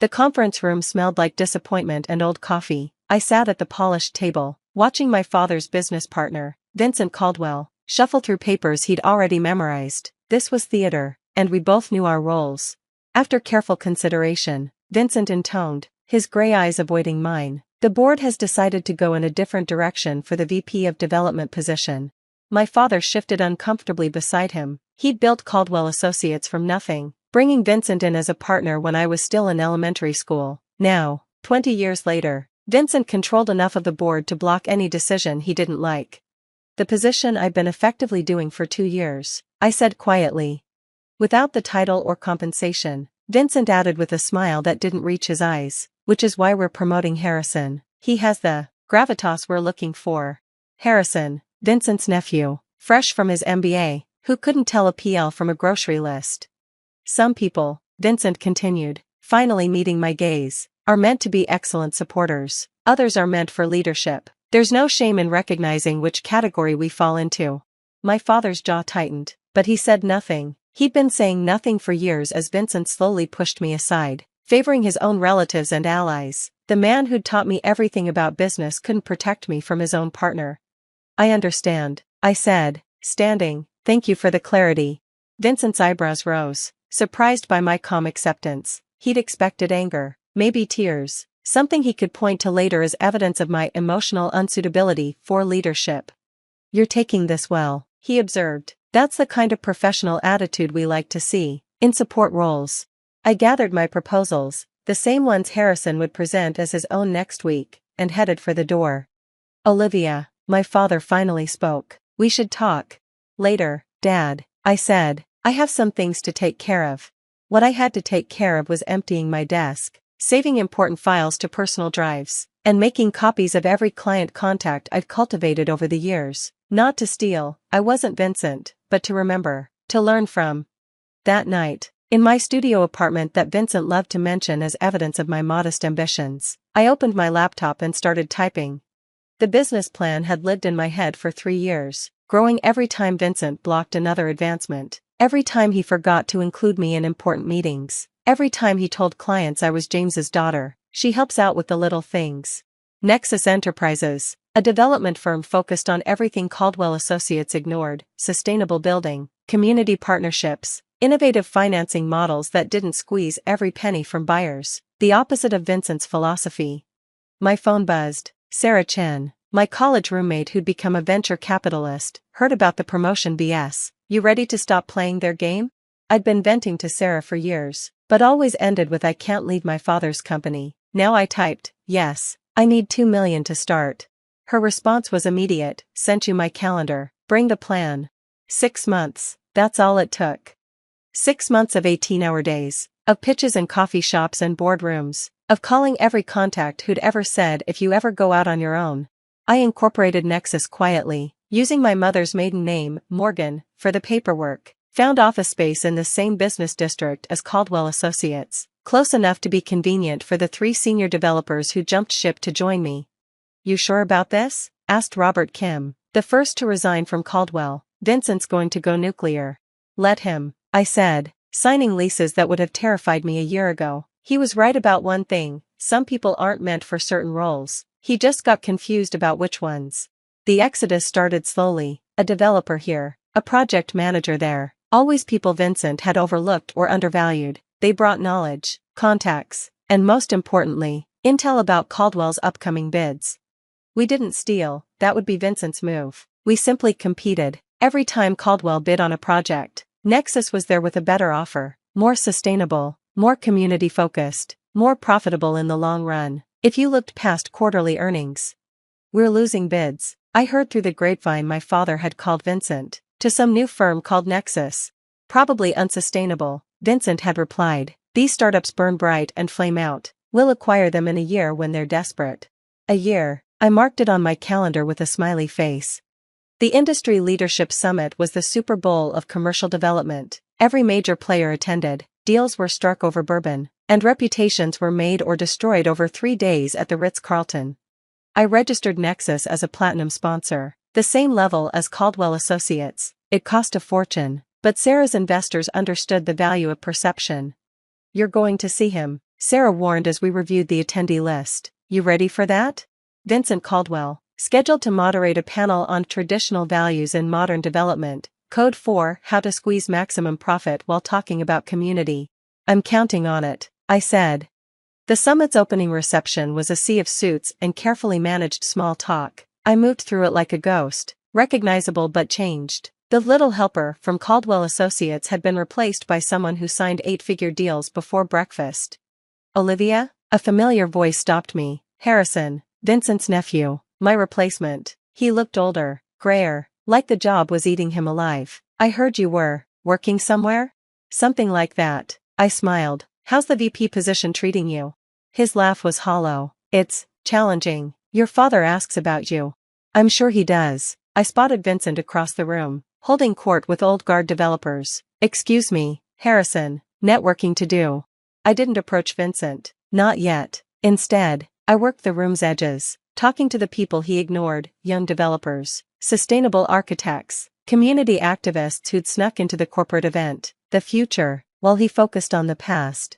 The conference room smelled like disappointment and old coffee. I sat at the polished table, watching my father's business partner, Vincent Caldwell, shuffle through papers he'd already memorized. This was theater, and we both knew our roles. After careful consideration, Vincent intoned, his gray eyes avoiding mine, the board has decided to go in a different direction for the VP of Development position. My father shifted uncomfortably beside him. He'd built Caldwell Associates from nothing, bringing Vincent in as a partner when I was still in elementary school. Now, 20 years later, Vincent controlled enough of the board to block any decision he didn't like. The position I've been effectively doing for 2 years, I said quietly. Without the title or compensation, Vincent added with a smile that didn't reach his eyes, which is why we're promoting Harrison. He has the gravitas we're looking for. Harrison, Vincent's nephew, fresh from his MBA, who couldn't tell a PL from a grocery list. Some people, Vincent continued, finally meeting my gaze, are meant to be excellent supporters. Others are meant for leadership. There's no shame in recognizing which category we fall into. My father's jaw tightened, but he said nothing. He'd been saying nothing for years as Vincent slowly pushed me aside, favoring his own relatives and allies. The man who'd taught me everything about business couldn't protect me from his own partner. I understand, I said, standing. Thank you for the clarity. Vincent's eyebrows rose, surprised by my calm acceptance. He'd expected anger, maybe tears, something he could point to later as evidence of my emotional unsuitability for leadership. You're taking this well, he observed. That's the kind of professional attitude we like to see in support roles. I gathered my proposals, the same ones Harrison would present as his own next week, and headed for the door. Olivia, my father finally spoke. We should talk later, Dad, I said. I have some things to take care of. What I had to take care of was emptying my desk, saving important files to personal drives, and making copies of every client contact I'd cultivated over the years. Not to steal, I wasn't Vincent, but to remember, to learn from. That night, in my studio apartment that Vincent loved to mention as evidence of my modest ambitions, I opened my laptop and started typing. The business plan had lived in my head for 3 years, growing every time Vincent blocked another advancement, every time he forgot to include me in important meetings, every time he told clients I was James's daughter. She helps out with the little things. Nexus Enterprises, a development firm focused on everything Caldwell Associates ignored: sustainable building, community partnerships, innovative financing models that didn't squeeze every penny from buyers, the opposite of Vincent's philosophy. My phone buzzed. Sarah Chen, my college roommate who'd become a venture capitalist, heard about the promotion BS. You ready to stop playing their game? I'd been venting to Sarah for years, but always ended with I can't leave my father's company. Now I typed, yes, I need 2 million to start. Her response was immediate, sent you my calendar, bring the plan. 6 months, that's all it took. 6 months of 18-hour days, of pitches in coffee shops and boardrooms, of calling every contact who'd ever said if you ever go out on your own. I incorporated Nexus quietly, using my mother's maiden name, Morgan, for the paperwork. Found office space in the same business district as Caldwell Associates, close enough to be convenient for the 3 senior developers who jumped ship to join me. You sure about this? Asked Robert Kim, the first to resign from Caldwell. Vincent's going to go nuclear. Let him, I said, signing leases that would have terrified me a year ago. He was right about one thing: some people aren't meant for certain roles. He just got confused about which ones. The exodus started slowly, a developer here, a project manager there. Always people Vincent had overlooked or undervalued. They brought knowledge, contacts, and most importantly, intel about Caldwell's upcoming bids. We didn't steal, that would be Vincent's move. We simply competed. Every time Caldwell bid on a project, Nexus was there with a better offer, more sustainable, more community-focused, more profitable in the long run. If you looked past quarterly earnings, we're losing bids. I heard through the grapevine my father had called Vincent to some new firm called Nexus. Probably unsustainable, Vincent had replied. These startups burn bright and flame out. We'll acquire them in a year when they're desperate. A year, I marked it on my calendar with a smiley face. The Industry Leadership Summit was the Super Bowl of commercial development. Every major player attended, deals were struck over bourbon, and reputations were made or destroyed over 3 days at the Ritz-Carlton. I registered Nexus as a platinum sponsor, the same level as Caldwell Associates. It cost a fortune, but Sarah's investors understood the value of perception. You're going to see him, Sarah warned as we reviewed the attendee list. You ready for that? Vincent Caldwell, scheduled to moderate a panel on traditional values in modern development. Code 4, how to squeeze maximum profit while talking about community. I'm counting on it, I said. The summit's opening reception was a sea of suits and carefully managed small talk. I moved through it like a ghost, recognizable but changed. The little helper from Caldwell Associates had been replaced by someone who signed 8-figure deals before breakfast. Olivia? A familiar voice stopped me. Harrison, Vincent's nephew, my replacement. He looked older, grayer, like the job was eating him alive. I heard you were working somewhere? Something like that. I smiled. How's the VP position treating you? His laugh was hollow. It's challenging. Your father asks about you. I'm sure he does. I spotted Vincent across the room, holding court with old guard developers. Excuse me, Harrison, networking to do. I didn't approach Vincent. Not yet. Instead, I worked the room's edges, talking to the people he ignored, young developers, sustainable architects, community activists who'd snuck into the corporate event, the future, while he focused on the past.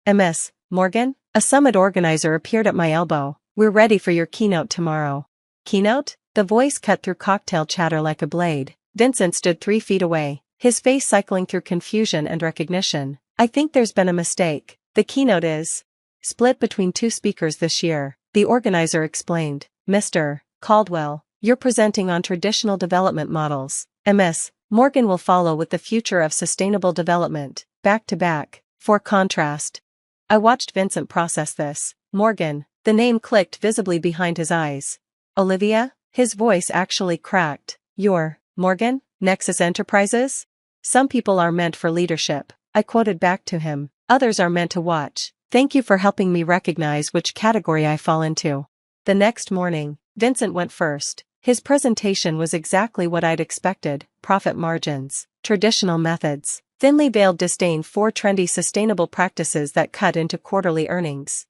Ms. Morgan? A summit organizer appeared at my elbow. We're ready for your keynote tomorrow. Keynote? The voice cut through cocktail chatter like a blade. Vincent stood 3 feet away, his face cycling through confusion and recognition. I think there's been a mistake. The keynote is split between 2 speakers this year, the organizer explained. Mr. Caldwell, you're presenting on traditional development models. Ms. Morgan will follow with the future of sustainable development, back to back. For contrast, I watched Vincent process this. Morgan, the name clicked visibly behind his eyes. Olivia? His voice actually cracked. You're Morgan? Nexus Enterprises? Some people are meant for leadership, I quoted back to him. Others are meant to watch. Thank you for helping me recognize which category I fall into. The next morning, Vincent went first. His presentation was exactly what I'd expected: profit margins, traditional methods, thinly veiled disdain for trendy sustainable practices that cut into quarterly earnings.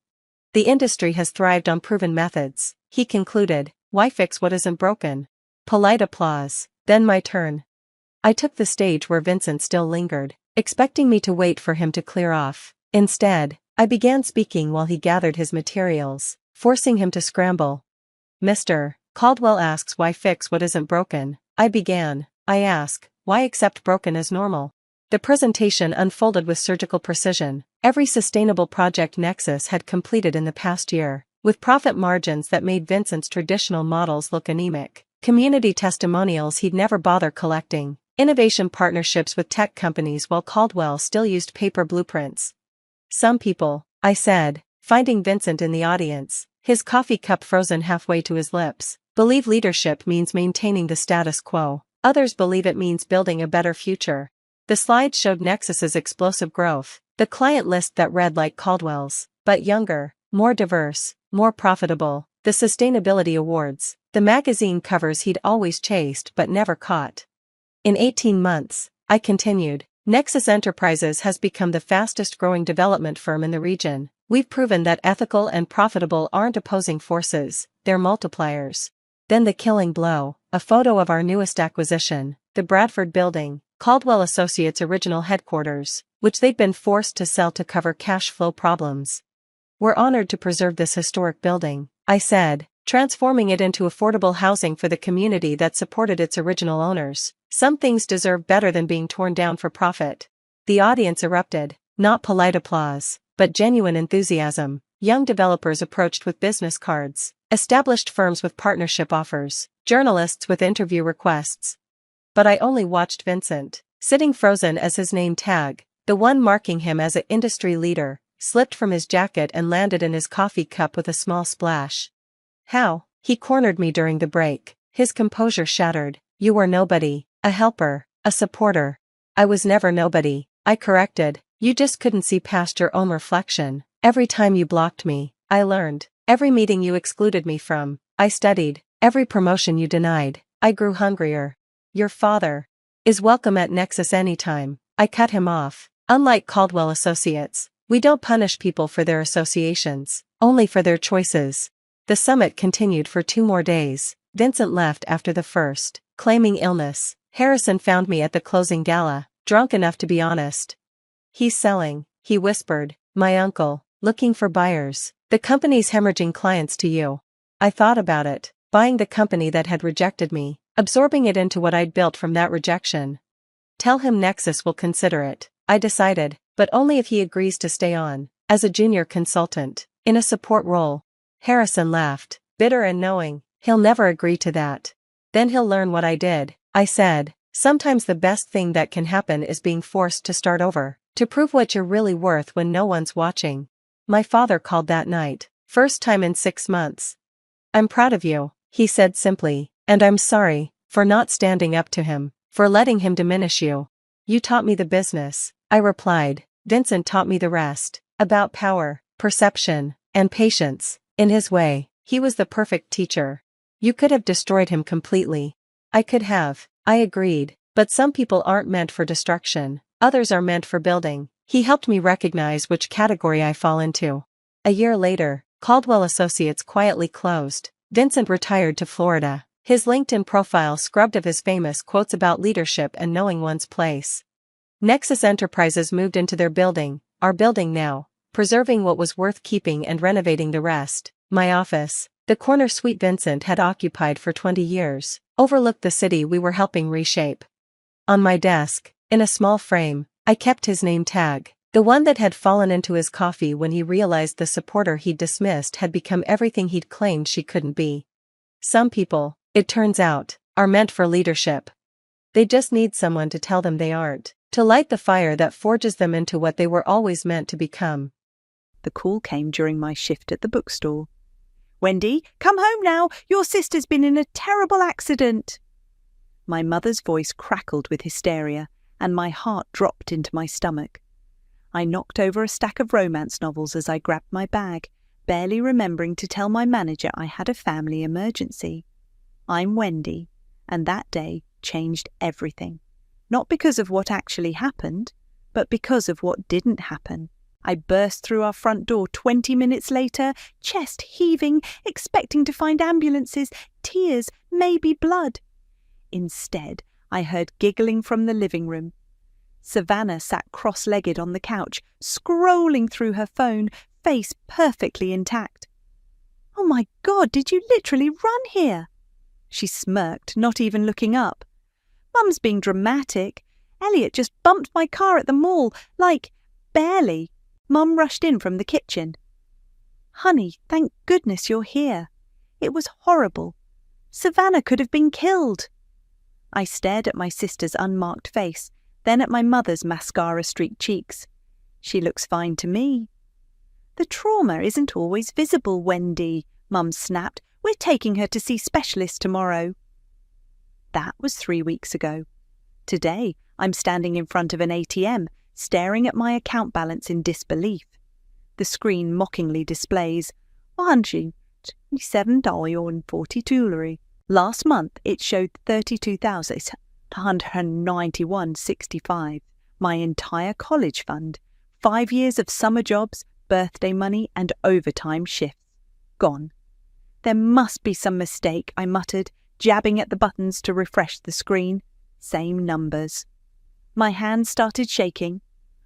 The industry has thrived on proven methods, he concluded. Why fix what isn't broken? Polite applause. Then my turn. I took the stage where Vincent still lingered, expecting me to wait for him to clear off. Instead, I began speaking while he gathered his materials, forcing him to scramble. Mr. Caldwell asks why fix what isn't broken. I began. I ask, why accept broken as normal? The presentation unfolded with surgical precision. Every sustainable project Nexus had completed in the past year, with profit margins that made Vincent's traditional models look anemic, community testimonials he'd never bother collecting, innovation partnerships with tech companies while Caldwell still used paper blueprints. Some people, I said, finding Vincent in the audience, his coffee cup frozen halfway to his lips, believe leadership means maintaining the status quo. Others believe it means building a better future. The slides showed Nexus's explosive growth, the client list that read like Caldwell's, but younger, more diverse, more profitable, the sustainability awards, the magazine covers he'd always chased but never caught. In 18 months, I continued, Nexus Enterprises has become the fastest growing development firm in the region. We've proven that ethical and profitable aren't opposing forces, they're multipliers. Then the killing blow, a photo of our newest acquisition, the Bradford Building, Caldwell Associates' original headquarters, which they'd been forced to sell to cover cash flow problems. We're honored to preserve this historic building, I said, transforming it into affordable housing for the community that supported its original owners. Some things deserve better than being torn down for profit. The audience erupted, not polite applause, but genuine enthusiasm. Young developers approached with business cards, established firms with partnership offers, journalists with interview requests. But I only watched Vincent, sitting frozen as his name tag, the one marking him as an industry leader, slipped from his jacket and landed in his coffee cup with a small splash. How? He cornered me during the break, his composure shattered. You were nobody, a helper, a supporter. I was never nobody, I corrected. You just couldn't see past your own reflection. Every time you blocked me, I learned. Every meeting you excluded me from, I studied. Every promotion you denied, I grew hungrier. Your father is welcome at Nexus anytime. I cut him off. Unlike Caldwell Associates, we don't punish people for their associations, only for their choices. The summit continued for 2 more days. Vincent left after the first, claiming illness. Harrison found me at the closing gala, drunk enough to be honest. He's selling, he whispered. My uncle, Looking for buyers. The company's hemorrhaging clients to you. I thought about it, buying the company that had rejected me, absorbing it into what I'd built from that rejection. Tell him Nexus will consider it, I decided, but only if he agrees to stay on, as a junior consultant, in a support role. Harrison laughed, bitter and knowing, he'll never agree to that. Then he'll learn what I did, I said. Sometimes the best thing that can happen is being forced to start over, to prove what you're really worth when no one's watching. My father called that night, first time in 6 months. I'm proud of you, he said simply, and I'm sorry, for not standing up to him, for letting him diminish you. You taught me the business, I replied. Vincent taught me the rest, about power, perception, and patience. In his way, he was the perfect teacher. You could have destroyed him completely. I could have, I agreed, but some people aren't meant for destruction, others are meant for building. He helped me recognize which category I fall into. A year later, Caldwell Associates quietly closed. Vincent retired to Florida, his LinkedIn profile scrubbed of his famous quotes about leadership and knowing one's place. Nexus Enterprises moved into their building, our building now, preserving what was worth keeping and renovating the rest. My office, the corner suite Vincent had occupied for 20 years, overlooked the city we were helping reshape. On my desk, in a small frame, I kept his name tag, the one that had fallen into his coffee when he realized the supporter he'd dismissed had become everything he'd claimed she couldn't be. Some people, it turns out, are meant for leadership. They just need someone to tell them they aren't, to light the fire that forges them into what they were always meant to become. The call came during my shift at the bookstore. "Wendy, come home now! Your sister's been in a terrible accident!" My mother's voice crackled with hysteria, and my heart dropped into my stomach. I knocked over a stack of romance novels as I grabbed my bag, barely remembering to tell my manager I had a family emergency. I'm Wendy, and that day changed everything. Not because of what actually happened, but because of what didn't happen. I burst through our front door 20 minutes later, chest heaving, expecting to find ambulances, tears, maybe blood. Instead, I heard giggling from the living room. Savannah sat cross-legged on the couch, scrolling through her phone, face perfectly intact. "Oh my God, did you literally run here?" She smirked, not even looking up. "Mum's being dramatic. Elliot just bumped my car at the mall, like, barely." Mum rushed in from the kitchen. "Honey, thank goodness you're here. It was horrible. Savannah could have been killed." I stared at my sister's unmarked face, then at my mother's mascara-streaked cheeks. "She looks fine to me." "The trauma isn't always visible, Wendy," Mum snapped. "We're taking her to see specialists tomorrow." That was 3 weeks ago. Today, I'm standing in front of an ATM, staring at my account balance in disbelief. The screen mockingly displays $127.42. Last month, it showed $32,191.65. My entire college fund, 5 years of summer jobs, birthday money, and overtime shifts. Gone. "There must be some mistake," I muttered, jabbing at the buttons to refresh the screen. Same numbers. My hands started shaking.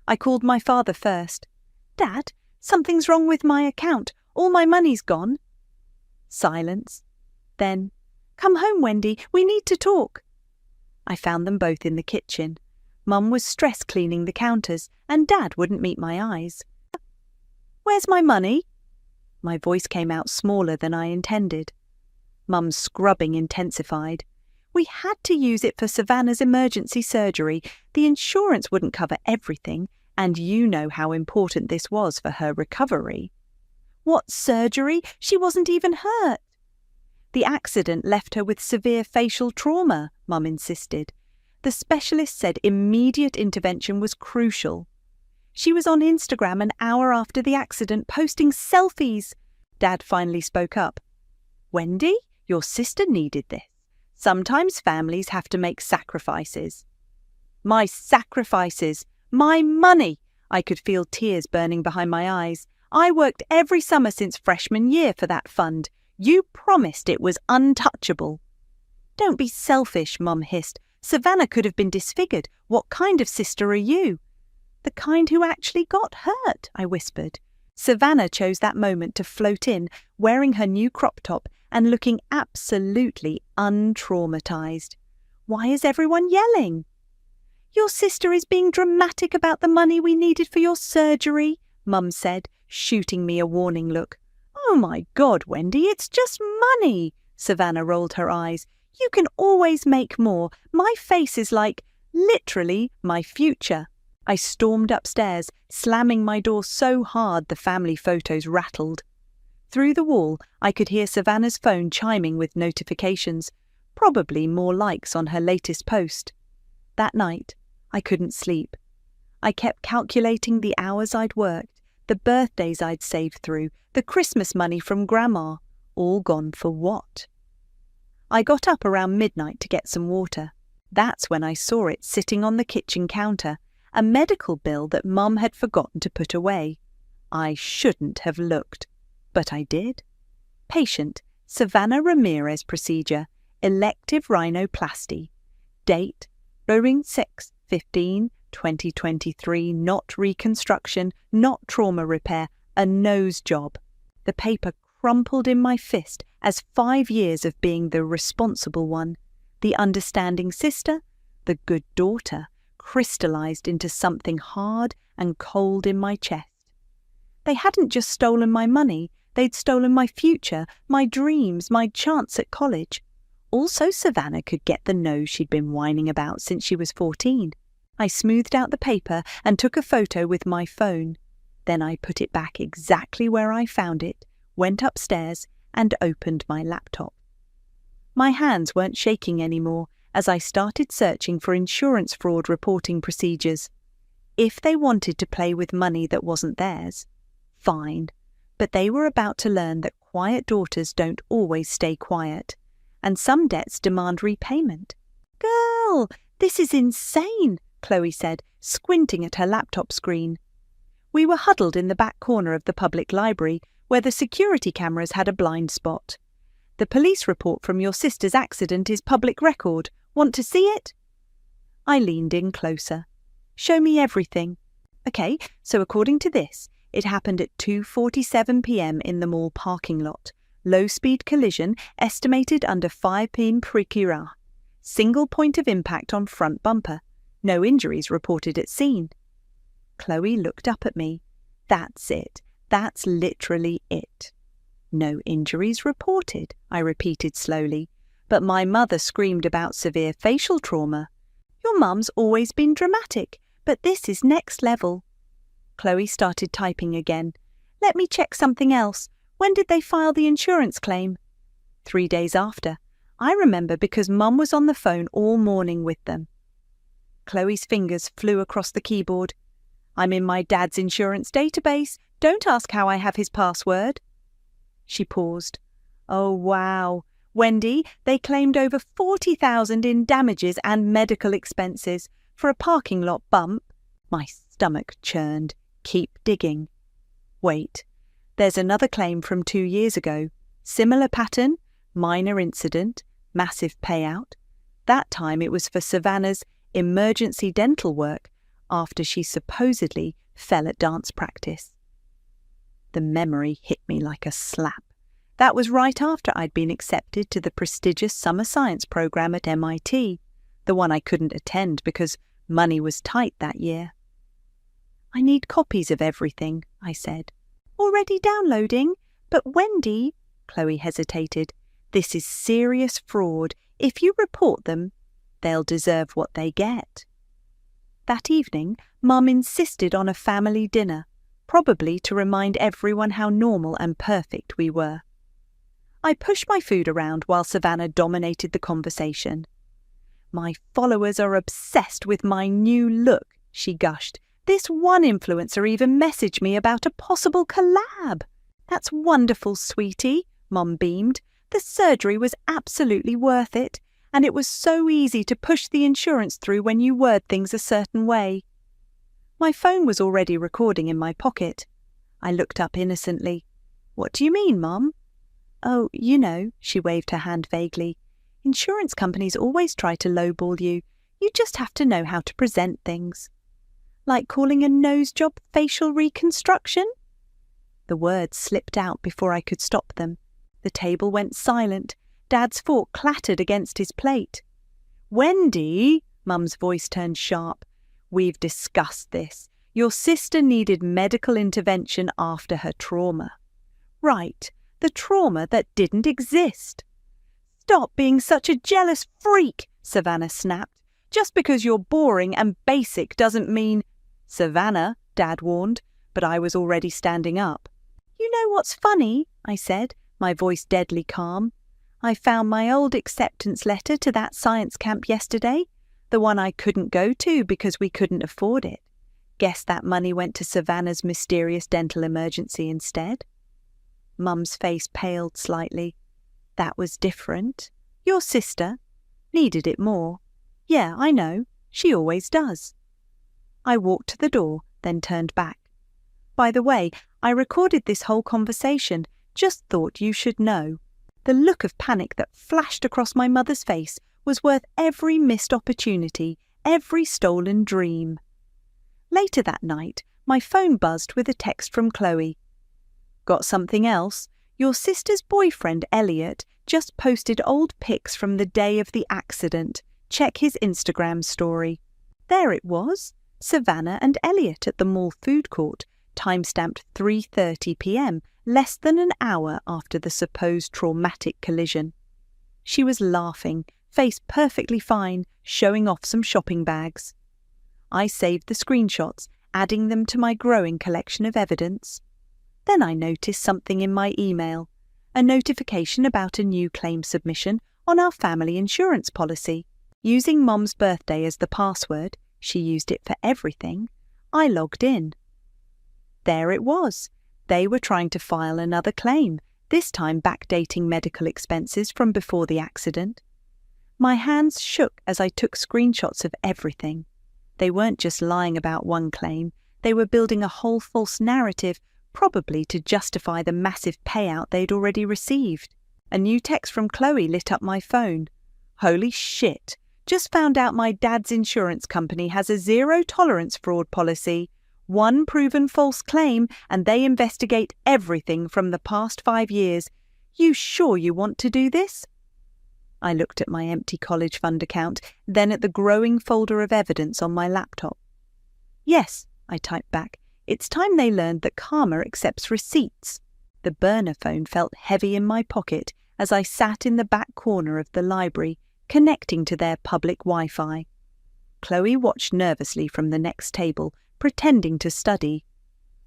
I called my father first. "Dad, something's wrong with my account. All my money's gone." Silence. Then, "Come home, Wendy. We need to talk." I found them both in the kitchen. Mum was stress cleaning the counters, and Dad wouldn't meet my eyes. "Where's my money?" My voice came out smaller than I intended. Mum's scrubbing intensified. "We had to use it for Savannah's emergency surgery. The insurance wouldn't cover everything, and you know how important this was for her recovery." "What surgery? She wasn't even hurt." "The accident left her with severe facial trauma," Mum insisted. "The specialist said immediate intervention was crucial." "She was on Instagram an hour after the accident posting selfies." Dad finally spoke up. "Wendy, your sister needed this. Sometimes families have to make sacrifices." "My sacrifices! My money!" I could feel tears burning behind my eyes. "I worked every summer since freshman year for that fund. You promised it was untouchable." "Don't be selfish," Mum hissed. "Savannah could have been disfigured. What kind of sister are you?" "The kind who actually got hurt," I whispered. Savannah chose that moment to float in, wearing her new crop top and looking absolutely untraumatized. "Why is everyone yelling?" "Your sister is being dramatic about the money we needed for your surgery," Mum said, shooting me a warning look. "Oh my God, Wendy, it's just money." Savannah rolled her eyes. "You can always make more. My face is like, literally, my future." I stormed upstairs, slamming my door so hard the family photos rattled. Through the wall, I could hear Savannah's phone chiming with notifications, probably more likes on her latest post. That night, I couldn't sleep. I kept calculating the hours I'd worked, the birthdays I'd saved through, the Christmas money from Grandma, all gone for what? I got up around midnight to get some water. That's when I saw it sitting on the kitchen counter, a medical bill that Mum had forgotten to put away. I shouldn't have looked, but I did. Patient, Savannah Ramirez procedure, elective rhinoplasty. Date, Roaring 6/15/2023, not reconstruction, not trauma repair, a nose job. The paper crumpled in my fist as 5 years of being the responsible one, the understanding sister, the good daughter, crystallized into something hard and cold in my chest. They hadn't just stolen my money, they'd stolen my future, my dreams, my chance at college. Also, Savannah could get the nose she'd been whining about since she was 14. I smoothed out the paper and took a photo with my phone. Then I put it back exactly where I found it, went upstairs, and opened my laptop. My hands weren't shaking anymore as I started searching for insurance fraud reporting procedures. If they wanted to play with money that wasn't theirs, fine, but they were about to learn that quiet daughters don't always stay quiet, and some debts demand repayment. "Girl, this is insane," Chloe said, squinting at her laptop screen. We were huddled in the back corner of the public library, where the security cameras had a blind spot. "The police report from your sister's accident is public record. Want to see it?" I leaned in closer. "Show me everything." "Okay, so according to this, it happened at 2:47 p.m. in the mall parking lot. Low-speed collision, estimated under 5 pm/km. Single point of impact on front bumper. No injuries reported at scene." Chloe looked up at me. "That's it. That's literally it." "No injuries reported," I repeated slowly. "But my mother screamed about severe facial trauma." "Your mum's always been dramatic, but this is next level." Chloe started typing again. "Let me check something else. When did they file the insurance claim?" 3 days after. I remember because Mum was on the phone all morning with them. Chloe's fingers flew across the keyboard. "I'm in my dad's insurance database. Don't ask how I have his password." She paused. "Oh, wow. Wendy, they claimed over $40,000 in damages and medical expenses for a parking lot bump." My stomach churned. Keep digging. "Wait. There's another claim from 2 years ago. Similar pattern, minor incident, massive payout. That time it was for Savannah's emergency dental work after she supposedly fell at dance practice." The memory hit me like a slap. That was right after I'd been accepted to the prestigious summer science program at MIT, the one I couldn't attend because money was tight that year. "I need copies of everything," I said. "Already downloading? But Wendy," Chloe hesitated, "this is serious fraud. If you report them, they'll deserve what they get." That evening, Mum insisted on a family dinner, probably to remind everyone how normal and perfect we were. I pushed my food around while Savannah dominated the conversation. "My followers are obsessed with my new look," she gushed. "This one influencer even messaged me about a possible collab." "That's wonderful, sweetie," Mum beamed. "The surgery was absolutely worth it, and it was so easy to push the insurance through when you word things a certain way." My phone was already recording in my pocket. I looked up innocently. "What do you mean, Mum?" "Oh, you know," she waved her hand vaguely. "Insurance companies always try to lowball you. You just have to know how to present things." "Like calling a nose job facial reconstruction?" The words slipped out before I could stop them. The table went silent. Dad's fork clattered against his plate. "Wendy," Mum's voice turned sharp. "We've discussed this. Your sister needed medical intervention after her trauma." "Right, the trauma that didn't exist." "Stop being such a jealous freak," Savannah snapped. "Just because you're boring and basic doesn't mean—" "Savannah," Dad warned, but I was already standing up. "You know what's funny?" I said, my voice deadly calm. "I found my old acceptance letter to that science camp yesterday, the one I couldn't go to because we couldn't afford it. Guess that money went to Savannah's mysterious dental emergency instead." Mum's face paled slightly. "That was different. Your sister needed it more." "Yeah, I know. She always does." I walked to the door, then turned back. "By the way, I recorded this whole conversation. Just thought you should know." The look of panic that flashed across my mother's face was worth every missed opportunity, every stolen dream. Later that night, my phone buzzed with a text from Chloe. "Got something else? Your sister's boyfriend, Elliot, just posted old pics from the day of the accident. Check his Instagram story." There it was, Savannah and Elliot at the mall food court, timestamped 3:30 p.m., less than an hour after the supposed traumatic collision. She was laughing, face perfectly fine, showing off some shopping bags. I saved the screenshots, adding them to my growing collection of evidence. Then I noticed something in my email, a notification about a new claim submission on our family insurance policy. Using Mom's birthday as the password, she used it for everything, I logged in. There it was. They were trying to file another claim, this time backdating medical expenses from before the accident. My hands shook as I took screenshots of everything. They weren't just lying about one claim, they were building a whole false narrative, probably to justify the massive payout they'd already received. A new text from Chloe lit up my phone. "Holy shit! Just found out my dad's insurance company has a zero-tolerance fraud policy. One proven false claim and they investigate everything from the past 5 years. You sure you want to do this?" I looked at my empty college fund account, then at the growing folder of evidence on my laptop. "Yes," I typed back. "It's time they learned that karma accepts receipts." The burner phone felt heavy in my pocket as I sat in the back corner of the library, connecting to their public Wi-Fi. Chloe watched nervously from the next table, pretending to study.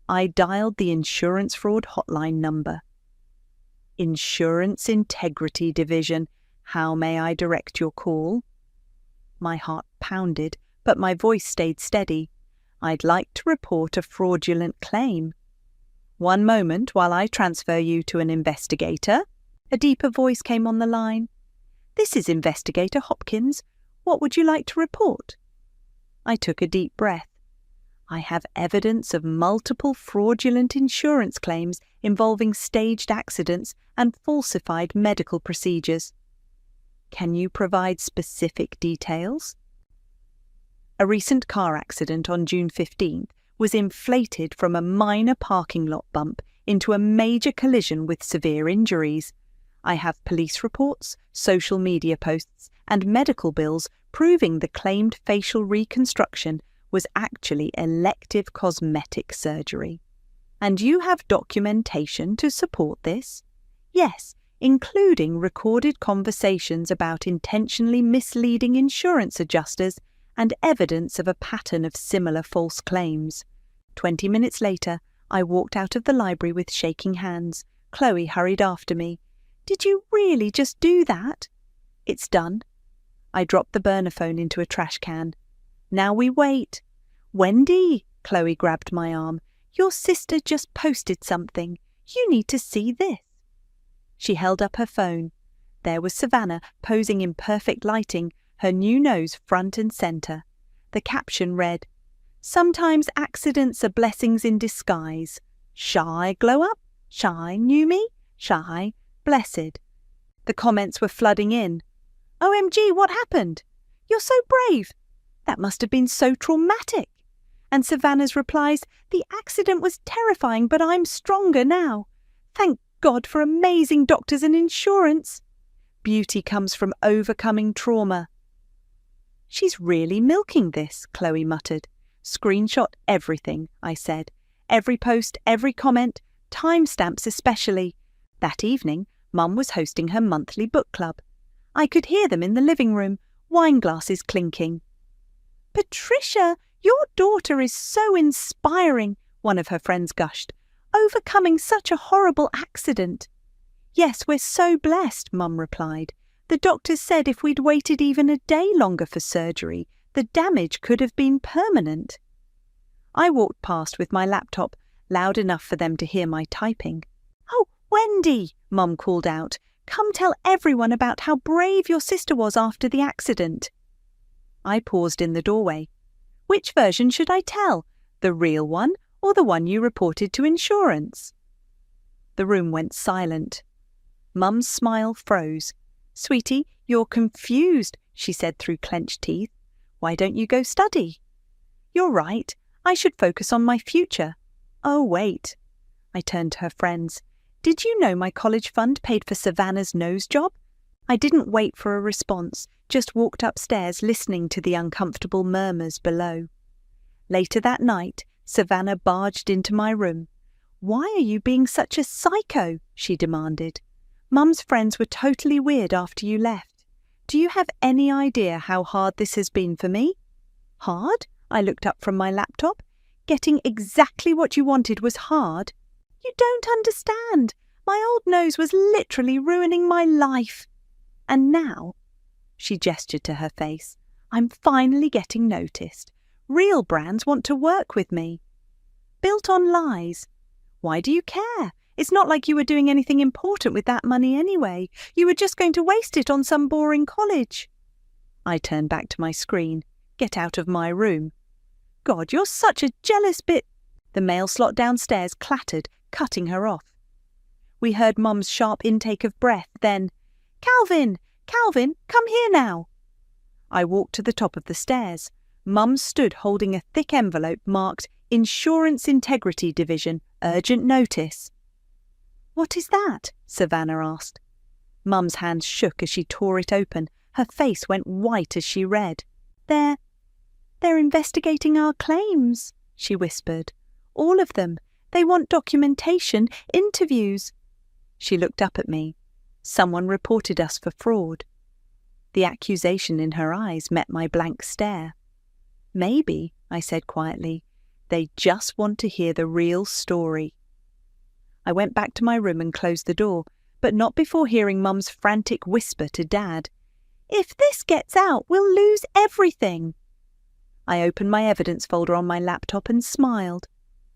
I dialed the insurance fraud hotline number. "Insurance Integrity Division. How may I direct your call?" My heart pounded, but my voice stayed steady. "I'd like to report a fraudulent claim." "One moment while I transfer you to an investigator." A deeper voice came on the line. "This is Investigator Hopkins. What would you like to report?" I took a deep breath. "I have evidence of multiple fraudulent insurance claims involving staged accidents and falsified medical procedures. Can you provide specific details?" A recent car accident on June 15th was inflated from a minor parking lot bump into a major collision with severe injuries. I have police reports, social media posts, and medical bills proving the claimed facial reconstruction was actually elective cosmetic surgery. And you have documentation to support this? Yes, including recorded conversations about intentionally misleading insurance adjusters and evidence of a pattern of similar false claims. 20 minutes later, I walked out of the library with shaking hands. Chloe hurried after me. "Did you really just do that?" "It's done." I dropped the burner phone into a trash can. "Now we wait." "Wendy," Chloe grabbed my arm, "your sister just posted something. You need to see this." She held up her phone. There was Savannah posing in perfect lighting, her new nose front and centre. The caption read, "Sometimes accidents are blessings in disguise. Shy glow up, shy new me, shy blessed." The comments were flooding in. "OMG, what happened? You're so brave. That must have been so traumatic. And Savannah's replies, "The accident was terrifying, but I'm stronger now. Thank God for amazing doctors and insurance. Beauty comes from overcoming trauma." "She's really milking this," Chloe muttered. "Screenshot everything," I said. "Every post, every comment, timestamps especially." That evening, Mum was hosting her monthly book club. I could hear them in the living room, wine glasses clinking. "Patricia, your daughter is so inspiring," one of her friends gushed. "Overcoming such a horrible accident." "Yes, we're so blessed," Mum replied. "The doctors said if we'd waited even a day longer for surgery, the damage could have been permanent." I walked past with my laptop, loud enough for them to hear my typing. "Oh, Wendy," Mum called out, "come tell everyone about how brave your sister was after the accident." I paused in the doorway. Which version should I tell? The real one or the one you reported to insurance? The room went silent. Mum's smile froze. "Sweetie, you're confused," she said through clenched teeth. "Why don't you go study?" "You're right. I should focus on my future." "Oh, wait." I turned to her friends. "Did you know my college fund paid for Savannah's nose job?" I didn't wait for a response, just walked upstairs listening to the uncomfortable murmurs below. Later that night, Savannah barged into my room. "Why are you being such a psycho?" she demanded. "Mum's friends were totally weird after you left. Do you have any idea how hard this has been for me?" "Hard?" I looked up from my laptop. "Getting exactly what you wanted was hard?" "You don't understand. My old nose was literally ruining my life. And now," she gestured to her face, "I'm finally getting noticed. Real brands want to work with me." "Built on lies." "Why do you care? It's not like you were doing anything important with that money anyway. You were just going to waste it on some boring college." I turned back to my screen. "Get out of my room." "God, you're such a jealous bit—" The mail slot downstairs clattered, cutting her off. We heard Mum's sharp intake of breath, then, Calvin, come here now." I walked to the top of the stairs. Mum stood holding a thick envelope marked Insurance Integrity Division, Urgent Notice. "What is that?" Savannah asked. Mum's hands shook as she tore it open. Her face went white as she read. They're investigating our claims," she whispered. "All of them. They want documentation, interviews." She looked up at me. "Someone reported us for fraud." The accusation in her eyes met my blank stare. "Maybe," I said quietly, "they just want to hear the real story." I went back to my room and closed the door, but not before hearing Mum's frantic whisper to Dad. "If this gets out, we'll lose everything." I opened my evidence folder on my laptop and smiled.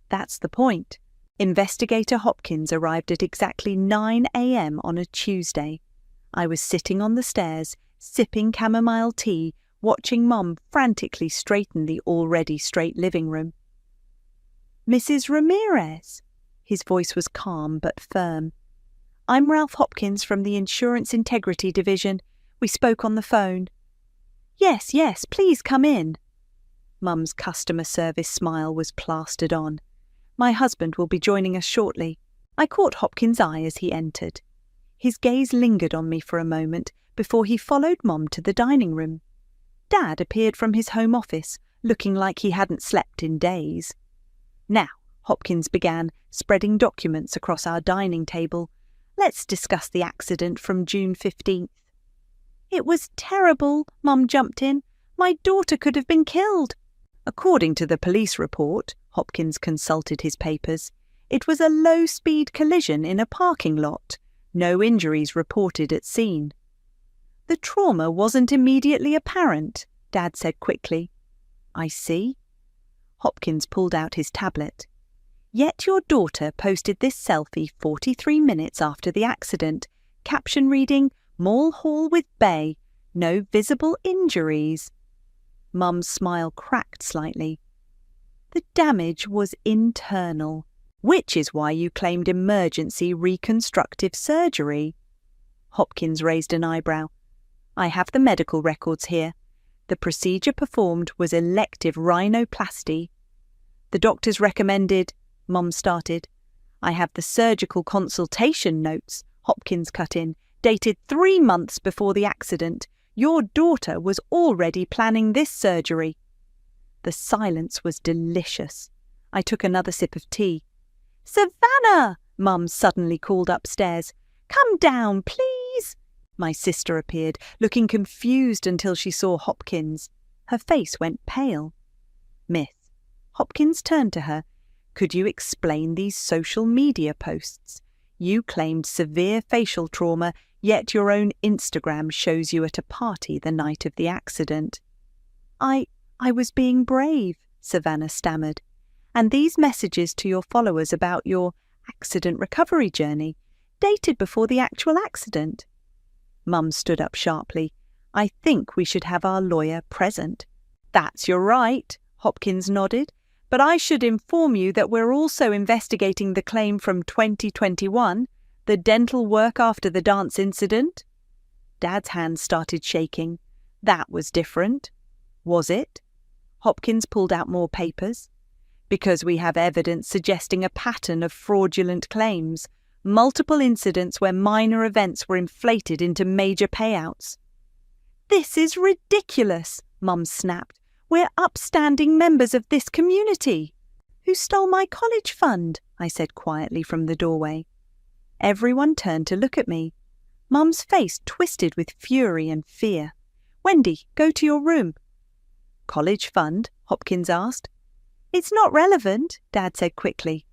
That's the point. Investigator Hopkins arrived at exactly 9 a.m. on a Tuesday. I was sitting on the stairs, sipping chamomile tea, watching Mum frantically straighten the already straight living room. "Mrs. Ramirez?" His voice was calm but firm. "I'm Ralph Hopkins from the Insurance Integrity Division. We spoke on the phone." Yes, please come in." Mum's customer service smile was plastered on. "My husband will be joining us shortly." I caught Hopkins' eye as he entered. His gaze lingered on me for a moment before he followed Mum to the dining room. Dad appeared from his home office, looking like he hadn't slept in days. "Now," Hopkins began, spreading documents across our dining table, "let's discuss the accident from June 15th. "It was terrible," Mum jumped in. "My daughter could have been killed." "According to the police report," Hopkins consulted his papers, "it was a low-speed collision in a parking lot. No injuries reported at scene." "The trauma wasn't immediately apparent," Dad said quickly. "I see." Hopkins pulled out his tablet. "Yet your daughter posted this selfie 43 minutes after the accident, caption reading, 'Mall Hall with Bay, no visible injuries.'" Mum's smile cracked slightly. "The damage was internal, which is why you claimed emergency reconstructive surgery." Hopkins raised an eyebrow. "I have the medical records here. The procedure performed was elective rhinoplasty." The doctors recommended, Mum started. I have the surgical consultation notes, Hopkins cut in, dated 3 months before the accident. Your daughter was already planning this surgery. The silence was delicious. I took another sip of tea. Savannah! Mum suddenly called upstairs. Come down, please. My sister appeared, looking confused until she saw Hopkins. Her face went pale. Miss. Hopkins turned to her. Could you explain these social media posts? You claimed severe facial trauma, yet your own Instagram shows you at a party the night of the accident. I was being brave, Savannah stammered. And these messages to your followers about your accident recovery journey, dated before the actual accident. Mum stood up sharply. I think we should have our lawyer present. That's your right, Hopkins nodded. But I should inform you that we're also investigating the claim from 2021, the dental work after the dance incident. Dad's hands started shaking. That was different. Was it? Hopkins pulled out more papers. Because we have evidence suggesting a pattern of fraudulent claims, multiple incidents where minor events were inflated into major payouts. This is ridiculous, Mum snapped. We're upstanding members of this community. Who stole my college fund? I said quietly from the doorway. Everyone turned to look at me. Mum's face twisted with fury and fear. Wendy, go to your room. College fund? Hopkins asked. It's not relevant, Dad said quickly.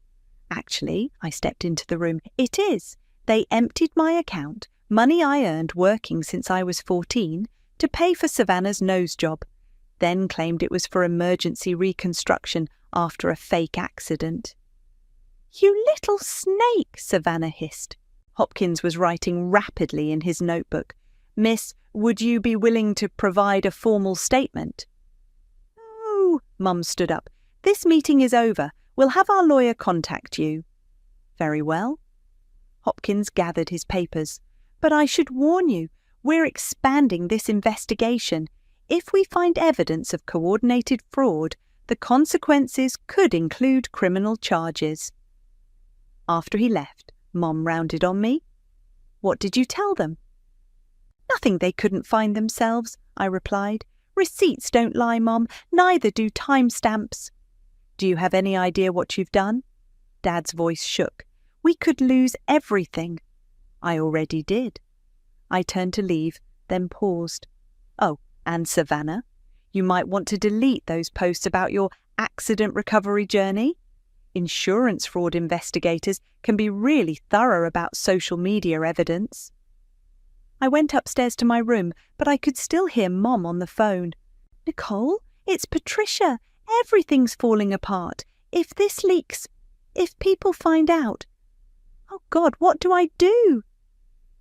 Actually, I stepped into the room. It is. They emptied my account, money I earned working since I was 14, to pay for Savannah's nose job, then claimed it was for emergency reconstruction after a fake accident. You little snake, Savannah hissed. Hopkins was writing rapidly in his notebook. Miss, would you be willing to provide a formal statement? Oh, Mum stood up. This meeting is over. We'll have our lawyer contact you. Very well. Hopkins gathered his papers. But I should warn you, we're expanding this investigation. If we find evidence of coordinated fraud, the consequences could include criminal charges. After he left, Mom rounded on me. What did you tell them? Nothing they couldn't find themselves, I replied. Receipts don't lie, Mom, neither do timestamps. Do you have any idea what you've done? Dad's voice shook. We could lose everything. I already did. I turned to leave, then paused. Oh, and Savannah, you might want to delete those posts about your accident recovery journey. Insurance fraud investigators can be really thorough about social media evidence. I went upstairs to my room, but I could still hear Mom on the phone. Nicole, it's Patricia. Everything's falling apart. If this leaks, if people find out. Oh God, what do I do?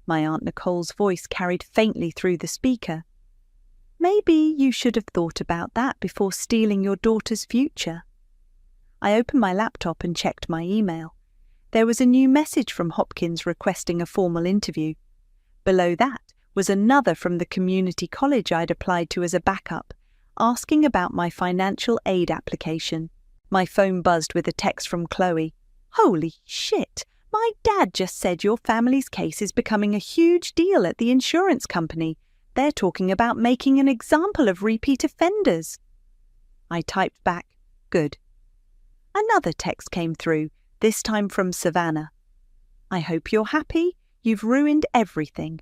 My Aunt Nicole's voice carried faintly through the speaker. Maybe you should have thought about that before stealing your daughter's future. I opened my laptop and checked my email. There was a new message from Hopkins requesting a formal interview. Below that was another from the community college I'd applied to as a backup, asking about my financial aid application. My phone buzzed with a text from Chloe. Holy shit! My dad just said your family's case is becoming a huge deal at the insurance company. They're talking about making an example of repeat offenders. I typed back, good. Another text came through, this time from Savannah. I hope you're happy. You've ruined everything.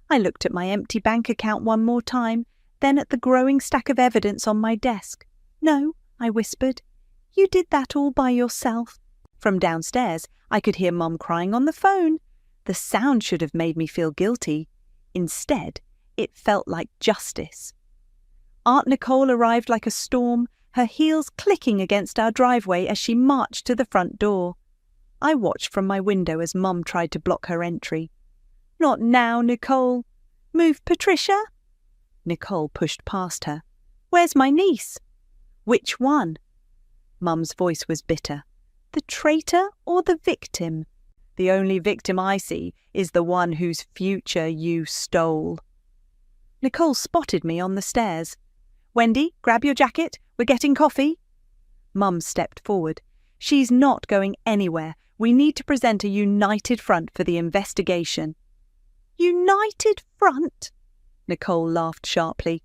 I looked at my empty bank account one more time, then at the growing stack of evidence on my desk. No, I whispered. You did that all by yourself. From downstairs, I could hear Mum crying on the phone. The sound should have made me feel guilty. Instead, it felt like justice. Aunt Nicole arrived like a storm, her heels clicking against our driveway as she marched to the front door. I watched from my window as Mum tried to block her entry. Not now, Nicole. Move, Patricia. Nicole pushed past her. Where's my niece? Which one? Mum's voice was bitter. The traitor or the victim? The only victim I see is the one whose future you stole. Nicole spotted me on the stairs. Wendy, grab your jacket. We're getting coffee. Mum stepped forward. She's not going anywhere. We need to present a united front for the investigation. United front? Nicole laughed sharply.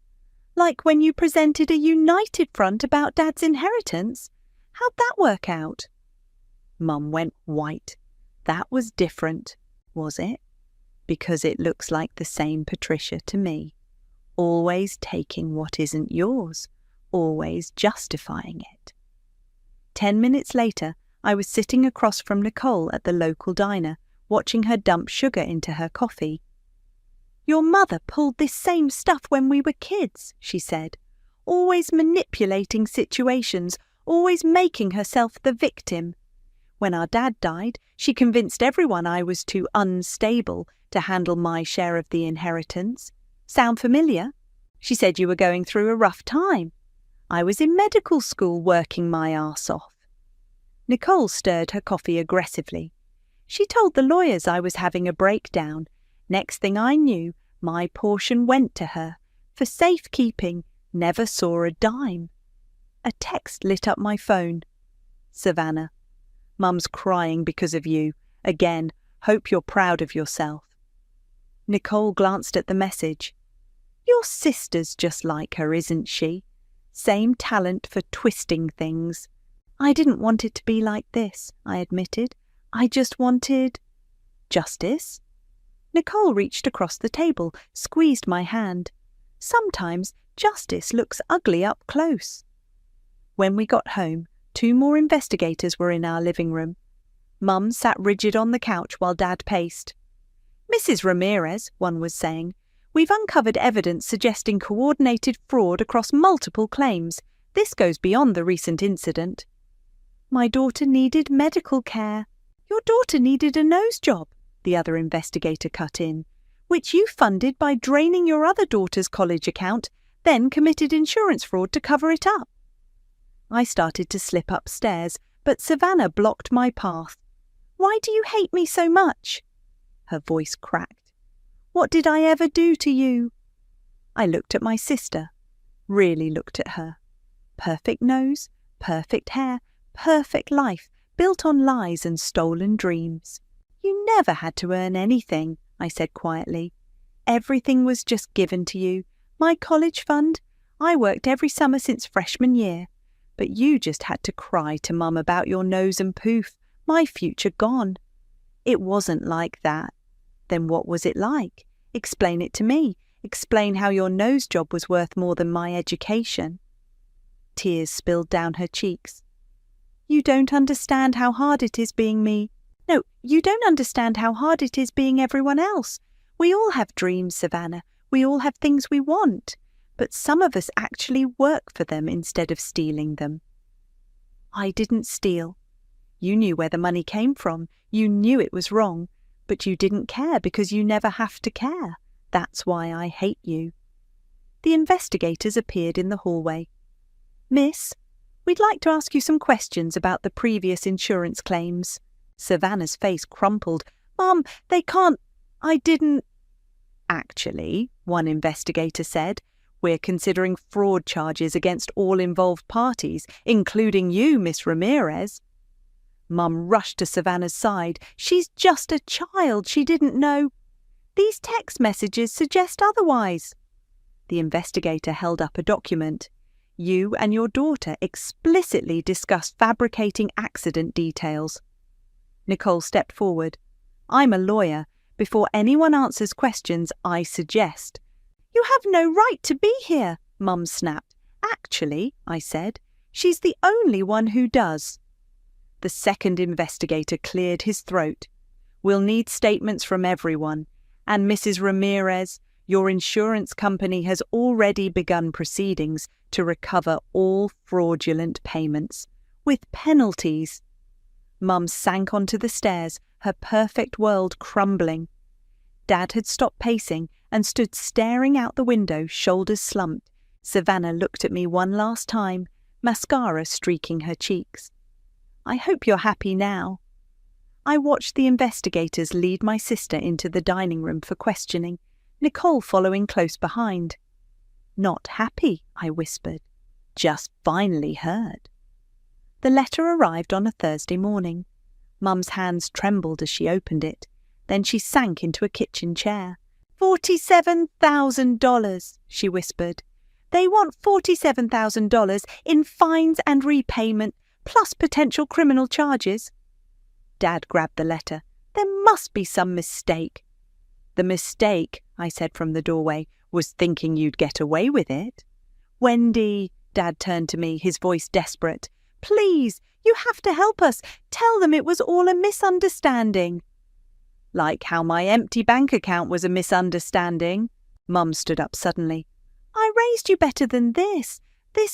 Like when you presented a united front about Dad's inheritance? How'd that work out? Mum went white. That was different, was it? Because it looks like the same Patricia to me. Always taking what isn't yours, always justifying it. 10 minutes later, I was sitting across from Nicole at the local diner, watching her dump sugar into her coffee. Your mother pulled this same stuff when we were kids, she said. Always manipulating situations, always making herself the victim. When our dad died, she convinced everyone I was too unstable to handle my share of the inheritance. Sound familiar? She said you were going through a rough time. I was in medical school working my arse off. Nicole stirred her coffee aggressively. She told the lawyers I was having a breakdown. Next thing I knew, my portion went to her. For safekeeping, never saw a dime. A text lit up my phone. Savannah, Mum's crying because of you. Again, hope you're proud of yourself. Nicole glanced at the message. Your sister's just like her, isn't she? Same talent for twisting things. I didn't want it to be like this, I admitted. I just wanted justice. Nicole reached across the table, squeezed my hand. Sometimes justice looks ugly up close. When we got home, 2 more investigators were in our living room. Mum sat rigid on the couch while Dad paced. Mrs. Ramirez, one was saying, we've uncovered evidence suggesting coordinated fraud across multiple claims. This goes beyond the recent incident. My daughter needed medical care. Your daughter needed a nose job, the other investigator cut in, which you funded by draining your other daughter's college account, then committed insurance fraud to cover it up. I started to slip upstairs, but Savannah blocked my path. Why do you hate me so much? Her voice cracked. What did I ever do to you? I looked at my sister, really looked at her. Perfect nose, perfect hair, perfect life, built on lies and stolen dreams. You never had to earn anything, I said quietly. Everything was just given to you. My college fund, I worked every summer since freshman year. But you just had to cry to Mum about your nose and poof, my future gone. It wasn't like that. Then what was it like? Explain it to me. Explain how your nose job was worth more than my education. Tears spilled down her cheeks. You don't understand how hard it is being me. No, you don't understand how hard it is being everyone else. We all have dreams, Savannah. We all have things we want. But some of us actually work for them instead of stealing them. I didn't steal. You knew where the money came from. You knew it was wrong. But you didn't care because you never have to care. That's why I hate you. The investigators appeared in the hallway. Miss, we'd like to ask you some questions about the previous insurance claims. Savannah's face crumpled. Mum, they can't. I didn't. Actually, one investigator said, we're considering fraud charges against all involved parties, including you, Miss Ramirez. Mum rushed to Savannah's side. She's just a child. She didn't know. These text messages suggest otherwise. The investigator held up a document. You and your daughter explicitly discussed fabricating accident details. Nicole stepped forward. I'm a lawyer. Before anyone answers questions, I suggest. You have no right to be here, Mum snapped. Actually, I said, she's the only one who does. The second investigator cleared his throat. We'll need statements from everyone. And Mrs. Ramirez, your insurance company has already begun proceedings to recover all fraudulent payments, with penalties. Mum sank onto the stairs, her perfect world crumbling. Dad had stopped pacing and stood staring out the window, shoulders slumped. Savannah looked at me one last time, mascara streaking her cheeks. I hope you're happy now. I watched the investigators lead my sister into the dining room for questioning, Nicole following close behind. Not happy, I whispered. Just finally heard. The letter arrived on a Thursday morning. Mum's hands trembled as she opened it. Then she sank into a kitchen chair. $47,000, she whispered. They want $47,000 in fines and repayment, plus potential criminal charges. Dad grabbed the letter. There must be some mistake. The mistake, I said from the doorway, was thinking you'd get away with it. Wendy, Dad turned to me, his voice desperate. Please, you have to help us. Tell them it was all a misunderstanding. Like how my empty bank account was a misunderstanding. Mum stood up suddenly. I raised you better than this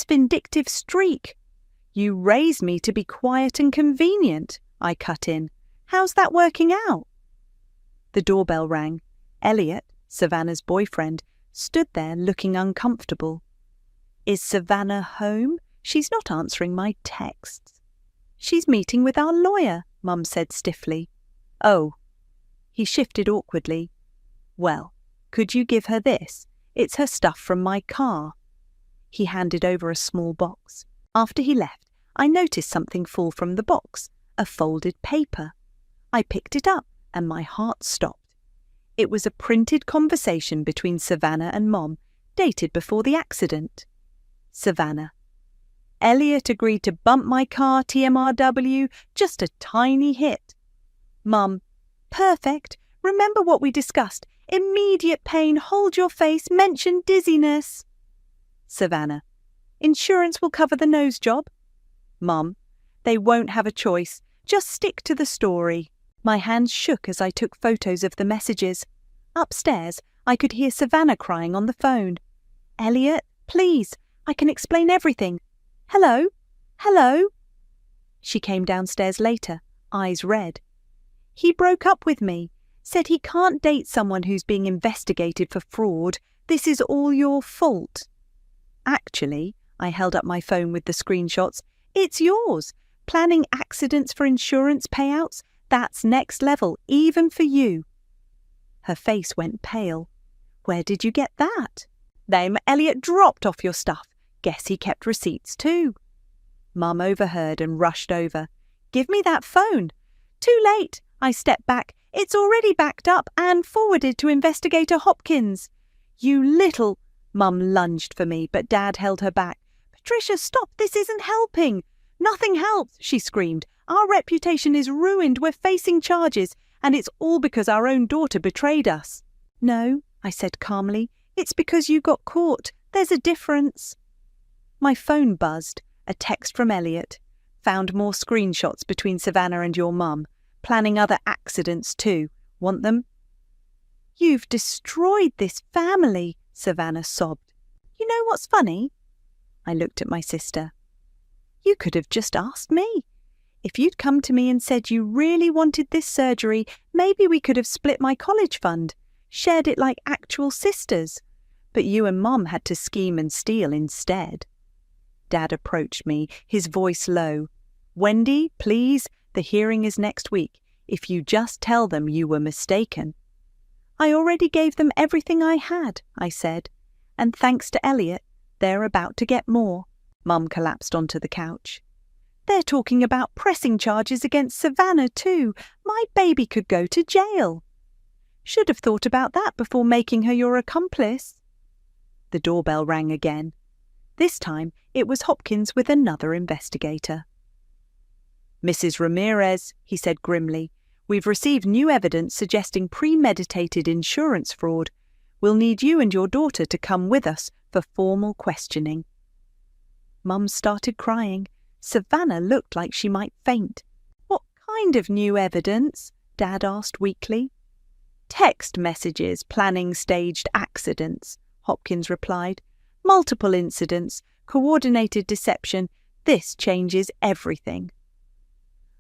vindictive streak. You raised me to be quiet and convenient, I cut in. How's that working out? The doorbell rang. Elliot, Savannah's boyfriend, stood there looking uncomfortable. Is Savannah home? She's not answering my texts. She's meeting with our lawyer, Mum said stiffly. Oh. He shifted awkwardly. Well, could you give her this? It's her stuff from my car. He handed over a small box. After he left, I noticed something fall from the box, a folded paper. I picked it up and my heart stopped. It was a printed conversation between Savannah and Mom, dated before the accident. Savannah. Elliot agreed to bump my car, TMRW, just a tiny hit. Mum. Perfect. Remember what we discussed. Immediate pain, hold your face, mention dizziness. Savannah. Insurance will cover the nose job. Mum. They won't have a choice. Just stick to the story. My hands shook as I took photos of the messages. Upstairs, I could hear Savannah crying on the phone. Elliot, please, I can explain everything. Hello? Hello? She came downstairs later, eyes red. He broke up with me, said he can't date someone who's being investigated for fraud. This is all your fault. Actually, I held up my phone with the screenshots. It's yours. Planning accidents for insurance payouts? That's next level, even for you. Her face went pale. Where did you get that? Then Elliot dropped off your stuff. Guess he kept receipts too. Mum overheard and rushed over. Give me that phone. Too late. I stepped back. It's already backed up and forwarded to Investigator Hopkins. You little... Mum lunged for me, but Dad held her back. Patricia, stop. This isn't helping. Nothing helps, she screamed. Our reputation is ruined. We're facing charges, and it's all because our own daughter betrayed us. No, I said calmly. It's because you got caught. There's a difference. My phone buzzed. A text from Elliot. Found more screenshots between Savannah and your mum. Planning other accidents too. Want them? You've destroyed this family, Savannah sobbed. You know what's funny? I looked at my sister. You could have just asked me. If you'd come to me and said you really wanted this surgery, maybe we could have split my college fund, shared it like actual sisters. But you and Mum had to scheme and steal instead. Dad approached me, his voice low. Wendy, please, the hearing is next week. If you just tell them you were mistaken. I already gave them everything I had, I said. And thanks to Elliot, they're about to get more. Mum collapsed onto the couch. They're talking about pressing charges against Savannah too. My baby could go to jail. Should have thought about that before making her your accomplice. The doorbell rang again. This time it was Hopkins with another investigator. Mrs. Ramirez, he said grimly, we've received new evidence suggesting premeditated insurance fraud. We'll need you and your daughter to come with us for formal questioning. Mum started crying. Savannah looked like she might faint. What kind of new evidence? Dad asked weakly. Text messages planning staged accidents, Hopkins replied. Multiple incidents, coordinated deception. This changes everything.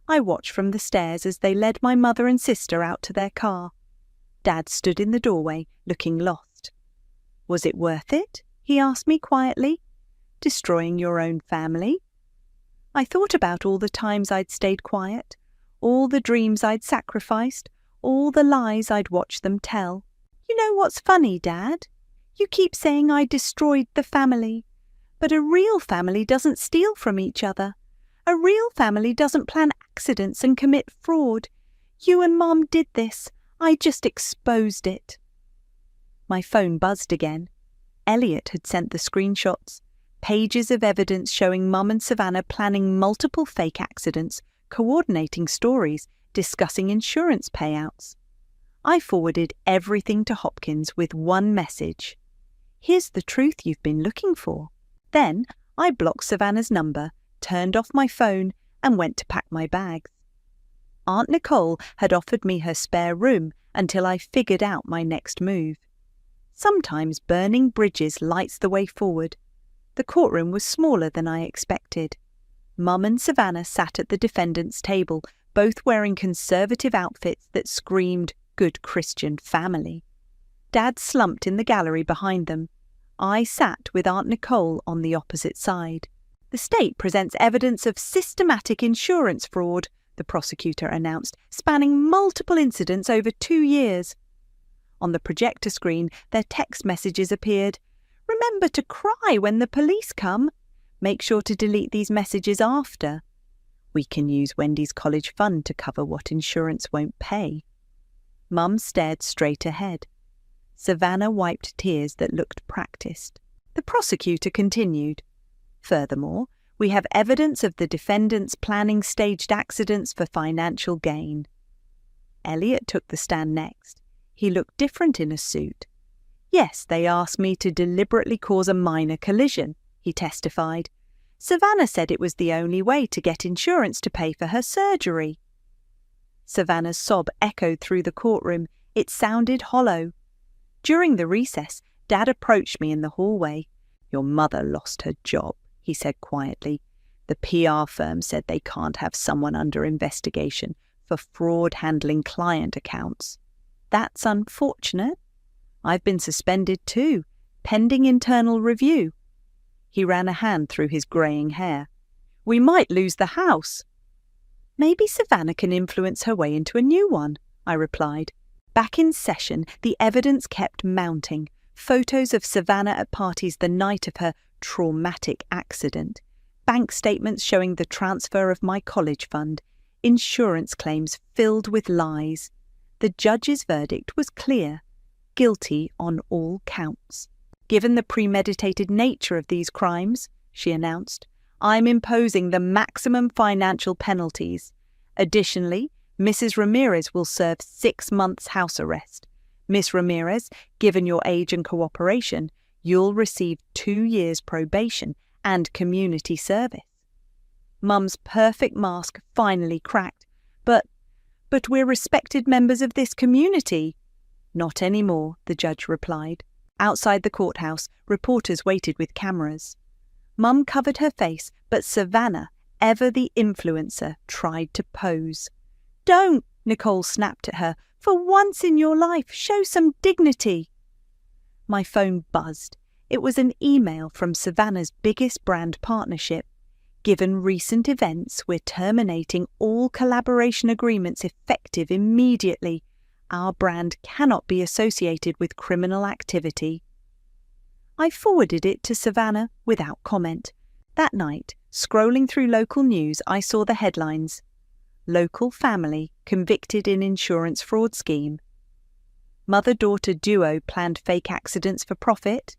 I watched from the stairs as they led my mother and sister out to their car. Dad stood in the doorway, looking lost. Was it worth it? He asked me quietly. Destroying your own family? I thought about all the times I'd stayed quiet, all the dreams I'd sacrificed, all the lies I'd watched them tell. You know what's funny, Dad? You keep saying I destroyed the family. But a real family doesn't steal from each other. A real family doesn't plan accidents and commit fraud. You and Mum did this. I just exposed it. My phone buzzed again. Elliot had sent the screenshots. Pages of evidence showing Mum and Savannah planning multiple fake accidents, coordinating stories, discussing insurance payouts. I forwarded everything to Hopkins with one message. Here's the truth you've been looking for. Then I blocked Savannah's number, turned off my phone, and went to pack my bags. Aunt Nicole had offered me her spare room until I figured out my next move. Sometimes burning bridges lights the way forward. The courtroom was smaller than I expected. Mum and Savannah sat at the defendant's table, both wearing conservative outfits that screamed good Christian family. Dad slumped in the gallery behind them. I sat with Aunt Nicole on the opposite side. The state presents evidence of systematic insurance fraud, the prosecutor announced, spanning multiple incidents over 2 years. On the projector screen, their text messages appeared. Remember to cry when the police come. Make sure to delete these messages after. We can use Wendy's college fund to cover what insurance won't pay. Mum stared straight ahead. Savannah wiped tears that looked practiced. The prosecutor continued. Furthermore, we have evidence of the defendants planning staged accidents for financial gain. Elliot took the stand next. He looked different in a suit. Yes, they asked me to deliberately cause a minor collision, he testified. Savannah said it was the only way to get insurance to pay for her surgery. Savannah's sob echoed through the courtroom. It sounded hollow. During the recess, Dad approached me in the hallway. Your mother lost her job, he said quietly. The PR firm said they can't have someone under investigation for fraud handling client accounts. That's unfortunate. I've been suspended too, pending internal review. He ran a hand through his greying hair. We might lose the house. Maybe Savannah can influence her way into a new one, I replied. Back in session, the evidence kept mounting. Photos of Savannah at parties the night of her traumatic accident. Bank statements showing the transfer of my college fund. Insurance claims filled with lies. The judge's verdict was clear. Guilty on all counts. Given the premeditated nature of these crimes, she announced, I'm imposing the maximum financial penalties. Additionally, Mrs. Ramirez will serve 6 months house arrest. Miss Ramirez, given your age and cooperation, you'll receive 2 years probation and community service. Mum's perfect mask finally cracked. But we're respected members of this community. Not anymore, the judge replied. Outside the courthouse, reporters waited with cameras. Mum covered her face, but Savannah, ever the influencer, tried to pose. Don't, Nicole snapped at her. For once in your life, show some dignity. My phone buzzed. It was an email from Savannah's biggest brand partnership. Given recent events, we're terminating all collaboration agreements effective immediately. Our brand cannot be associated with criminal activity. I forwarded it to Savannah without comment. That night, scrolling through local news, I saw the headlines. Local family convicted in insurance fraud scheme. Mother-daughter duo planned fake accidents for profit.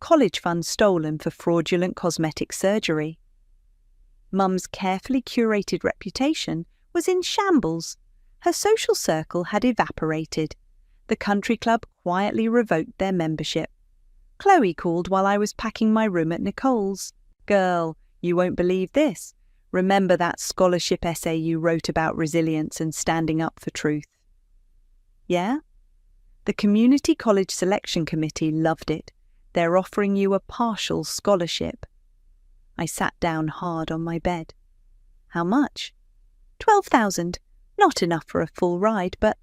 College fund stolen for fraudulent cosmetic surgery. Mum's carefully curated reputation was in shambles. Her social circle had evaporated. The country club quietly revoked their membership. Chloe called while I was packing my room at Nicole's. Girl, you won't believe this. Remember that scholarship essay you wrote about resilience and standing up for truth? Yeah? The Community College Selection Committee loved it. They're offering you a partial scholarship. I sat down hard on my bed. How much? 12,000. Not enough for a full ride, but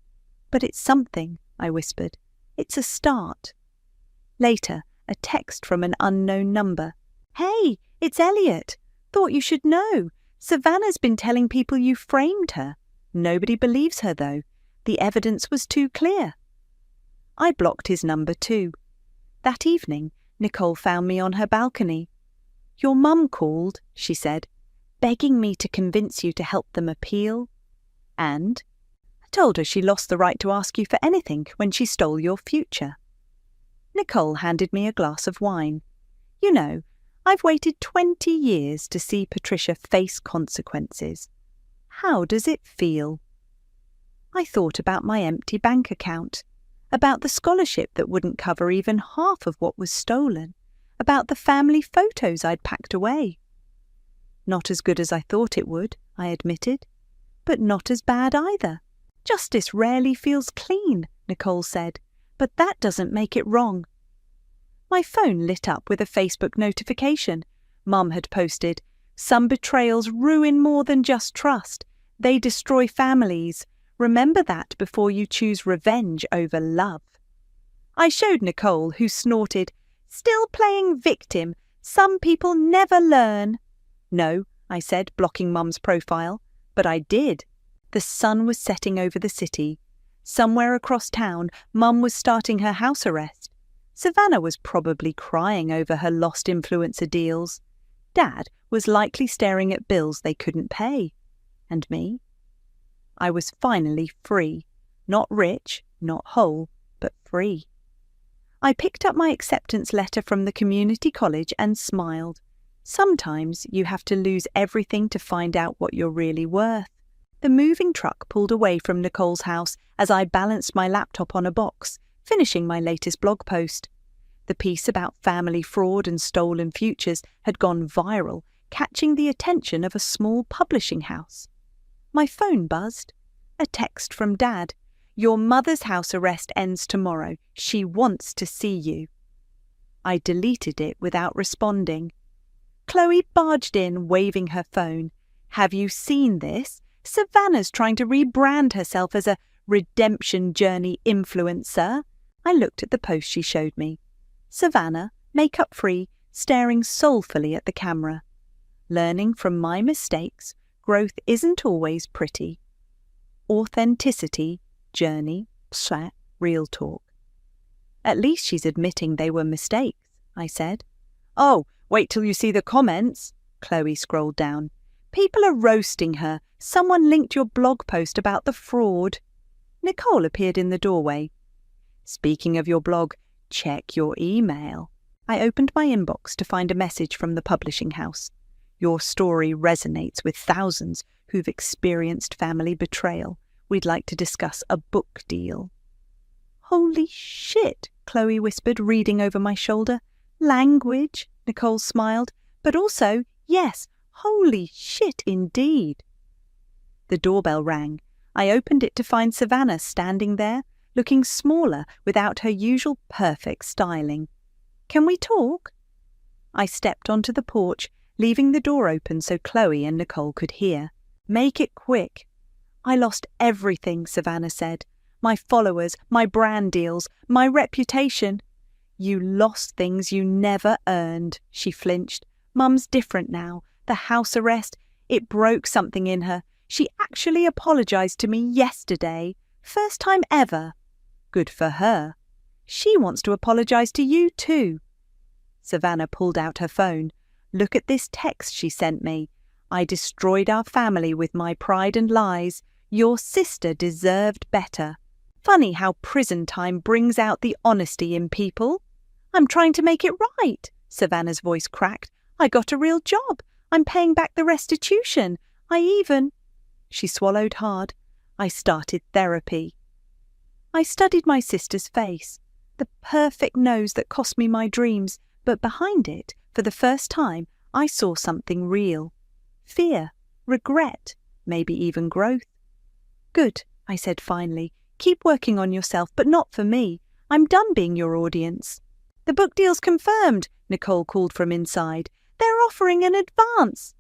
it's something, I whispered. It's a start. Later, a text from an unknown number. Hey, it's Elliot. Thought you should know. Savannah's been telling people you framed her. Nobody believes her, though. The evidence was too clear. I blocked his number too. That evening, Nicole found me on her balcony. Your mum called, she said. begging me to convince you to help them appeal. And I told her she lost the right to ask you for anything when she stole your future. Nicole handed me a glass of wine. You know, I've waited 20 years to see Patricia face consequences. How does it feel? I thought about my empty bank account, about the scholarship that wouldn't cover even half of what was stolen, about the family photos I'd packed away. Not as good as I thought it would, I admitted, but not as bad either. Justice rarely feels clean, Nicole said, but that doesn't make it wrong. My phone lit up with a Facebook notification. Mum had posted, "Some betrayals ruin more than just trust. They destroy families. Remember that before you choose revenge over love." I showed Nicole, who snorted, "Still playing victim. Some people never learn." "No," I said, blocking Mum's profile. But I did. The sun was setting over the city. Somewhere across town, Mum was starting her house arrest. Savannah was probably crying over her lost influencer deals. Dad was likely staring at bills they couldn't pay. And me? I was finally free. Not rich, not whole, but free. I picked up my acceptance letter from the community college and smiled. Sometimes you have to lose everything to find out what you're really worth. The moving truck pulled away from Nicole's house as I balanced my laptop on a box, finishing my latest blog post. The piece about family fraud and stolen futures had gone viral, catching the attention of a small publishing house. My phone buzzed. A text from Dad. "Your mother's house arrest ends tomorrow. She wants to see you." I deleted it without responding. Chloe barged in, waving her phone. "Have you seen this? Savannah's trying to rebrand herself as a redemption journey influencer." I looked at the post she showed me. Savannah, makeup-free, staring soulfully at the camera. Learning from my mistakes, growth isn't always pretty. Authenticity, journey, sweat, real talk. "At least she's admitting they were mistakes," I said. "Oh, wait till you see the comments." Chloe scrolled down. "People are roasting her. Someone linked your blog post about the fraud." Nicole appeared in the doorway. "Speaking of your blog, check your email." I opened my inbox to find a message from the publishing house. "Your story resonates with thousands who've experienced family betrayal. We'd like to discuss a book deal." "Holy shit," Chloe whispered, reading over my shoulder. "Language," Nicole smiled, "but also, yes, holy shit indeed." The doorbell rang. I opened it to find Savannah standing there, looking smaller without her usual perfect styling. "Can we talk?" I stepped onto the porch, leaving the door open so Chloe and Nicole could hear. "Make it quick." "I lost everything," Savannah said. "My followers, my brand deals, my reputation." "You lost things you never earned," she flinched. "Mum's different now. The house arrest, it broke something in her. She actually apologized to me yesterday. First time ever." "Good for her." "She wants to apologize to you too." Savannah pulled out her phone. "Look at this text she sent me. I destroyed our family with my pride and lies. Your sister deserved better. Funny how prison time brings out the honesty in people." "I'm trying to make it right," Savannah's voice cracked. "I got a real job. I'm paying back the restitution. I even—" She swallowed hard. "I started therapy." I studied my sister's face. The perfect nose that cost me my dreams, but behind it, for the first time, I saw something real. Fear, regret, maybe even growth. "Good," I said finally. "Keep working on yourself, but not for me. I'm done being your audience." "The book deal's confirmed," Nicole called from inside. "They're offering an advance."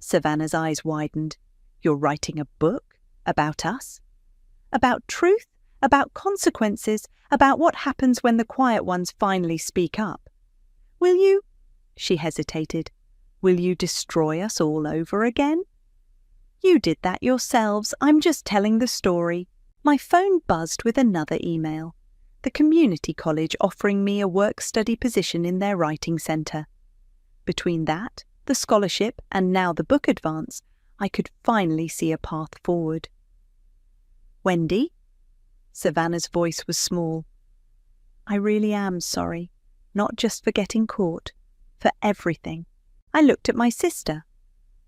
Savannah's eyes widened. "You're writing a book? About us? About truth? About consequences? About what happens when the quiet ones finally speak up? Will you—" She hesitated. "Will you destroy us all over again?" "You did that yourselves. I'm just telling the story." My phone buzzed with another email. The community college offering me a work-study position in their writing centre. Between that, the scholarship, and now the book advance, I could finally see a path forward. "Wendy?" Savannah's voice was small. "I really am sorry, not just for getting caught, for everything." I looked at my sister,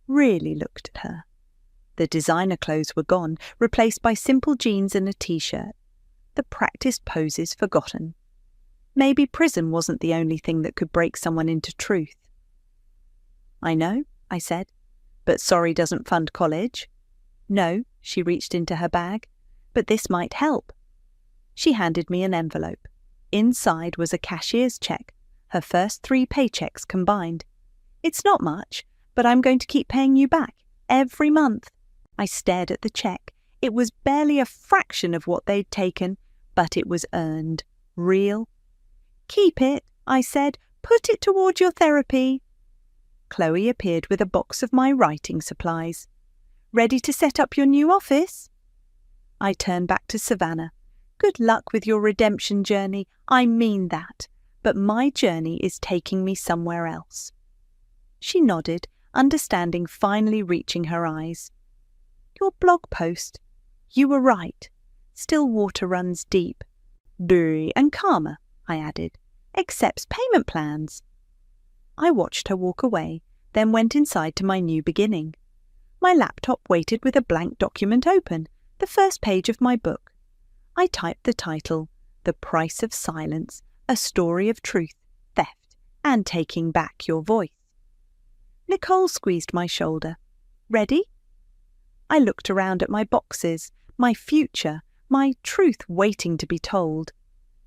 really looked at her. The designer clothes were gone, replaced by simple jeans and a t-shirt. The practiced poses forgotten. Maybe prison wasn't the only thing that could break someone into truth. "I know," I said, "but sorry doesn't fund college." "No," she reached into her bag, "but this might help." She handed me an envelope. Inside was a cashier's check, her first 3 paychecks combined. "It's not much, but I'm going to keep paying you back, every month." I stared at the check. It was barely a fraction of what they'd taken, but it was earned, real. "Keep it," I said. "Put it toward your therapy." Chloe appeared with a box of my writing supplies. "Ready to set up your new office?" I turned back to Savannah. "Good luck with your redemption journey. I mean that. But my journey is taking me somewhere else." She nodded, understanding finally reaching her eyes. "Your blog post. You were right. Still water runs deep. Buoy and Karma," I added, "accepts payment plans." I watched her walk away, then went inside to my new beginning. My laptop waited with a blank document open, the first page of my book. I typed the title, "The Price of Silence, a Story of Truth, Theft, and Taking Back Your Voice." Nicole squeezed my shoulder. "Ready?" I looked around at my boxes, my future, my truth waiting to be told.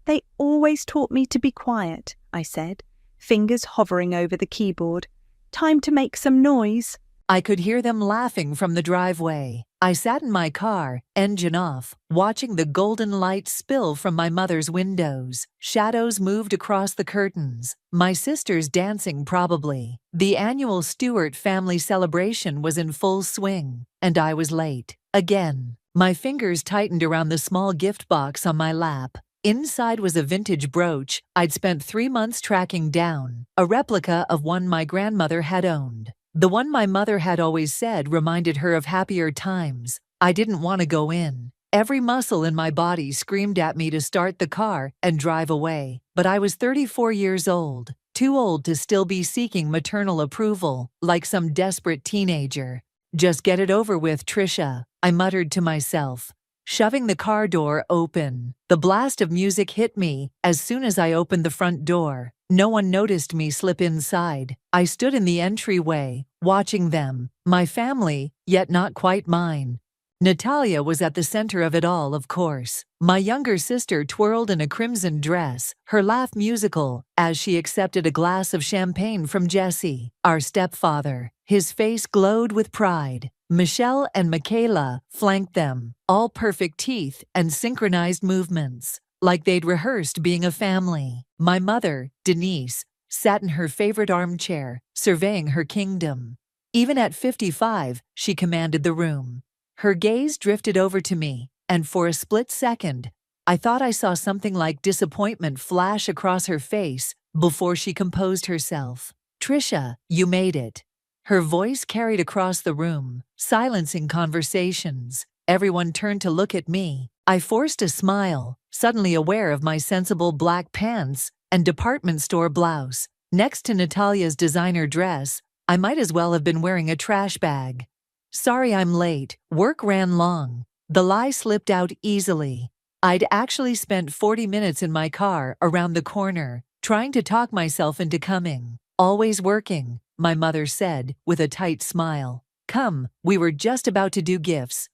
"They always taught me to be quiet," I said, fingers hovering over the keyboard. "Time to make some noise." I could hear them laughing from the driveway. I sat in my car, engine off, watching the golden light spill from my mother's windows. Shadows moved across the curtains. My sisters dancing probably. The annual Stewart family celebration was in full swing, and I was late. Again. My fingers tightened around the small gift box on my lap. Inside was a vintage brooch I'd spent 3 months tracking down, a replica of one my grandmother had owned. The one my mother had always said reminded her of happier times. I didn't want to go in. Every muscle in my body screamed at me to start the car and drive away. But I was 34 years old, too old to still be seeking maternal approval, like some desperate teenager. "Just get it over with, Trisha," I muttered to myself, shoving the car door open. The blast of music hit me as soon as I opened the front door. No one noticed me slip inside. I stood in the entryway, watching them, my family, yet not quite mine. Natalia was at the center of it all, of course. My younger sister twirled in a crimson dress, her laugh musical, as she accepted a glass of champagne from Jesse, our stepfather. His face glowed with pride. Michelle and Michaela flanked them, all perfect teeth and synchronized movements, like they'd rehearsed being a family. My mother, Denise, sat in her favorite armchair, surveying her kingdom. Even at 55, she commanded the room. Her gaze drifted over to me, and for a split second, I thought I saw something like disappointment flash across her face before she composed herself. "Trisha, you made it." Her voice carried across the room, silencing conversations. Everyone turned to look at me. I forced a smile, suddenly aware of my sensible black pants and department store blouse. Next to Natalia's designer dress, I might as well have been wearing a trash bag. "Sorry I'm late. Work ran long." The lie slipped out easily. I'd actually spent 40 minutes in my car around the corner, trying to talk myself into coming. "Always working," my mother said, with a tight smile. "Come, we were just about to do gifts."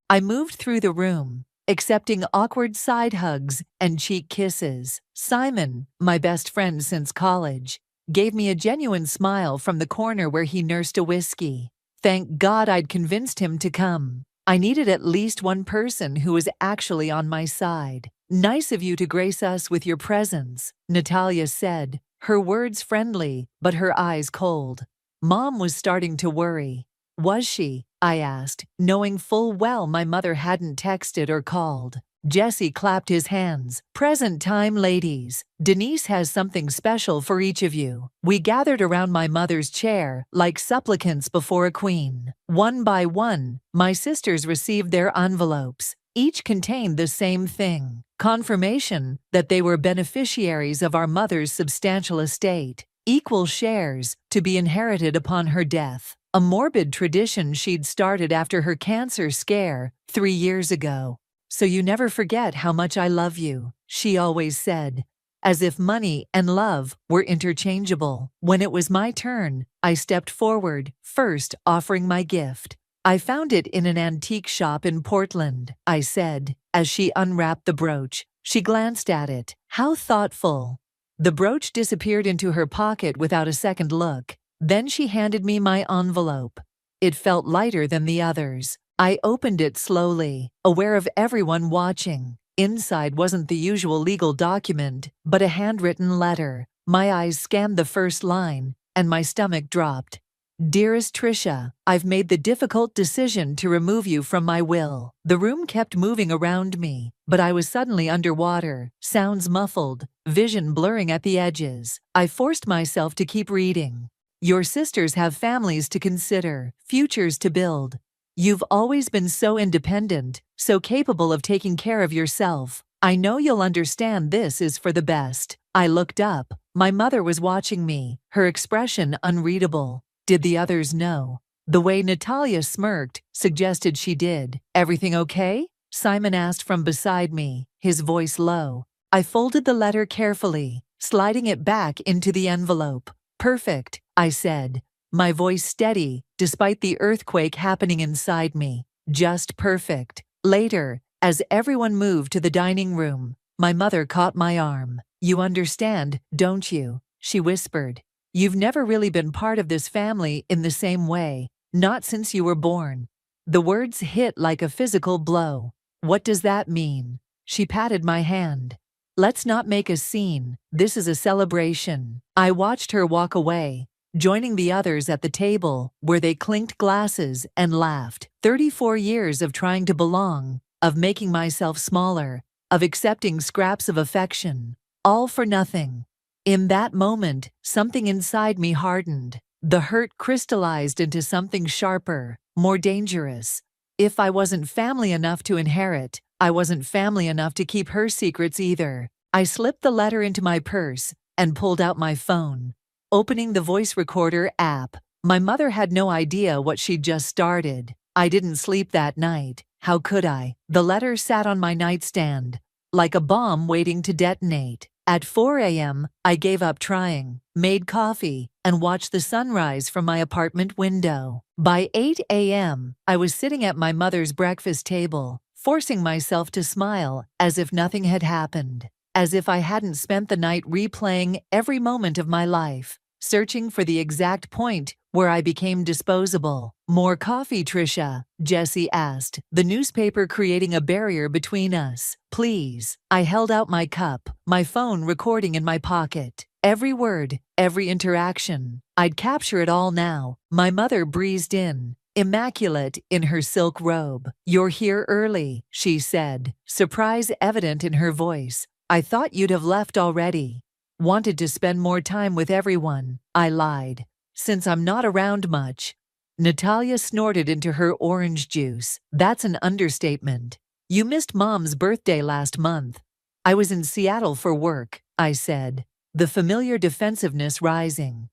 I moved through the room, accepting awkward side hugs and cheek kisses. Simon, my best friend since college, gave me a genuine smile from the corner where he nursed a whiskey. Thank God I'd convinced him to come. I needed at least one person who was actually on my side. "Nice of you to grace us with your presence," Natalia said, her words friendly, but her eyes cold. Mom was starting to worry. "Was she?" I asked, knowing full well my mother hadn't texted or called. Jesse clapped his hands. Present time, ladies. Denise has something special for each of you. We gathered around my mother's chair like supplicants before a queen. One by one, my sisters received their envelopes. Each contained the same thing: confirmation that they were beneficiaries of our mother's substantial estate, equal shares to be inherited upon her death. A morbid tradition she'd started after her cancer scare 3 years ago. So you never forget how much I love you, she always said, as if money and love were interchangeable. When it was my turn, I stepped forward, first offering my gift. I found it in an antique shop in Portland, I said, as she unwrapped the brooch. She glanced at it. How thoughtful. The brooch disappeared into her pocket without a second look. Then she handed me my envelope. It felt lighter than the others. I opened it slowly, aware of everyone watching. Inside wasn't the usual legal document, but a handwritten letter. My eyes scanned the first line, and my stomach dropped. Dearest Tricia, I've made the difficult decision to remove you from my will. The room kept moving around me, but I was suddenly underwater, sounds muffled, vision blurring at the edges. I forced myself to keep reading. Your sisters have families to consider, futures to build. You've always been so independent, so capable of taking care of yourself. I know you'll understand this is for the best. I looked up. My mother was watching me, her expression unreadable. Did the others know? The way Natalia smirked suggested she did. Everything okay? Simon asked from beside me, his voice low. I folded the letter carefully, sliding it back into the envelope. Perfect, I said, my voice steady, despite the earthquake happening inside me. Just perfect. Later, as everyone moved to the dining room, my mother caught my arm. You understand, don't you? She whispered. You've never really been part of this family in the same way, not since you were born. The words hit like a physical blow. What does that mean? She patted my hand. Let's not make a scene. This is a celebration. I watched her walk away, joining the others at the table, where they clinked glasses and laughed. 34 years of trying to belong, of making myself smaller, of accepting scraps of affection, all for nothing. In that moment, something inside me hardened. The hurt crystallized into something sharper, more dangerous. If I wasn't family enough to inherit, I wasn't family enough to keep her secrets either. I slipped the letter into my purse and pulled out my phone. Opening the voice recorder app, my mother had no idea what she'd just started. I didn't sleep that night. How could I? The letter sat on my nightstand, like a bomb waiting to detonate. At 4 a.m., I gave up trying, made coffee, and watched the sunrise from my apartment window. By 8 a.m., I was sitting at my mother's breakfast table, forcing myself to smile as if nothing had happened, as if I hadn't spent the night replaying every moment of my life, searching for the exact point where I became disposable. More coffee, Tricia? Jesse asked, the newspaper creating a barrier between us. Please. I held out my cup, my phone recording in my pocket. Every word, every interaction. I'd capture it all now. My mother breezed in, immaculate in her silk robe. You're here early, she said, surprise evident in her voice. I thought you'd have left already. Wanted to spend more time with everyone, I lied. Since I'm not around much. Natalia snorted into her orange juice. That's an understatement. You missed Mom's birthday last month. I was in Seattle for work, I said, the familiar defensiveness rising.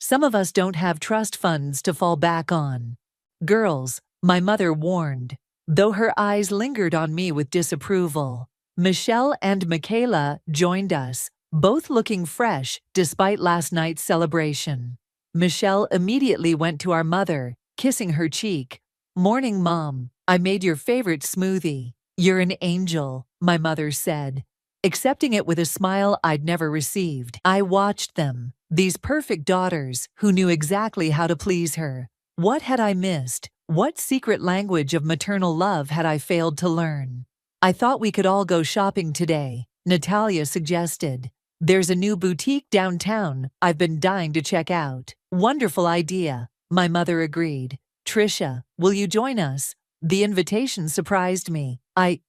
Some of us don't have trust funds to fall back on. Girls, my mother warned, though her eyes lingered on me with disapproval. Michelle and Michaela joined us, both looking fresh despite last night's celebration. Michelle immediately went to our mother, kissing her cheek. Morning, Mom. I made your favorite smoothie. You're an angel, my mother said, accepting it with a smile I'd never received. I watched them, these perfect daughters who knew exactly how to please her. What had I missed? What secret language of maternal love had I failed to learn? I thought we could all go shopping today, Natalia suggested. There's a new boutique downtown I've been dying to check out. Wonderful idea, my mother agreed. Tricia, will you join us? The invitation surprised me.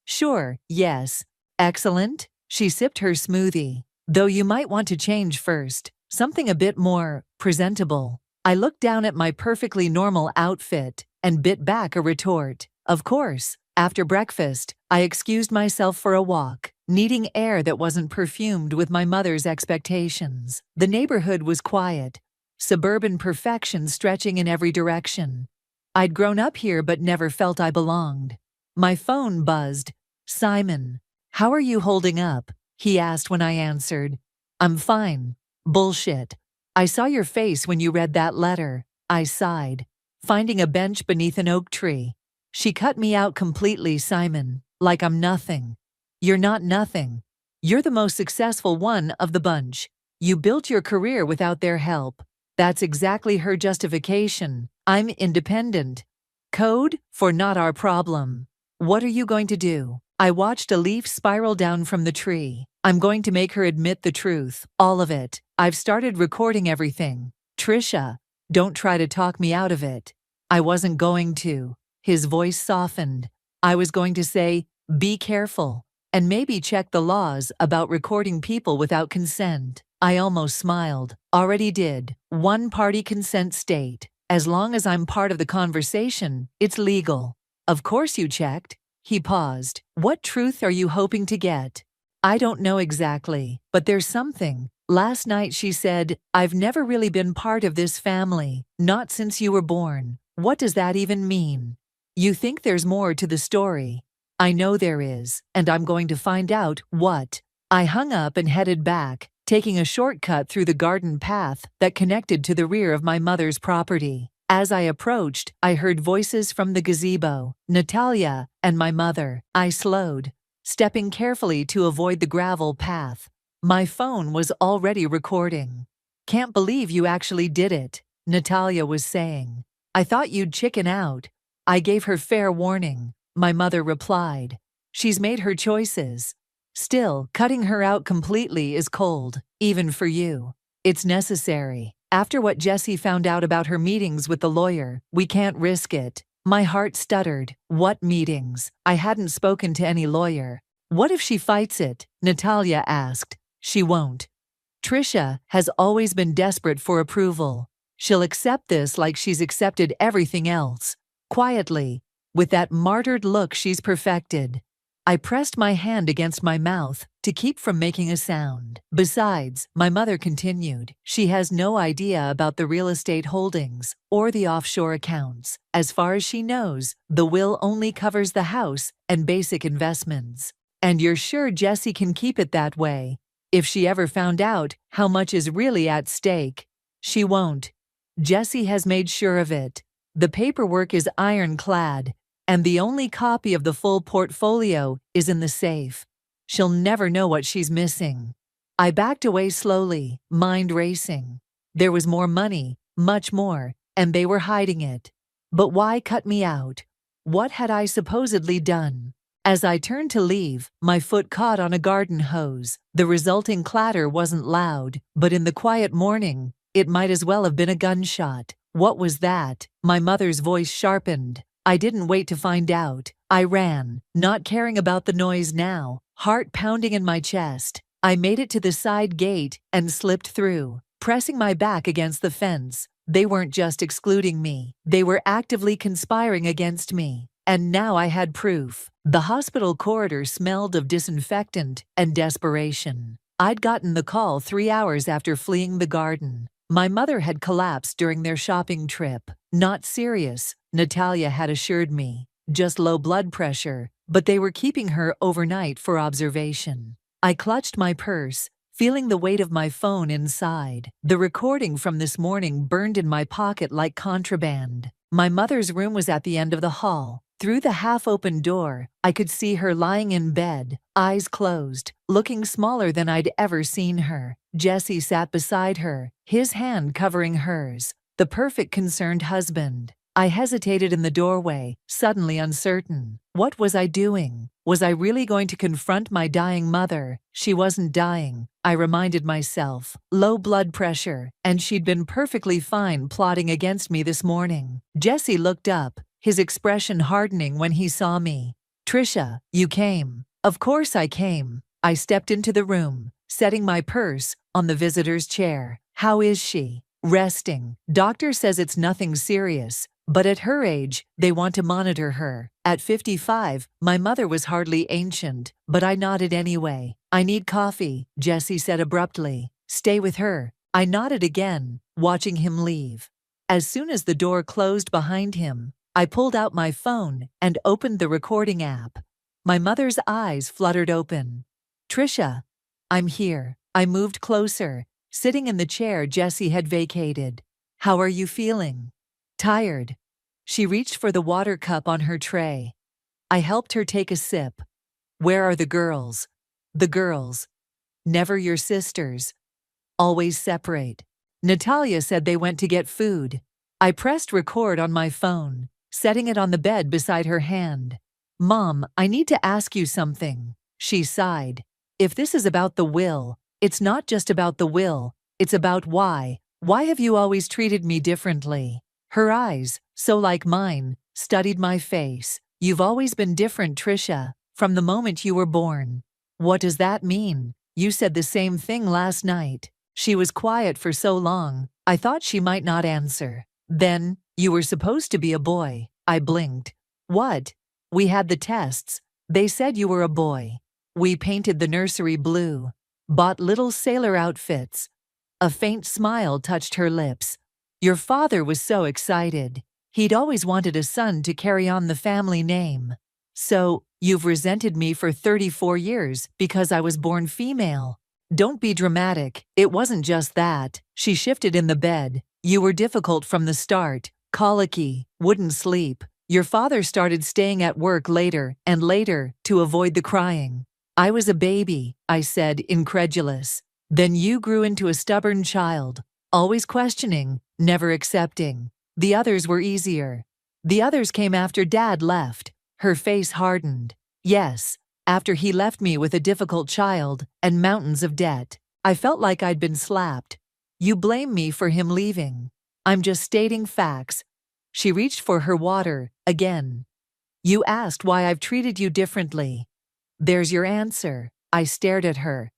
Sure, yes. Excellent. She sipped her smoothie. Though you might want to change first. Something a bit more presentable. I looked down at my perfectly normal outfit and bit back a retort. Of course. After breakfast, I excused myself for a walk, needing air that wasn't perfumed with my mother's expectations. The neighborhood was quiet, suburban perfection stretching in every direction. I'd grown up here but never felt I belonged. My phone buzzed. Simon. How are you holding up? He asked when I answered. I'm fine. Bullshit. I saw your face when you read that letter. I sighed, finding a bench beneath an oak tree. She cut me out completely, Simon, like I'm nothing. You're not nothing. You're the most successful one of the bunch. You built your career without their help. That's exactly her justification. I'm independent. Code for not our problem. What are you going to do? I watched a leaf spiral down from the tree. I'm going to make her admit the truth, all of it. I've started recording everything. Trisha, don't try to talk me out of it. I wasn't going to. His voice softened. I was going to say, be careful, and maybe check the laws about recording people without consent. I almost smiled. Already did. One-party consent state. As long as I'm part of the conversation, it's legal. Of course you checked. He paused. What truth are you hoping to get? I don't know exactly, but there's something. Last night she said, I've never really been part of this family, not since you were born. What does that even mean? You think there's more to the story? I know there is, and I'm going to find out what. I hung up and headed back, taking a shortcut through the garden path that connected to the rear of my mother's property. As I approached, I heard voices from the gazebo, Natalia and my mother. I slowed, stepping carefully to avoid the gravel path. My phone was already recording. Can't believe you actually did it, Natalia was saying. I thought you'd chicken out. I gave her fair warning, my mother replied. She's made her choices. Still, cutting her out completely is cold, even for you. It's necessary. After what Jessie found out about her meetings with the lawyer, we can't risk it. My heart stuttered. What meetings? I hadn't spoken to any lawyer. What if she fights it? Natalia asked. She won't. Trisha has always been desperate for approval. She'll accept this like she's accepted everything else. Quietly, with that martyred look she's perfected. I pressed my hand against my mouth to keep from making a sound. Besides, my mother continued, she has no idea about the real estate holdings or the offshore accounts. As far as she knows, the will only covers the house and basic investments. And you're sure Jessie can keep it that way? If she ever found out how much is really at stake, she won't. Jessie has made sure of it. The paperwork is ironclad, and the only copy of the full portfolio is in the safe. She'll never know what she's missing. I backed away slowly, mind racing. There was more money, much more, and they were hiding it. But why cut me out? What had I supposedly done? As I turned to leave, my foot caught on a garden hose. The resulting clatter wasn't loud, but in the quiet morning, it might as well have been a gunshot. What was that? My mother's voice sharpened. I didn't wait to find out. I ran, not caring about the noise now, heart pounding in my chest. I made it to the side gate and slipped through, pressing my back against the fence. They weren't just excluding me. They were actively conspiring against me. And now I had proof. The hospital corridor smelled of disinfectant and desperation. I'd gotten the call 3 hours after fleeing the garden. My mother had collapsed during their shopping trip. Not serious, Natalia had assured me. Just low blood pressure, but they were keeping her overnight for observation. I clutched my purse, feeling the weight of my phone inside. The recording from this morning burned in my pocket like contraband. My mother's room was at the end of the hall. Through the half-open door, I could see her lying in bed, eyes closed, looking smaller than I'd ever seen her. Jessie sat beside her, his hand covering hers. The perfect concerned husband. I hesitated in the doorway, suddenly uncertain. What was I doing? Was I really going to confront my dying mother? She wasn't dying, I reminded myself. Low blood pressure, and she'd been perfectly fine plotting against me this morning. Jessie looked up, his expression hardening when he saw me. Trisha, you came. Of course I came. I stepped into the room, setting my purse on the visitor's chair. How is she? Resting. Doctor says it's nothing serious, but at her age, they want to monitor her. At 55, my mother was hardly ancient, but I nodded anyway. I need coffee, Jesse said abruptly. Stay with her. I nodded again, watching him leave. As soon as the door closed behind him, I pulled out my phone and opened the recording app. My mother's eyes fluttered open. Trisha, I'm here. I moved closer, sitting in the chair Jessie had vacated. How are you feeling? Tired. She reached for the water cup on her tray. I helped her take a sip. Where are the girls? The girls. Never your sisters. Always separate. Natalia said they went to get food. I pressed record on my phone, setting it on the bed beside her hand. Mom, I need to ask you something. She sighed. If this is about the will, it's not just about the will, it's about why. Why have you always treated me differently? Her eyes, so like mine, studied my face. You've always been different, Trisha, from the moment you were born. What does that mean? You said the same thing last night. She was quiet for so long, I thought she might not answer. Then, you were supposed to be a boy. I blinked. What? We had the tests. They said you were a boy. We painted the nursery blue. Bought little sailor outfits. A faint smile touched her lips. Your father was so excited. He'd always wanted a son to carry on the family name. So, you've resented me for 34 years because I was born female. Don't be dramatic. It wasn't just that. She shifted in the bed. You were difficult from the start. Colicky. Wouldn't sleep. Your father started staying at work later and later to avoid the crying. I was a baby, I said, incredulous. Then you grew into a stubborn child, always questioning, never accepting. The others were easier. The others came after Dad left. Her face hardened. Yes, after he left me with a difficult child and mountains of debt. I felt like I'd been slapped. You blame me for him leaving. I'm just stating facts. She reached for her water, again. You asked why I've treated you differently. There's your answer. I stared at her.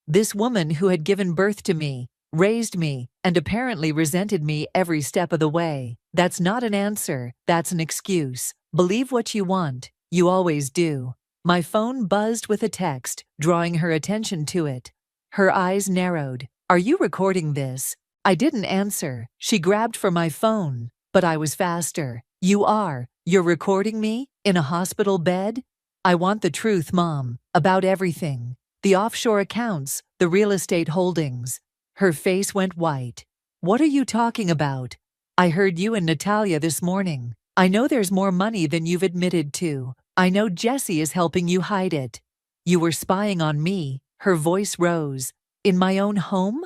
This woman who had given birth to me, raised me, and apparently resented me every step of the way. That's not an answer, that's an excuse. Believe what you want. You always do. My phone buzzed with a text, drawing her attention to it. Her eyes narrowed. Are you recording this? I didn't answer. She grabbed for my phone, but I was faster. You are. You're recording me? In a hospital bed? I want the truth, Mom, about everything. The offshore accounts, the real estate holdings. Her face went white. What are you talking about? I heard you and Natalia this morning. I know there's more money than you've admitted to. I know Jessie is helping you hide it. You were spying on me. Her voice rose. In my own home?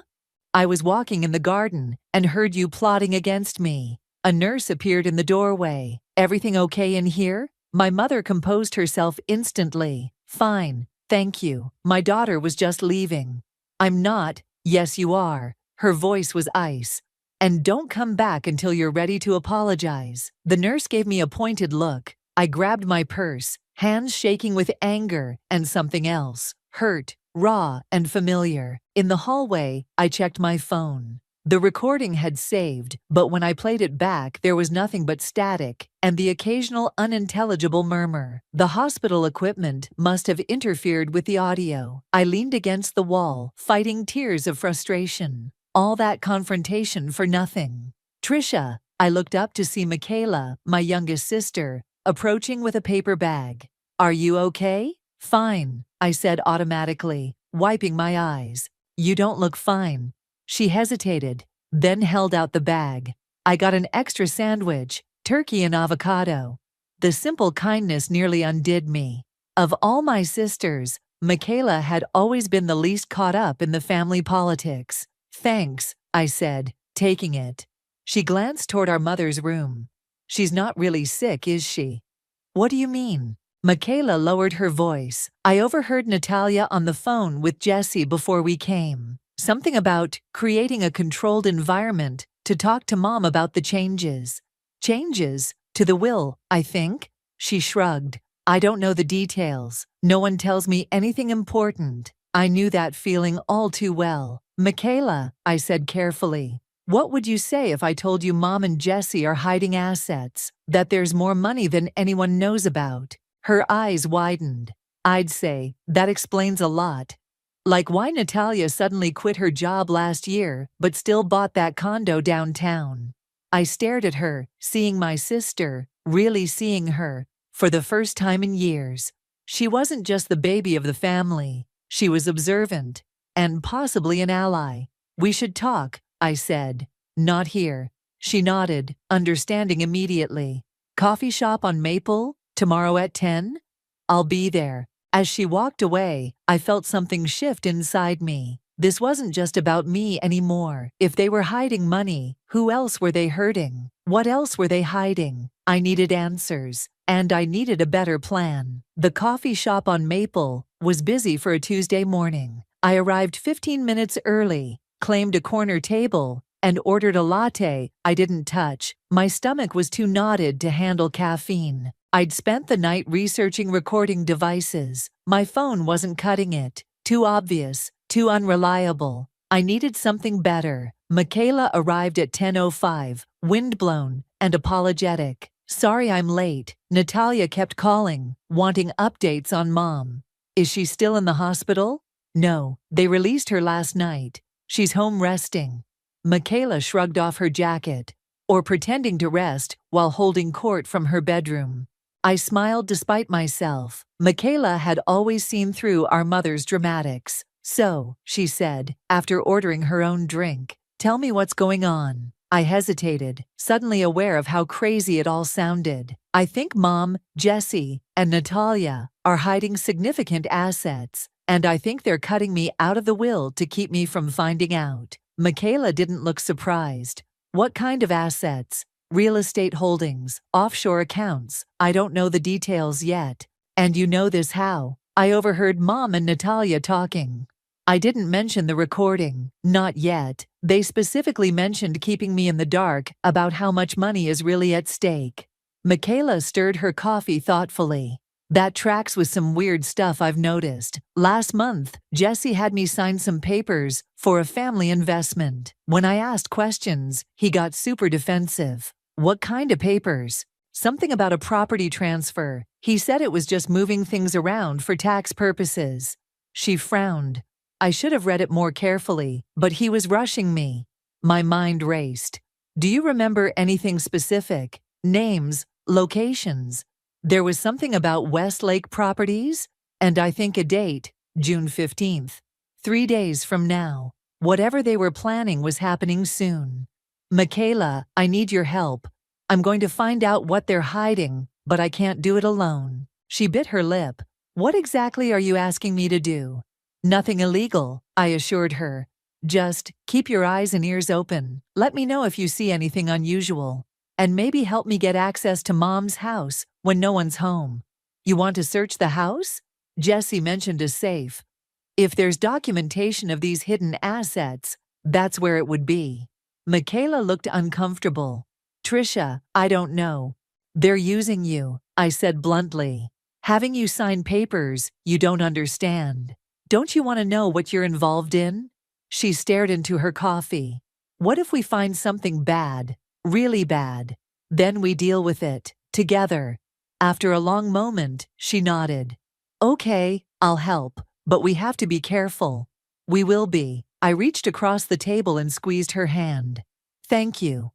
I was walking in the garden and heard you plotting against me. A nurse appeared in the doorway. Everything okay in here? My mother composed herself instantly. Fine, thank you. My daughter was just leaving. I'm not. Yes, you are. Her voice was ice. And don't come back until you're ready to apologize. The nurse gave me a pointed look. I grabbed my purse, hands shaking with anger and something else. Hurt, raw, and familiar. In the hallway, I checked my phone. The recording had saved, but when I played it back, there was nothing but static and the occasional unintelligible murmur. The hospital equipment must have interfered with the audio. I leaned against the wall, fighting tears of frustration. All that confrontation for nothing. Trisha, I looked up to see Michaela, my youngest sister, approaching with a paper bag. Are you okay? Fine, I said automatically, wiping my eyes. You don't look fine. She hesitated, then held out the bag. I got an extra sandwich, turkey and avocado. The simple kindness nearly undid me. Of all my sisters, Michaela had always been the least caught up in the family politics. Thanks, I said, taking it. She glanced toward our mother's room. She's not really sick, is she? What do you mean? Michaela lowered her voice. I overheard Natalia on the phone with Jessie before we came. Something about creating a controlled environment to talk to Mom about the changes. Changes to the will, I think? She shrugged. I don't know the details. No one tells me anything important. I knew that feeling all too well. Michaela, I said carefully, what would you say if I told you Mom and Jesse are hiding assets, that there's more money than anyone knows about? Her eyes widened. I'd say, that explains a lot. Like why Natalia suddenly quit her job last year but still bought that condo downtown. I stared at her, seeing my sister, really seeing her, for the first time in years. She wasn't just the baby of the family. She was observant, and possibly an ally. We should talk, I said. Not here. She nodded, understanding immediately. Coffee shop on Maple, tomorrow at 10? I'll be there. As she walked away, I felt something shift inside me. This wasn't just about me anymore. If they were hiding money, who else were they hurting? What else were they hiding? I needed answers, and I needed a better plan. The coffee shop on Maple was busy for a Tuesday morning. I arrived 15 minutes early, claimed a corner table, and ordered a latte I didn't touch. My stomach was too knotted to handle caffeine. I'd spent the night researching recording devices. My phone wasn't cutting it. Too obvious, too unreliable. I needed something better. Michaela arrived at 10:05, windblown and apologetic. Sorry I'm late. Natalia kept calling, wanting updates on Mom. Is she still in the hospital? No, they released her last night. She's home resting. Michaela shrugged off her jacket, or pretending to rest while holding court from her bedroom. I smiled despite myself. Michaela had always seen through our mother's dramatics. So, she said, after ordering her own drink, tell me what's going on. I hesitated, suddenly aware of how crazy it all sounded. I think Mom, Jesse, and Natalia are hiding significant assets, and I think they're cutting me out of the will to keep me from finding out. Michaela didn't look surprised. What kind of assets? Real estate holdings, offshore accounts. I don't know the details yet. And you know this how? I overheard Mom and Natalia talking. I didn't mention the recording. Not yet. They specifically mentioned keeping me in the dark about how much money is really at stake. Michaela stirred her coffee thoughtfully. That tracks with some weird stuff I've noticed. Last month, Jesse had me sign some papers for a family investment. When I asked questions, he got super defensive. What kind of papers? Something about a property transfer. He said it was just moving things around for tax purposes. She frowned. I should have read it more carefully, but he was rushing me. My mind raced. Do you remember anything specific? Names, locations? There was something about Westlake Properties, and I think a date, June 15th. 3 days from now. Whatever they were planning was happening soon. Michaela, I need your help. I'm going to find out what they're hiding, but I can't do it alone. She bit her lip. What exactly are you asking me to do? Nothing illegal, I assured her. Just keep your eyes and ears open. Let me know if you see anything unusual. And maybe help me get access to Mom's house when no one's home. You want to search the house? Jesse mentioned a safe. If there's documentation of these hidden assets, that's where it would be. Michaela looked uncomfortable. Trisha, I don't know. They're using you, I said bluntly. Having you sign papers you don't understand. Don't you want to know what you're involved in? She stared into her coffee. What if we find something bad? Really bad. Then we deal with it, together. After a long moment, she nodded. Okay, I'll help, but we have to be careful. We will be. I reached across the table and squeezed her hand. Thank you.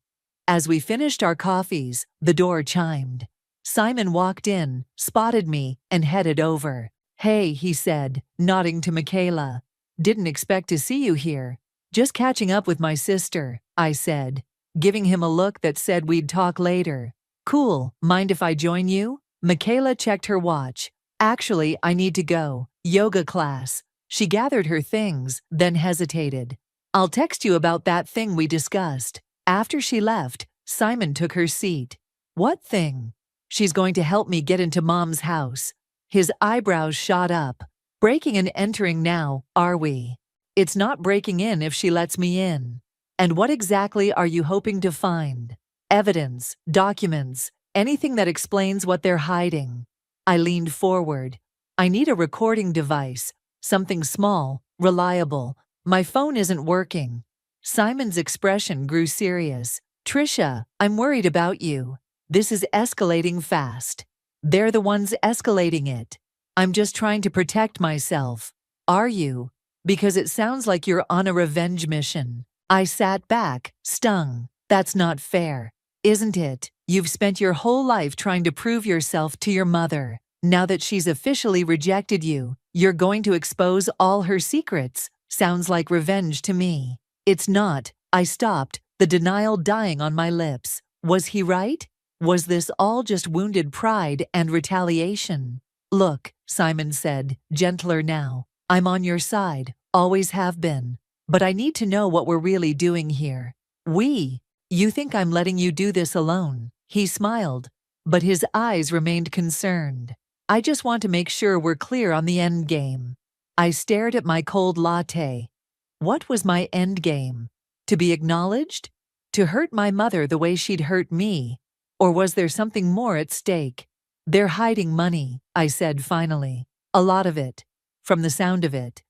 As we finished our coffees, the door chimed. Simon walked in, spotted me, and headed over. Hey, he said, nodding to Michaela. Didn't expect to see you here. Just catching up with my sister, I said, giving him a look that said we'd talk later. Cool, mind if I join you? Michaela checked her watch. Actually, I need to go. Yoga class. She gathered her things, then hesitated. I'll text you about that thing we discussed. After she left, Simon took her seat. What thing? She's going to help me get into Mom's house. His eyebrows shot up. Breaking and entering now, are we? It's not breaking in if she lets me in. And what exactly are you hoping to find? Evidence, documents, anything that explains what they're hiding. I leaned forward. I need a recording device. Something small, reliable. My phone isn't working. Simon's expression grew serious. Trisha, I'm worried about you. This is escalating fast. They're the ones escalating it. I'm just trying to protect myself. Are you? Because it sounds like you're on a revenge mission. I sat back, stung. That's not fair, isn't it? You've spent your whole life trying to prove yourself to your mother. Now that she's officially rejected you, you're going to expose all her secrets. Sounds like revenge to me. It's not. I stopped, the denial dying on my lips. Was he right? Was this all just wounded pride and retaliation? Look, Simon said, gentler now. I'm on your side, always have been. But I need to know what we're really doing here. You think I'm letting you do this alone? He smiled, but his eyes remained concerned. I just want to make sure we're clear on the end game. I stared at my cold latte. What was my end game? To be acknowledged? To hurt my mother the way she'd hurt me? Or was there something more at stake? They're hiding money, I said finally. A lot of it. From the sound of it.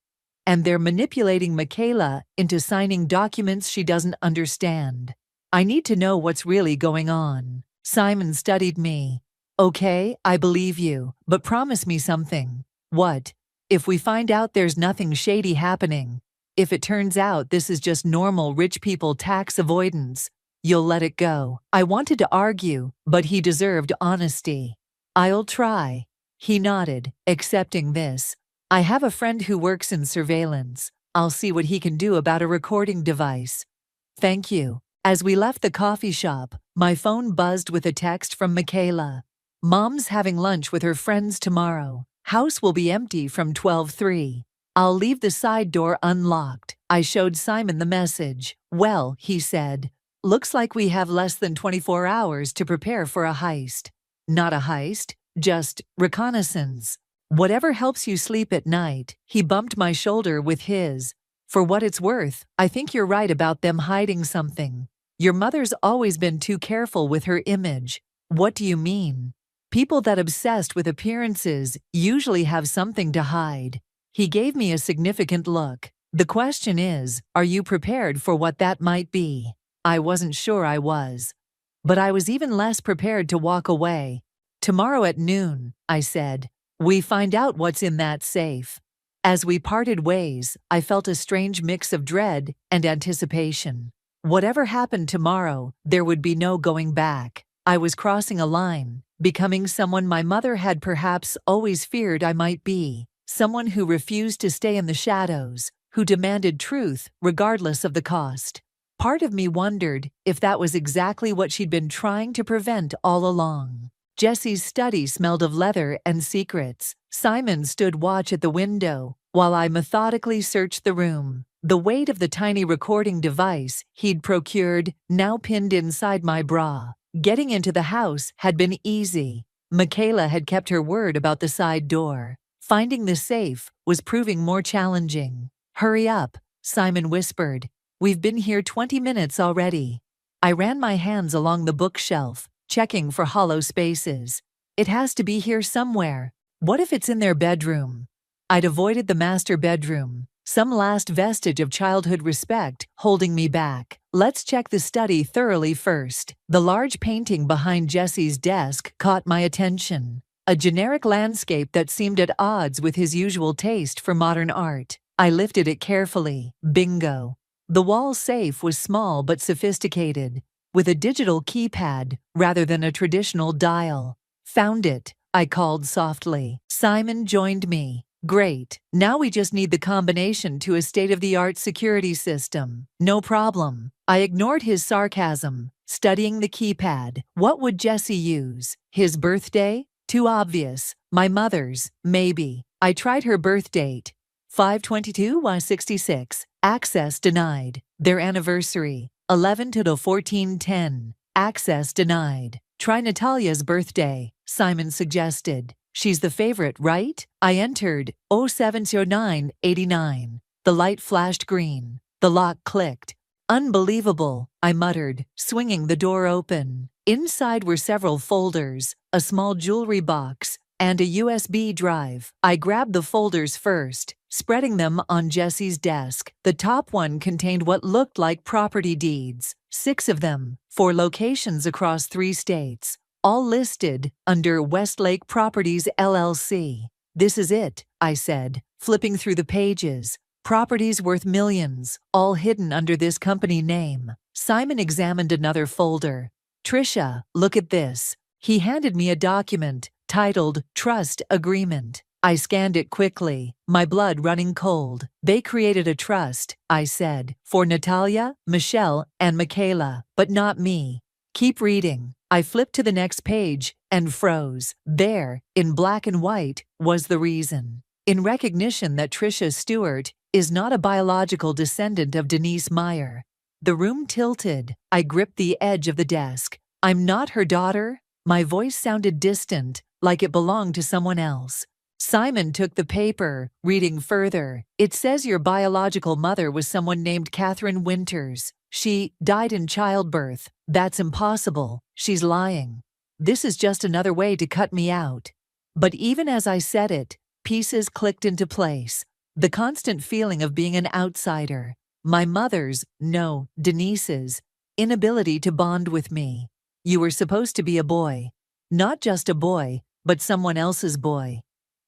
And they're manipulating Michaela into signing documents she doesn't understand. I need to know what's really going on. Simon studied me. Okay, I believe you, but promise me something. What? If we find out there's nothing shady happening, if it turns out this is just normal rich people tax avoidance, you'll let it go. I wanted to argue, but he deserved honesty. I'll try. He nodded, accepting this. I have a friend who works in surveillance. I'll see what he can do about a recording device. Thank you. As we left the coffee shop, my phone buzzed with a text from Michaela. Mom's having lunch with her friends tomorrow. House will be empty from 12:03. I'll leave the side door unlocked. I showed Simon the message. Well, he said, looks like we have less than 24 hours to prepare for a heist. Not a heist, just reconnaissance. Whatever helps you sleep at night. He bumped my shoulder with his. For what it's worth, I think you're right about them hiding something. Your mother's always been too careful with her image. What do you mean? People that obsessed with appearances usually have something to hide. He gave me a significant look. The question is, are you prepared for what that might be? I wasn't sure I was. But I was even less prepared to walk away. Tomorrow at noon, I said. We find out what's in that safe. As we parted ways, I felt a strange mix of dread and anticipation. Whatever happened tomorrow, there would be no going back. I was crossing a line, becoming someone my mother had perhaps always feared I might be. Someone who refused to stay in the shadows, who demanded truth regardless of the cost. Part of me wondered if that was exactly what she'd been trying to prevent all along. Jesse's study smelled of leather and secrets. Simon stood watch at the window, while I methodically searched the room. The weight of the tiny recording device he'd procured now pinned inside my bra. Getting into the house had been easy. Michaela had kept her word about the side door. Finding the safe was proving more challenging. Hurry up, Simon whispered. We've been here 20 minutes already. I ran my hands along the bookshelf, checking for hollow spaces. It has to be here somewhere. What if it's in their bedroom? I'd avoided the master bedroom, some last vestige of childhood respect holding me back. Let's check the study thoroughly first. The large painting behind Jesse's desk caught my attention. A generic landscape that seemed at odds with his usual taste for modern art. I lifted it carefully. Bingo. The wall safe was small but sophisticated, with a digital keypad rather than a traditional dial. Found it, I called softly. Simon joined me. Great. Now we just need the combination to a state-of-the-art security system. No problem. I ignored his sarcasm, studying the keypad. What would Jesse use? His birthday? Too obvious. My mother's? Maybe. I tried her birth date. 5/22/66. Access denied. Their anniversary. 11/14/10. Access denied. Try Natalia's birthday, Simon suggested. She's the favorite, right? I entered 070989. The light flashed green. The lock clicked. Unbelievable, I muttered, swinging the door open. Inside were several folders, a small jewelry box, and a USB drive. I grabbed the folders first, spreading them on Jesse's desk. The top one contained what looked like property deeds, 6 of them, for locations across 3 states, all listed under Westlake Properties LLC. "This is it," I said, flipping through the pages. "Properties worth millions, all hidden under this company name." Simon examined another folder. "Trisha, look at this." He handed me a document titled Trust Agreement. I scanned it quickly, my blood running cold. "They created a trust," I said, "for Natalia, Michelle, and Michaela, but not me." "Keep reading." I flipped to the next page and froze. There, in black and white, was the reason. "In recognition that Trisha Stewart is not a biological descendant of Denise Meyer." The room tilted. I gripped the edge of the desk. "I'm not her daughter?" My voice sounded distant, like it belonged to someone else. Simon took the paper, reading further. "It says your biological mother was someone named Catherine Winters. She died in childbirth. That's impossible. She's lying. This is just another way to cut me out." But even as I said it, pieces clicked into place. The constant feeling of being an outsider. My mother's, no, Denise's, inability to bond with me. "You were supposed to be a boy. Not just a boy, but someone else's boy."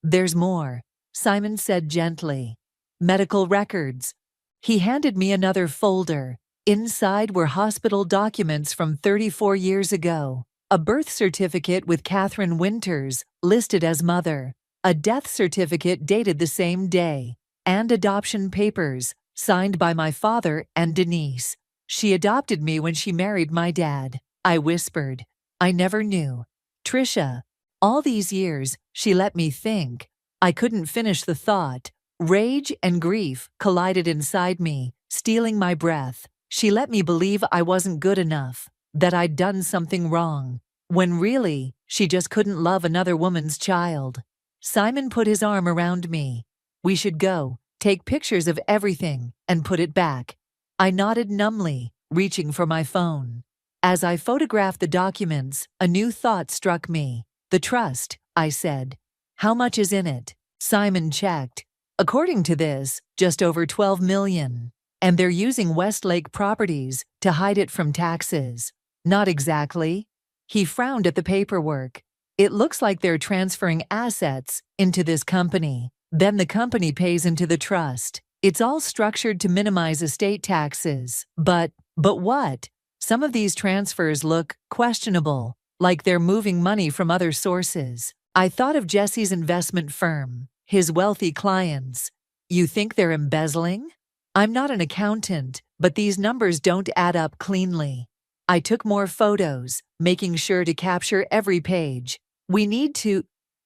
"There's more," Simon said gently. "Medical records." He handed me another folder. Inside were hospital documents from 34 years ago. A birth certificate with Catherine Winters, listed as mother. A death certificate dated the same day. And adoption papers, signed by my father and Denise. "She adopted me when she married my dad," I whispered. "I never knew. Trisha. All these years, she let me think." I couldn't finish the thought. Rage and grief collided inside me, stealing my breath. She let me believe I wasn't good enough, that I'd done something wrong, when really, she just couldn't love another woman's child. Simon put his arm around me. "We should go, take pictures of everything, and put it back." I nodded numbly, reaching for my phone. As I photographed the documents, a new thought struck me. "The trust," I said. "How much is in it?" Simon checked. "According to this, just over 12 million. And they're using Westlake Properties to hide it from taxes." "Not exactly." He frowned at the paperwork. "It looks like they're transferring assets into this company. Then the company pays into the trust. It's all structured to minimize estate taxes." But what? Some of these transfers look questionable, like they're moving money from other sources. I thought of Jesse's investment firm, his wealthy clients. "You think they're embezzling?" "I'm not an accountant, but these numbers don't add up cleanly." I took more photos, making sure to capture every page. "We need to—"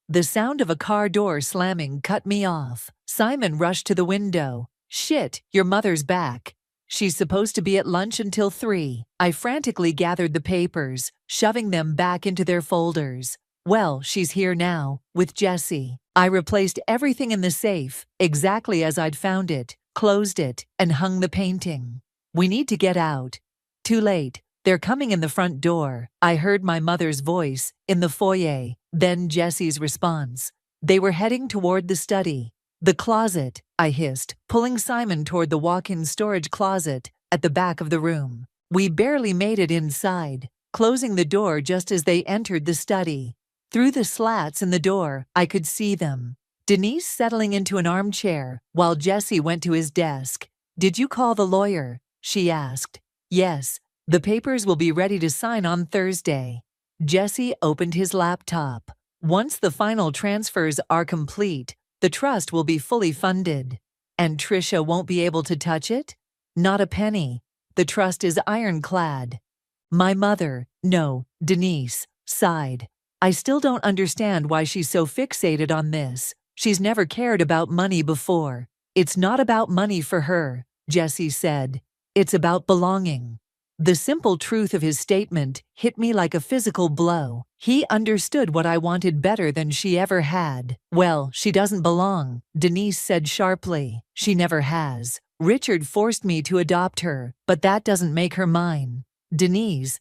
The sound of a car door slamming cut me off. Simon rushed to the window. "Shit, your mother's back. She's supposed to be at lunch until 3. I frantically gathered the papers, shoving them back into their folders. "Well, she's here now, with Jesse." I replaced everything in the safe, exactly as I'd found it, closed it, and hung the painting. "We need to get out." Too late. "They're coming in the front door." I heard my mother's voice, in the foyer, then Jesse's response. They were heading toward the study. "The closet," I hissed, pulling Simon toward the walk-in storage closet at the back of the room. We barely made it inside, closing the door just as they entered the study. Through the slats in the door, I could see them. Denise settling into an armchair, while Jesse went to his desk. "Did you call the lawyer?" she asked. "Yes. The papers will be ready to sign on Thursday." Jesse opened his laptop. "Once the final transfers are complete, the trust will be fully funded. And Trisha won't be able to touch it?" "Not a penny. The trust is ironclad." My mother, no, Denise, sighed. "I still don't understand why she's so fixated on this. She's never cared about money before." "It's not about money for her," Jesse said. "It's about belonging." The simple truth of his statement hit me like a physical blow. He understood what I wanted better than she ever had. "Well, she doesn't belong," Denise said sharply. "She never has. Richard forced me to adopt her, but that doesn't make her mine." "Denise."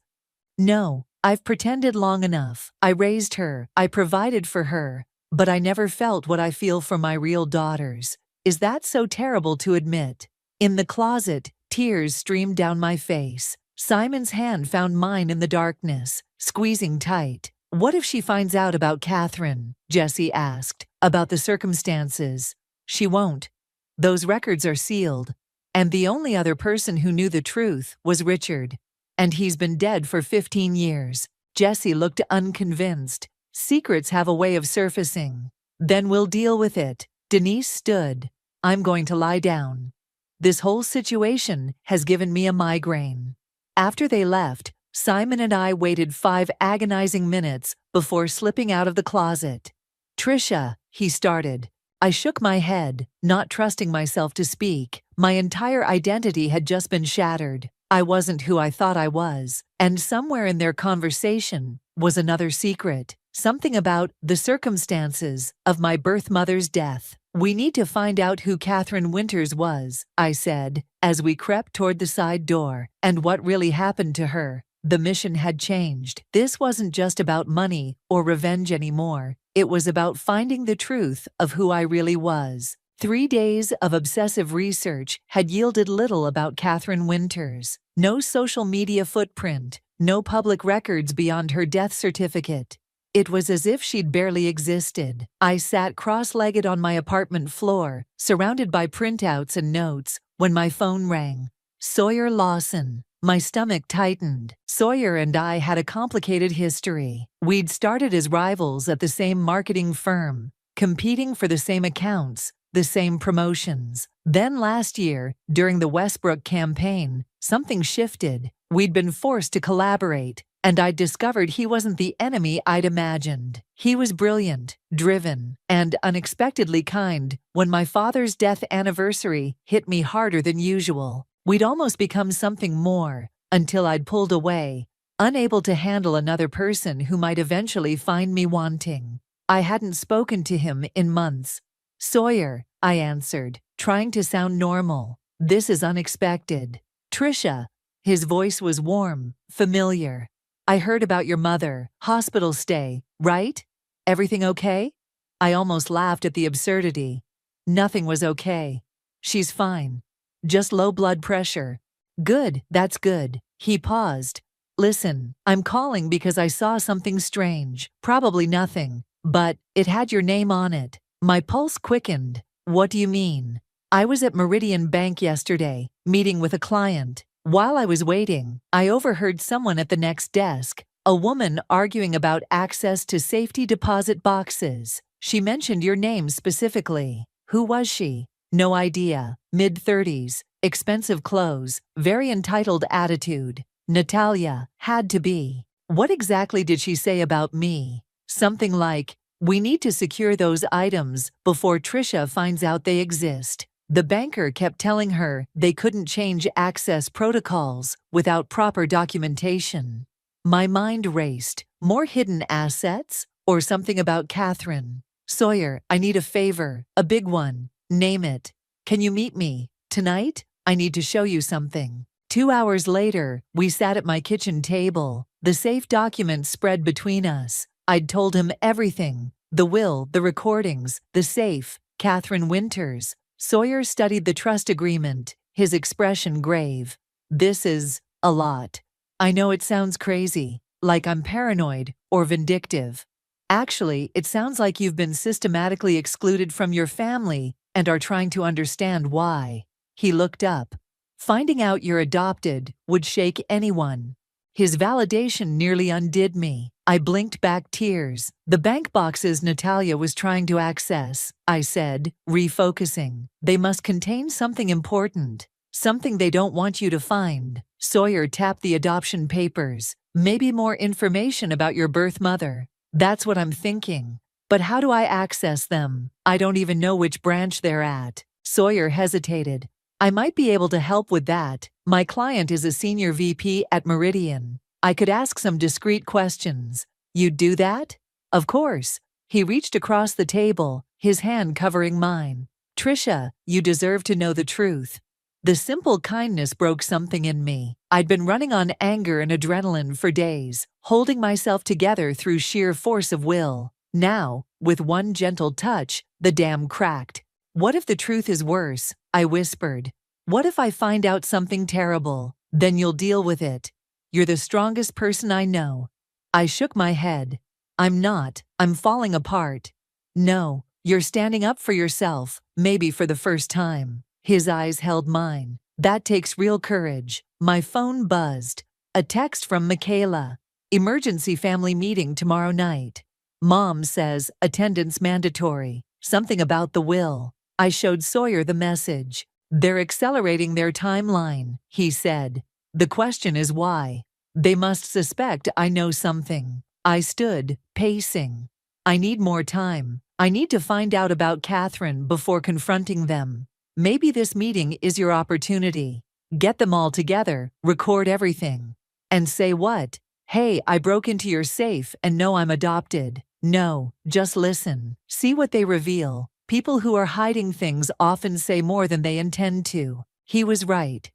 "No, I've pretended long enough. I raised her, I provided for her. But I never felt what I feel for my real daughters. Is that so terrible to admit? In the closet, tears streamed down my face. Simon's hand found mine in the darkness, squeezing tight. What if she finds out about Catherine? Jessie asked. About the circumstances. She won't. Those records are sealed. And the only other person who knew the truth was Richard. And he's been dead for 15 years. Jessie looked unconvinced. Secrets have a way of surfacing. Then we'll deal with it. Denise stood. I'm going to lie down. This whole situation has given me a migraine. After they left, Simon and I waited 5 agonizing minutes before slipping out of the closet. Trisha, he started. I shook my head, not trusting myself to speak. My entire identity had just been shattered. I wasn't who I thought I was, and somewhere in their conversation was another secret. Something about the circumstances of my birth mother's death. We need to find out who Catherine Winters was, I said, as we crept toward the side door, and what really happened to her. The mission had changed. This wasn't just about money or revenge anymore. It was about finding the truth of who I really was. 3 days of obsessive research had yielded little about Catherine Winters. No social media footprint, no public records beyond her death certificate. It was as if she'd barely existed. I sat cross-legged on my apartment floor, surrounded by printouts and notes, when my phone rang. Sawyer Lawson. My stomach tightened. Sawyer and I had a complicated history. We'd started as rivals at the same marketing firm, competing for the same accounts, the same promotions. Then last year, during the Westbrook campaign, something shifted. We'd been forced to collaborate, and I'd discovered he wasn't the enemy I'd imagined. He was brilliant, driven, and unexpectedly kind. When my father's death anniversary hit me harder than usual, we'd almost become something more, until I'd pulled away, unable to handle another person who might eventually find me wanting. I hadn't spoken to him in months. Sawyer, I answered, trying to sound normal. This is unexpected. Trisha. His voice was warm, familiar. I heard about your mother, hospital stay, right? Everything okay? I almost laughed at the absurdity. Nothing was okay. She's fine. Just low blood pressure. Good, that's good. He paused. Listen, I'm calling because I saw something strange. Probably nothing, but it had your name on it. My pulse quickened. What do you mean? I was at Meridian Bank yesterday, meeting with a client. While I was waiting, I overheard someone at the next desk, a woman arguing about access to safety deposit boxes. She mentioned your name specifically. Who was she? No idea. Mid-30s, expensive clothes, very entitled attitude. Natalia, had to be. What exactly did she say about me? Something like, we need to secure those items before Trisha finds out they exist. The banker kept telling her they couldn't change access protocols without proper documentation. My mind raced. More hidden assets? Or something about Catherine? Sawyer, I need a favor. A big one. Name it. Can you meet me? Tonight? I need to show you something. 2 hours later, we sat at my kitchen table. The safe documents spread between us. I'd told him everything. The will, the recordings, the safe, Catherine Winters. Sawyer studied the trust agreement, his expression grave. This is a lot. I know it sounds crazy, like I'm paranoid or vindictive. Actually, it sounds like you've been systematically excluded from your family and are trying to understand why. He looked up. Finding out you're adopted would shake anyone. His validation nearly undid me. I blinked back tears. The bank boxes Natalia was trying to access, I said, refocusing. They must contain something important, something they don't want you to find. Sawyer tapped the adoption papers. Maybe more information about your birth mother. That's what I'm thinking. But how do I access them? I don't even know which branch they're at. Sawyer hesitated. I might be able to help with that. My client is a senior VP at Meridian. I could ask some discreet questions. You'd do that? Of course. He reached across the table, his hand covering mine. Trisha, you deserve to know the truth. The simple kindness broke something in me. I'd been running on anger and adrenaline for days, holding myself together through sheer force of will. Now, With one gentle touch, the dam cracked. What if the truth is worse? I whispered. What if I find out something terrible? Then you'll deal with it. You're the strongest person I know. I shook my head. I'm not. I'm falling apart. No, you're standing up for yourself, maybe for the first time. His eyes held mine. That takes real courage. My phone buzzed. A text from Michaela. Emergency family meeting tomorrow night. Mom says attendance mandatory. Something about the will. I showed Sawyer the message. They're accelerating their timeline, he said. The question is why? They must suspect I know something. I stood, pacing. I need more time. I need to find out about Catherine before confronting them. Maybe this meeting is your opportunity. Get them all together, record everything. And say what? Hey, I broke into your safe and know I'm adopted. No, just listen. See what they reveal. People who are hiding things often say more than they intend to. He was right.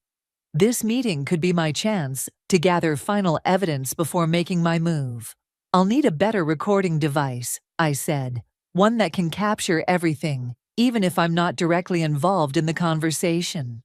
This meeting could be my chance to gather final evidence before making my move. I'll need a better recording device, I said. One that can capture everything, even if I'm not directly involved in the conversation.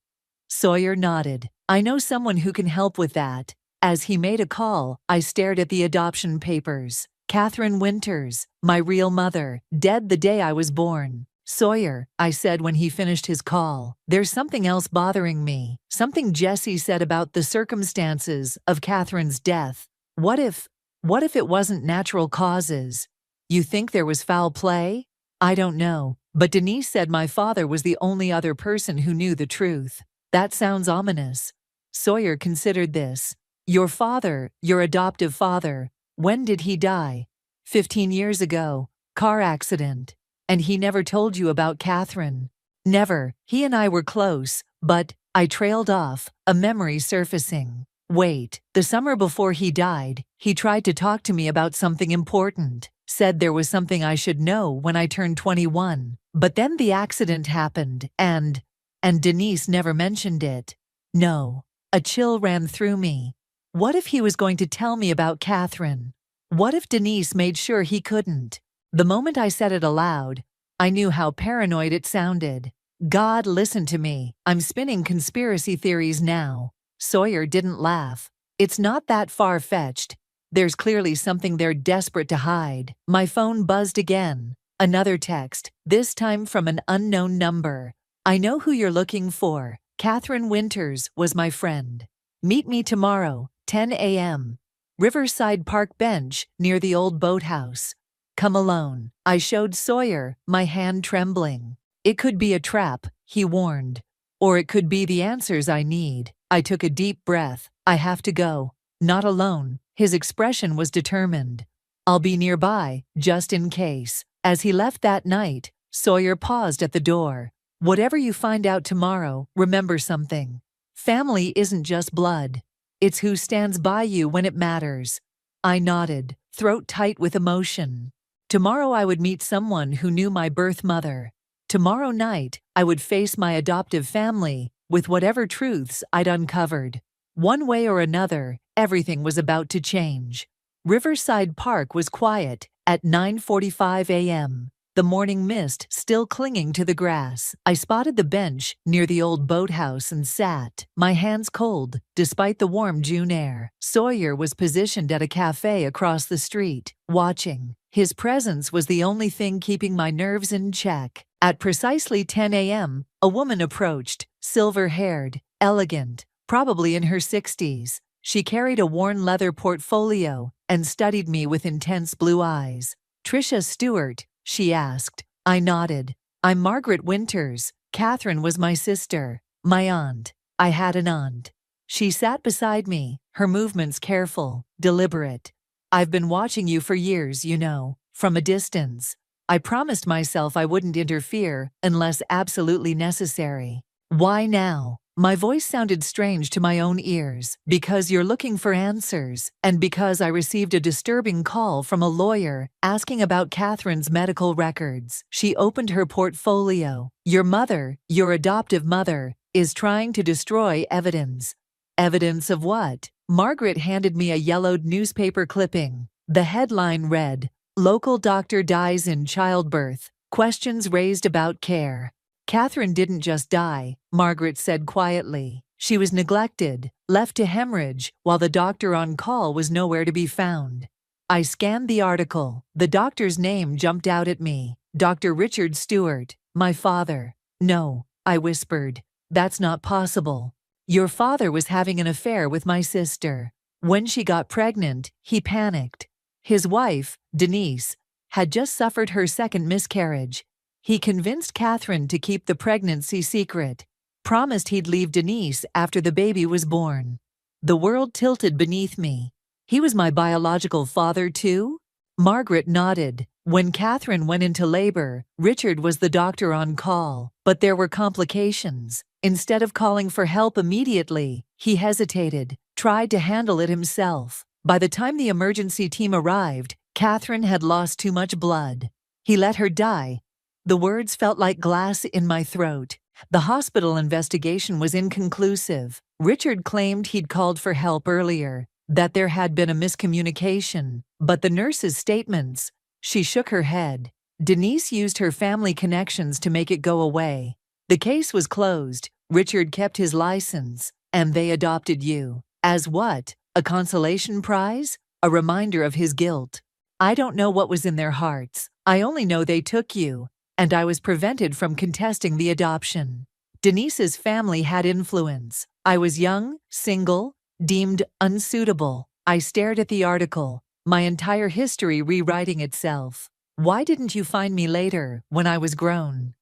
Sawyer nodded. I know someone who can help with that. As he made a call, I stared at the adoption papers. Catherine Winters, my real mother, dead the day I was born. Sawyer, I said when he finished his call, there's something else bothering me. Something Jesse said about the circumstances of Catherine's death. What if it wasn't natural causes? You think there was foul play? I don't know, but Denise said my father was the only other person who knew the truth. That sounds ominous. Sawyer considered this. Your father, your adoptive father, when did he die? 15 years ago. Car accident. And he never told you about Catherine? Never. He and I were close, but I trailed off, a memory surfacing. Wait, the summer before he died, he tried to talk to me about something important, said there was something I should know when I turned 21. But then the accident happened, and Denise never mentioned it. No. A chill ran through me. What if he was going to tell me about Catherine? What if Denise made sure he couldn't? The moment I said it aloud, I knew how paranoid it sounded. God, listen to me. I'm spinning conspiracy theories now. Sawyer didn't laugh. It's not that far-fetched. There's clearly something they're desperate to hide. My phone buzzed again. Another text, this time from an unknown number. I know who you're looking for. Catherine Winters was my friend. Meet me tomorrow, 10 a.m. Riverside Park bench near the old boathouse. Come alone. I showed Sawyer, my hand trembling. It could be a trap, he warned. Or it could be the answers I need. I took a deep breath. I have to go. Not alone. His expression was determined. I'll be nearby, just in case. As he left that night, Sawyer paused at the door. Whatever you find out tomorrow, remember something. Family isn't just blood. It's who stands by you when it matters. I nodded, throat tight with emotion. Tomorrow I would meet someone who knew my birth mother. Tomorrow night, I would face my adoptive family with whatever truths I'd uncovered. One way or another, everything was about to change. Riverside Park was quiet at 9:45 a.m. The morning mist still clinging to the grass. I spotted the bench near the old boathouse and sat, my hands cold, despite the warm June air. Sawyer was positioned at a cafe across the street, watching. His presence was the only thing keeping my nerves in check. At precisely 10 a.m., a woman approached, silver-haired, elegant, probably in her 60s. She carried a worn leather portfolio and studied me with intense blue eyes. Tricia Stewart, she asked. I nodded. I'm Margaret Winters. Catherine was my sister. My aunt. I had an aunt. She sat beside me, her movements careful, deliberate. I've been watching you for years, you know, from a distance. I promised myself I wouldn't interfere unless absolutely necessary. Why now? My voice sounded strange to my own ears. Because you're looking for answers, and because I received a disturbing call from a lawyer asking about Catherine's medical records. She opened her portfolio. Your mother, your adoptive mother, is trying to destroy evidence. Evidence of what? Margaret handed me a yellowed newspaper clipping. The headline read, Local doctor dies in childbirth. Questions raised about care. Catherine didn't just die, Margaret said quietly. She was neglected, left to hemorrhage, while the doctor on call was nowhere to be found. I scanned the article. The doctor's name jumped out at me. Dr. Richard Stewart, my father. No, I whispered. That's not possible. Your father was having an affair with my sister. When she got pregnant, he panicked. His wife, Denise, had just suffered her second miscarriage. He convinced Catherine to keep the pregnancy secret, promised he'd leave Denise after the baby was born. The world tilted beneath me. He was my biological father too? Margaret nodded. When Catherine went into labor, Richard was the doctor on call, but there were complications. Instead of calling for help immediately, he hesitated, tried to handle it himself. By the time the emergency team arrived, Catherine had lost too much blood. He let her die. The words felt like glass in my throat. The hospital investigation was inconclusive. Richard claimed he'd called for help earlier, that there had been a miscommunication, but the nurse's statements. She shook her head. Denise used her family connections to make it go away. The case was closed. Richard kept his license, and they adopted you. As what? A consolation prize? A reminder of his guilt? I don't know what was in their hearts. I only know they took you, and I was prevented from contesting the adoption. Denise's family had influence. I was young, single, deemed unsuitable. I stared at the article, my entire history rewriting itself. Why didn't you find me later, when I was grown?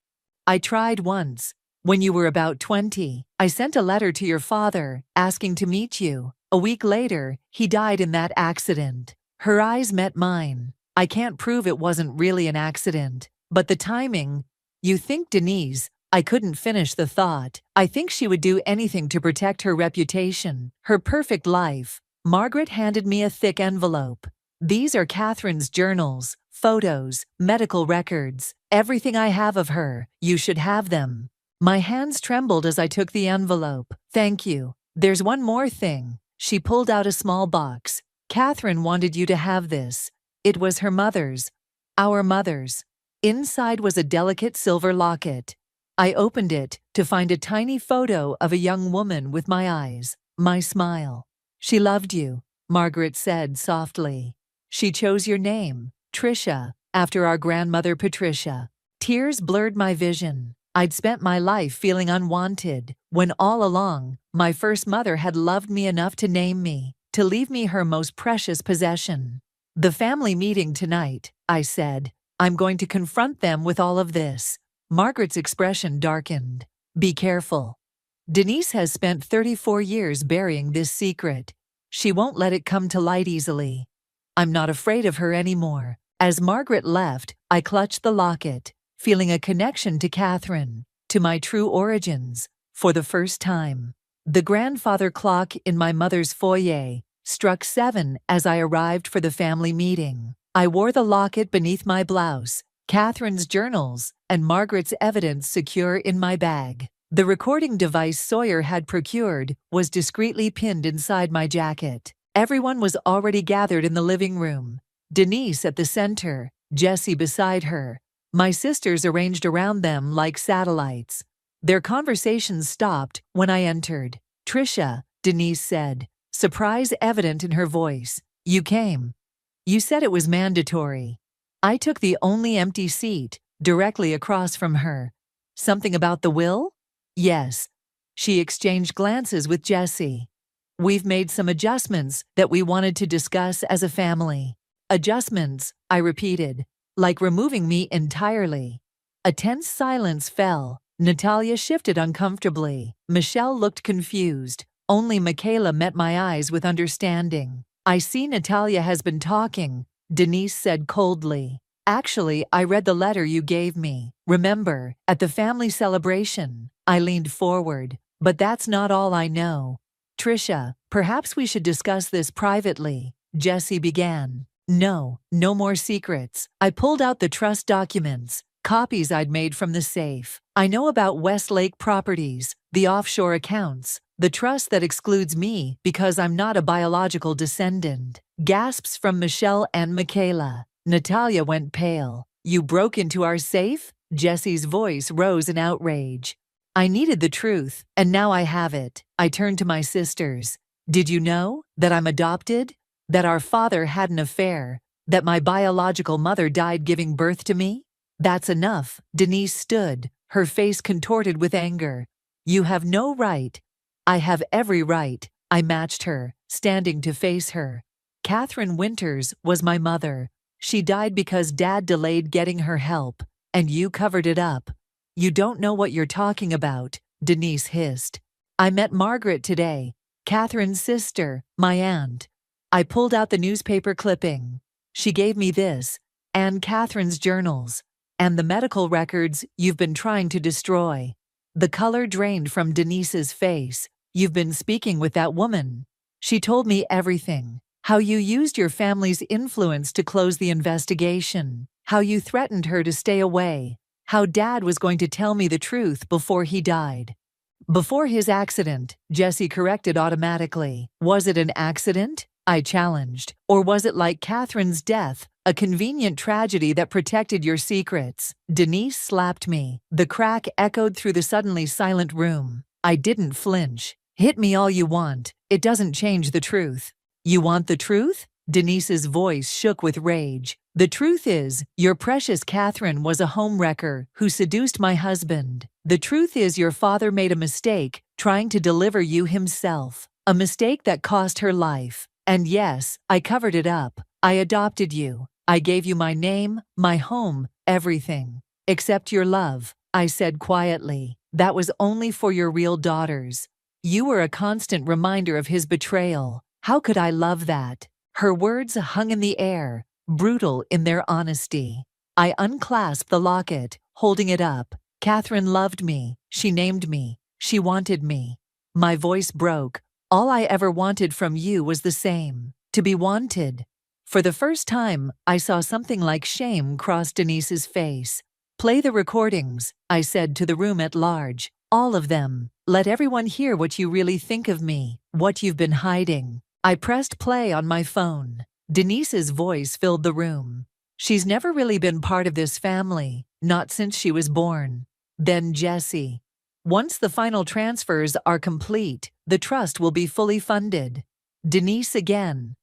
I tried once. When you were about 20, I sent a letter to your father, asking to meet you. A week later, he died in that accident. Her eyes met mine. I can't prove it wasn't really an accident, but the timing. You think Denise. I couldn't finish the thought. I think she would do anything to protect her reputation, her perfect life. Margaret handed me a thick envelope. These are Catherine's journals, photos, medical records, everything I have of her. You should have them. My hands trembled as I took the envelope. Thank you. There's one more thing. She pulled out a small box. Catherine wanted you to have this. It was her mother's. Our mother's. Inside was a delicate silver locket. I opened it to find a tiny photo of a young woman with my eyes, my smile. She loved you, Margaret said softly. She chose your name, Tricia, after our grandmother Patricia. Tears blurred my vision. I'd spent my life feeling unwanted, when all along, my first mother had loved me enough to name me, to leave me her most precious possession. The family meeting tonight, I said. I'm going to confront them with all of this. Margaret's expression darkened. Be careful. Denise has spent 34 years burying this secret. She won't let it come to light easily. I'm not afraid of her anymore. As Margaret left, I clutched the locket, feeling a connection to Catherine, to my true origins, for the first time. The grandfather clock in my mother's foyer struck 7 as I arrived for the family meeting. I wore the locket beneath my blouse, Catherine's journals, and Margaret's evidence secure in my bag. The recording device Sawyer had procured was discreetly pinned inside my jacket. Everyone was already gathered in the living room. Denise at the center, Jessie beside her. My sisters arranged around them like satellites. Their conversations stopped when I entered. Tricia, Denise said, surprise evident in her voice. You came. You said it was mandatory. I took the only empty seat, directly across from her. Something about the will? Yes. She exchanged glances with Jessie. We've made some adjustments that we wanted to discuss as a family. Adjustments, I repeated, like removing me entirely. A tense silence fell. Natalia shifted uncomfortably. Michelle looked confused. Only Michaela met my eyes with understanding. I see Natalia has been talking, Denise said coldly. Actually, I read the letter you gave me. Remember, at the family celebration, I leaned forward. But that's not all I know. Tricia, perhaps we should discuss this privately, Jessie began. No more secrets. I pulled out the trust documents, copies I'd made from the safe. I know about Westlake Properties, the offshore accounts, the trust that excludes me because I'm not a biological descendant. Gasps from Michelle and Michaela. Natalia went pale. You broke into our safe? Jesse's voice rose in outrage. I needed the truth, and now I have it. I turned to my sisters. Did you know that I'm adopted? That our father had an affair? That my biological mother died giving birth to me? That's enough. Denise stood, her face contorted with anger. You have no right. I have every right. I matched her, standing to face her. Catherine Winters was my mother. She died because Dad delayed getting her help, and you covered it up. You don't know what you're talking about, Denise hissed. I met Margaret today, Catherine's sister, my aunt. I pulled out the newspaper clipping. She gave me this, and Catherine's journals, and the medical records you've been trying to destroy. The color drained from Denise's face. You've been speaking with that woman. She told me everything. How you used your family's influence to close the investigation. How you threatened her to stay away. How Dad was going to tell me the truth before he died. Before his accident, Jesse corrected automatically. Was it an accident? I challenged. Or was it like Catherine's death, a convenient tragedy that protected your secrets? Denise slapped me. The crack echoed through the suddenly silent room. I didn't flinch. Hit me all you want. It doesn't change the truth. You want the truth? Denise's voice shook with rage. The truth is, your precious Catherine was a homewrecker who seduced my husband. The truth is your father made a mistake trying to deliver you himself. A mistake that cost her life. And yes, I covered it up. I adopted you. I gave you my name, my home, everything. Except your love, I said quietly. That was only for your real daughters. You were a constant reminder of his betrayal. How could I love that? Her words hung in the air, brutal in their honesty. I unclasped the locket, holding it up. Catherine loved me. She named me. She wanted me. My voice broke. All I ever wanted from you was the same, to be wanted. For the first time, I saw something like shame cross Denise's face. Play the recordings, I said to the room at large. All of them. Let everyone hear what you really think of me, what you've been hiding. I pressed play on my phone. Denise's voice filled the room. She's never really been part of this family, not since she was born. Then Jesse. Once the final transfers are complete, the trust will be fully funded. Denise again.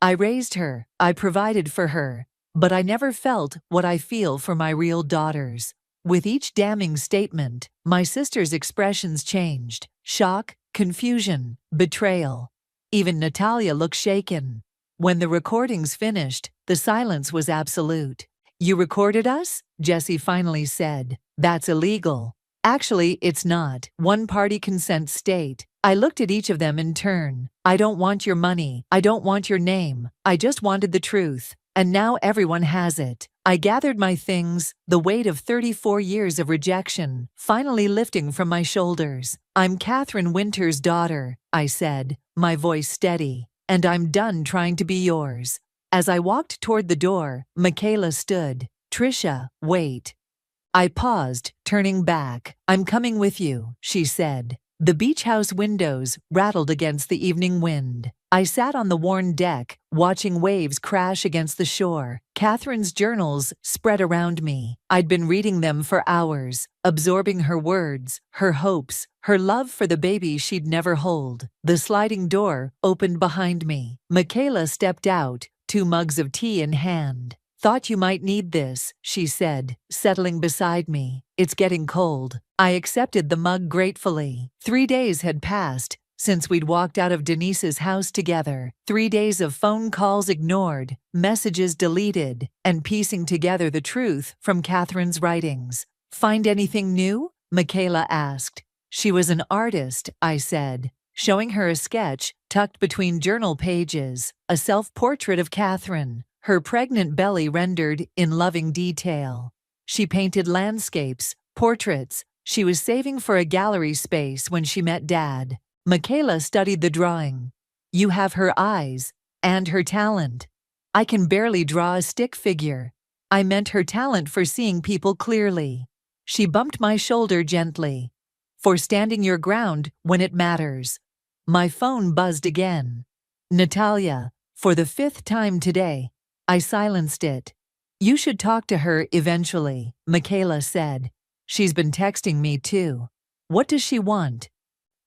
I raised her, I provided for her, but I never felt what I feel for my real daughters. With each damning statement, my sister's expressions changed. Shock, confusion, betrayal. Even Natalia looked shaken. When the recordings finished, the silence was absolute. You recorded us? Jesse finally said. That's illegal. Actually, it's not. One-party consent state. I looked at each of them in turn. I don't want your money. I don't want your name. I just wanted the truth. And now everyone has it. I gathered my things, the weight of 34 years of rejection, finally lifting from my shoulders. I'm Catherine Winters' daughter, I said, my voice steady, and I'm done trying to be yours. As I walked toward the door, Michaela stood. Trisha, wait. I paused, turning back. I'm coming with you, she said. The beach house windows rattled against the evening wind. I sat on the worn deck, watching waves crash against the shore. Catherine's journals spread around me. I'd been reading them for hours, absorbing her words, her hopes, her love for the baby she'd never hold. The sliding door opened behind me. Michaela stepped out, 2 mugs of tea in hand. Thought you might need this, she said, settling beside me. It's getting cold. I accepted the mug gratefully. 3 days had passed since we'd walked out of Denise's house together. 3 days of phone calls ignored, messages deleted, and piecing together the truth from Catherine's writings. Find anything new? Michaela asked. She was an artist, I said, showing her a sketch tucked between journal pages, a self-portrait of Catherine, her pregnant belly rendered in loving detail. She painted landscapes, portraits. She was saving for a gallery space when she met Dad. Michaela studied the drawing. You have her eyes, and her talent. I can barely draw a stick figure. I meant her talent for seeing people clearly. She bumped my shoulder gently. For standing your ground when it matters. My phone buzzed again. Natalia, for the 5th time today, I silenced it. You should talk to her eventually, Michaela said. She's been texting me too. What does she want?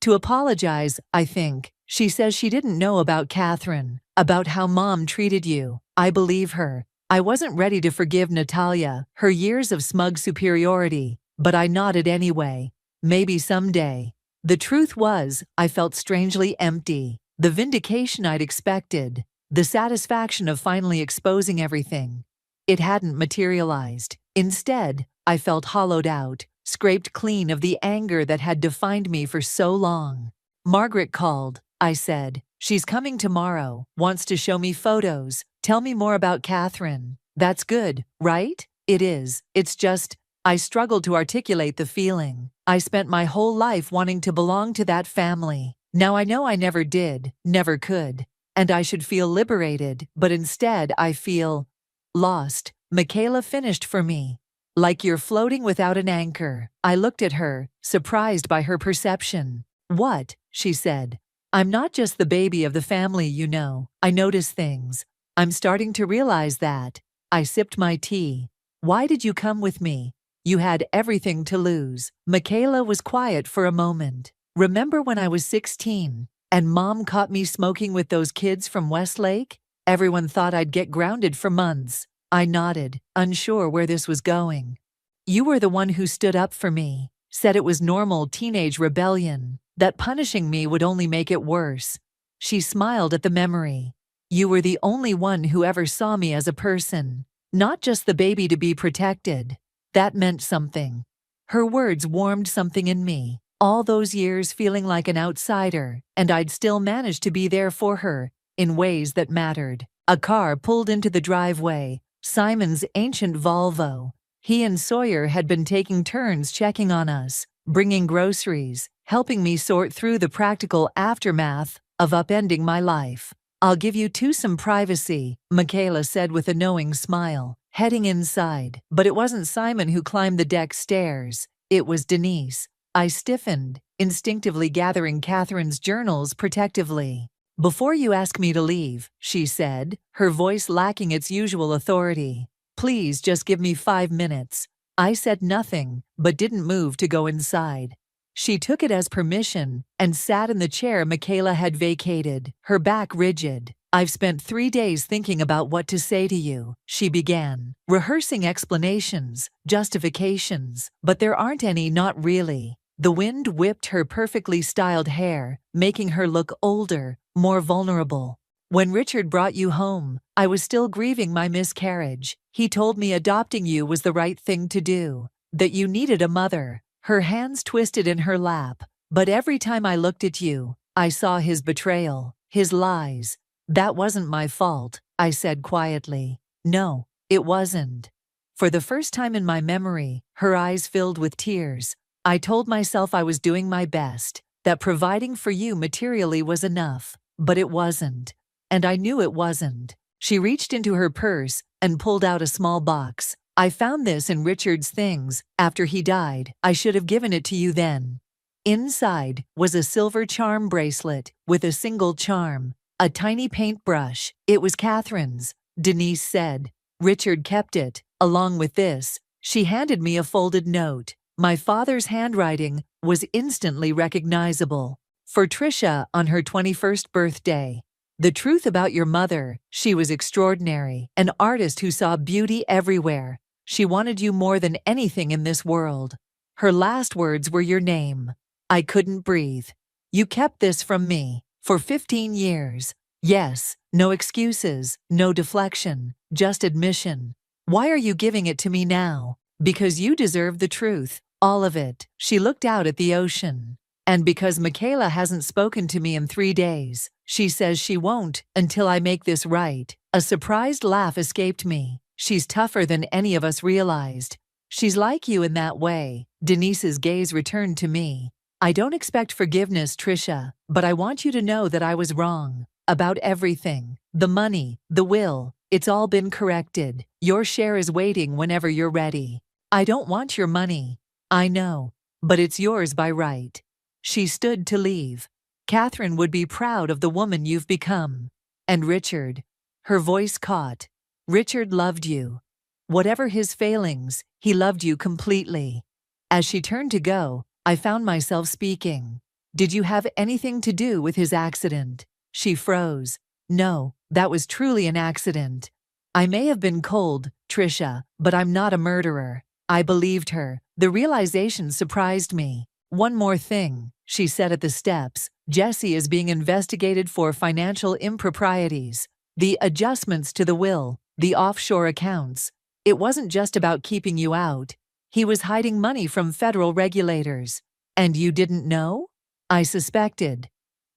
To apologize, I think. She says she didn't know about Catherine, about how Mom treated you. I believe her. I wasn't ready to forgive Natalia, her years of smug superiority, but I nodded anyway. Maybe someday. The truth was, I felt strangely empty. The vindication I'd expected, the satisfaction of finally exposing everything. It hadn't materialized. Instead, I felt hollowed out, scraped clean of the anger that had defined me for so long. Margaret called, I said. She's coming tomorrow, wants to show me photos, tell me more about Catherine. That's good, right? It is. It's just, I struggled to articulate the feeling. I spent my whole life wanting to belong to that family. Now I know I never did, never could. And I should feel liberated, but instead I feel lost. Michaela finished for me. Like you're floating without an anchor. I looked at her, surprised by her perception. What? She said. I'm not just the baby of the family, you know. I notice things. I'm starting to realize that. I sipped my tea. Why did you come with me? You had everything to lose. Michaela was quiet for a moment. Remember when I was 16 and Mom caught me smoking with those kids from Westlake? Everyone thought I'd get grounded for months. I nodded, unsure where this was going. You were the one who stood up for me, said it was normal teenage rebellion, that punishing me would only make it worse. She smiled at the memory. You were the only one who ever saw me as a person, not just the baby to be protected. That meant something. Her words warmed something in me. All those years feeling like an outsider, and I'd still managed to be there for her, in ways that mattered. A car pulled into the driveway, Simon's ancient Volvo. He and Sawyer had been taking turns checking on us, bringing groceries, helping me sort through the practical aftermath of upending my life. I'll give you two some privacy, Michaela said with a knowing smile, heading inside. But it wasn't Simon who climbed the deck stairs. It was Denise. I stiffened, instinctively gathering Catherine's journals protectively. Before you ask me to leave, she said, her voice lacking its usual authority. Please just give me 5 minutes. I said nothing, but didn't move to go inside. She took it as permission and sat in the chair Michaela had vacated, her back rigid. I've spent 3 days thinking about what to say to you, she began, rehearsing explanations, justifications, but there aren't any, not really. The wind whipped her perfectly styled hair, making her look older, more vulnerable. When Richard brought you home, I was still grieving my miscarriage. He told me adopting you was the right thing to do, that you needed a mother. Her hands twisted in her lap, but every time I looked at you, I saw his betrayal, his lies. That wasn't my fault, I said quietly. No, it wasn't. For the first time in my memory, her eyes filled with tears. I told myself I was doing my best, that providing for you materially was enough, but it wasn't. And I knew it wasn't. She reached into her purse and pulled out a small box. I found this in Richard's things after he died. I should have given it to you then. Inside was a silver charm bracelet with a single charm, a tiny paintbrush. It was Catherine's, Denise said. Richard kept it, along with this. She handed me a folded note. My father's handwriting was instantly recognizable. For Trisha on her 21st birthday. The truth about your mother, she was extraordinary, an artist who saw beauty everywhere. She wanted you more than anything in this world. Her last words were your name. I couldn't breathe. You kept this from me for 15 years. Yes, no excuses, no deflection, just admission. Why are you giving it to me now? Because you deserve the truth, all of it. She looked out at the ocean. And because Michaela hasn't spoken to me in 3 days, she says she won't until I make this right. A surprised laugh escaped me. She's tougher than any of us realized. She's like you in that way. Denise's gaze returned to me. I don't expect forgiveness, Trisha, but I want you to know that I was wrong. About everything. The money, the will, it's all been corrected. Your share is waiting whenever you're ready. I don't want your money. I know, but it's yours by right. She stood to leave. Catherine would be proud of the woman you've become. And Richard. Her voice caught. Richard loved you. Whatever his failings, he loved you completely. As she turned to go, I found myself speaking. Did you have anything to do with his accident? She froze. No, that was truly an accident. I may have been cold, Trisha, but I'm not a murderer. I believed her. The realization surprised me. One more thing, she said at the steps. Jesse is being investigated for financial improprieties. The adjustments to the will, the offshore accounts. It wasn't just about keeping you out. He was hiding money from federal regulators. And you didn't know? I suspected.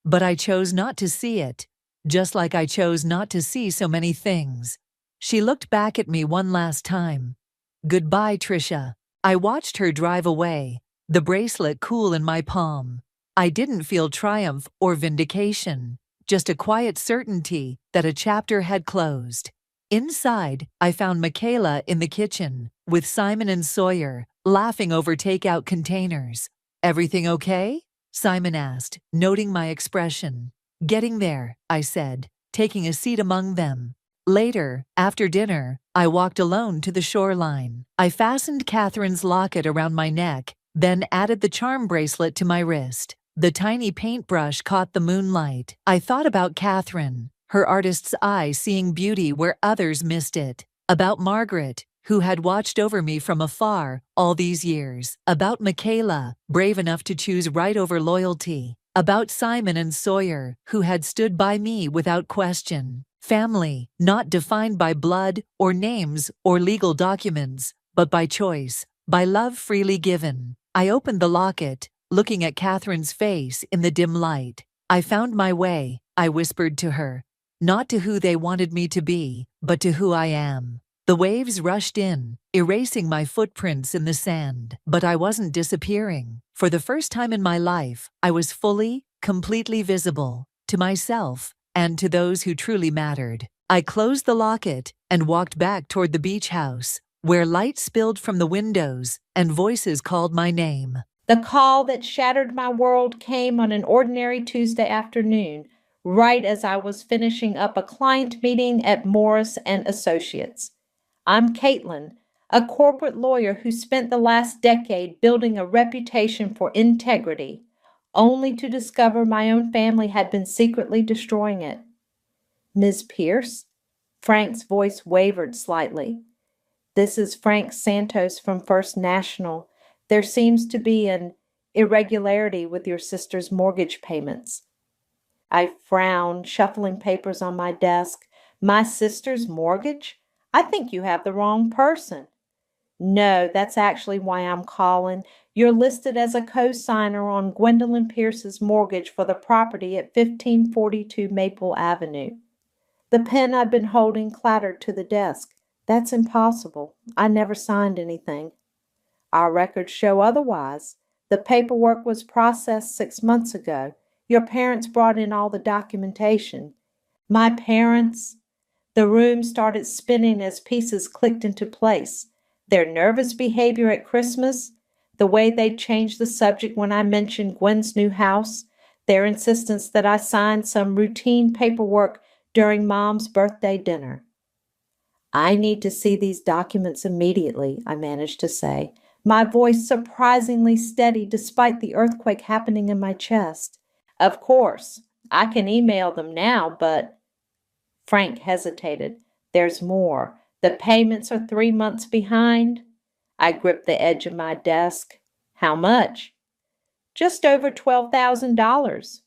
But I chose not to see it. Just like I chose not to see so many things. She looked back at me one last time. Goodbye, Trisha. I watched her drive away, the bracelet cool in my palm. I didn't feel triumph or vindication, just a quiet certainty that a chapter had closed. Inside, I found Michaela in the kitchen, with Simon and Sawyer, laughing over takeout containers. Everything okay? Simon asked, noting my expression. Getting there, I said, taking a seat among them. Later, after dinner, I walked alone to the shoreline. I fastened Catherine's locket around my neck, then added the charm bracelet to my wrist. The tiny paintbrush caught the moonlight. I thought about Catherine, her artist's eye seeing beauty where others missed it. About Margaret, who had watched over me from afar all these years. About Michaela, brave enough to choose right over loyalty. About Simon and Sawyer, who had stood by me without question. Family, not defined by blood or names or legal documents, but by choice, by love freely given. I opened the locket, looking at Catherine's face in the dim light. I found my way, I whispered to her. Not to who they wanted me to be, but to who I am. The waves rushed in, erasing my footprints in the sand. But I wasn't disappearing. For the first time in my life, I was fully, completely visible, to myself, and to those who truly mattered. I closed the locket and walked back toward the beach house, where light spilled from the windows and voices called my name. The call that shattered my world came on an ordinary Tuesday afternoon, right as I was finishing up a client meeting at Morris and Associates. I'm Caitlin, a corporate lawyer who spent the last decade building a reputation for integrity, only to discover my own family had been secretly destroying it. Ms. Pierce? Frank's voice wavered slightly. This is Frank Santos from First National. There seems to be an irregularity with your sister's mortgage payments. I frowned, shuffling papers on my desk. My sister's mortgage? I think you have the wrong person. No, that's actually why I'm calling. You're listed as a co-signer on Gwendolyn Pierce's mortgage for the property at 1542 Maple Avenue. The pen I'd been holding clattered to the desk. That's impossible. I never signed anything. Our records show otherwise. The paperwork was processed 6 months ago. Your parents brought in all the documentation. My parents? The room started spinning as pieces clicked into place. Their nervous behavior at Christmas, the way they changed the subject when I mentioned Gwen's new house, their insistence that I signed some routine paperwork during Mom's birthday dinner. I need to see these documents immediately, I managed to say, my voice surprisingly steady despite the earthquake happening in my chest. Of course, I can email them now, but... Frank hesitated. There's more. The payments are 3 months behind. I gripped the edge of my desk. How much? Just over $12,000.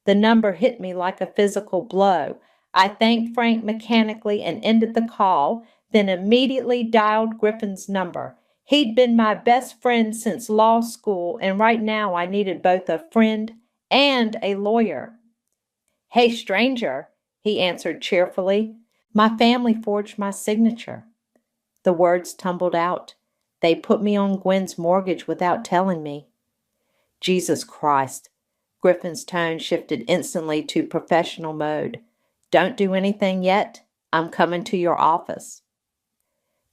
The number hit me like a physical blow. I thanked Frank mechanically and ended the call, then immediately dialed Griffin's number. He'd been my best friend since law school, and right now I needed both a friend and a lawyer. Hey, stranger, he answered cheerfully. My family forged my signature. The words tumbled out. They put me on Gwen's mortgage without telling me. Jesus Christ. Griffin's tone shifted instantly to professional mode. Don't do anything yet. I'm coming to your office.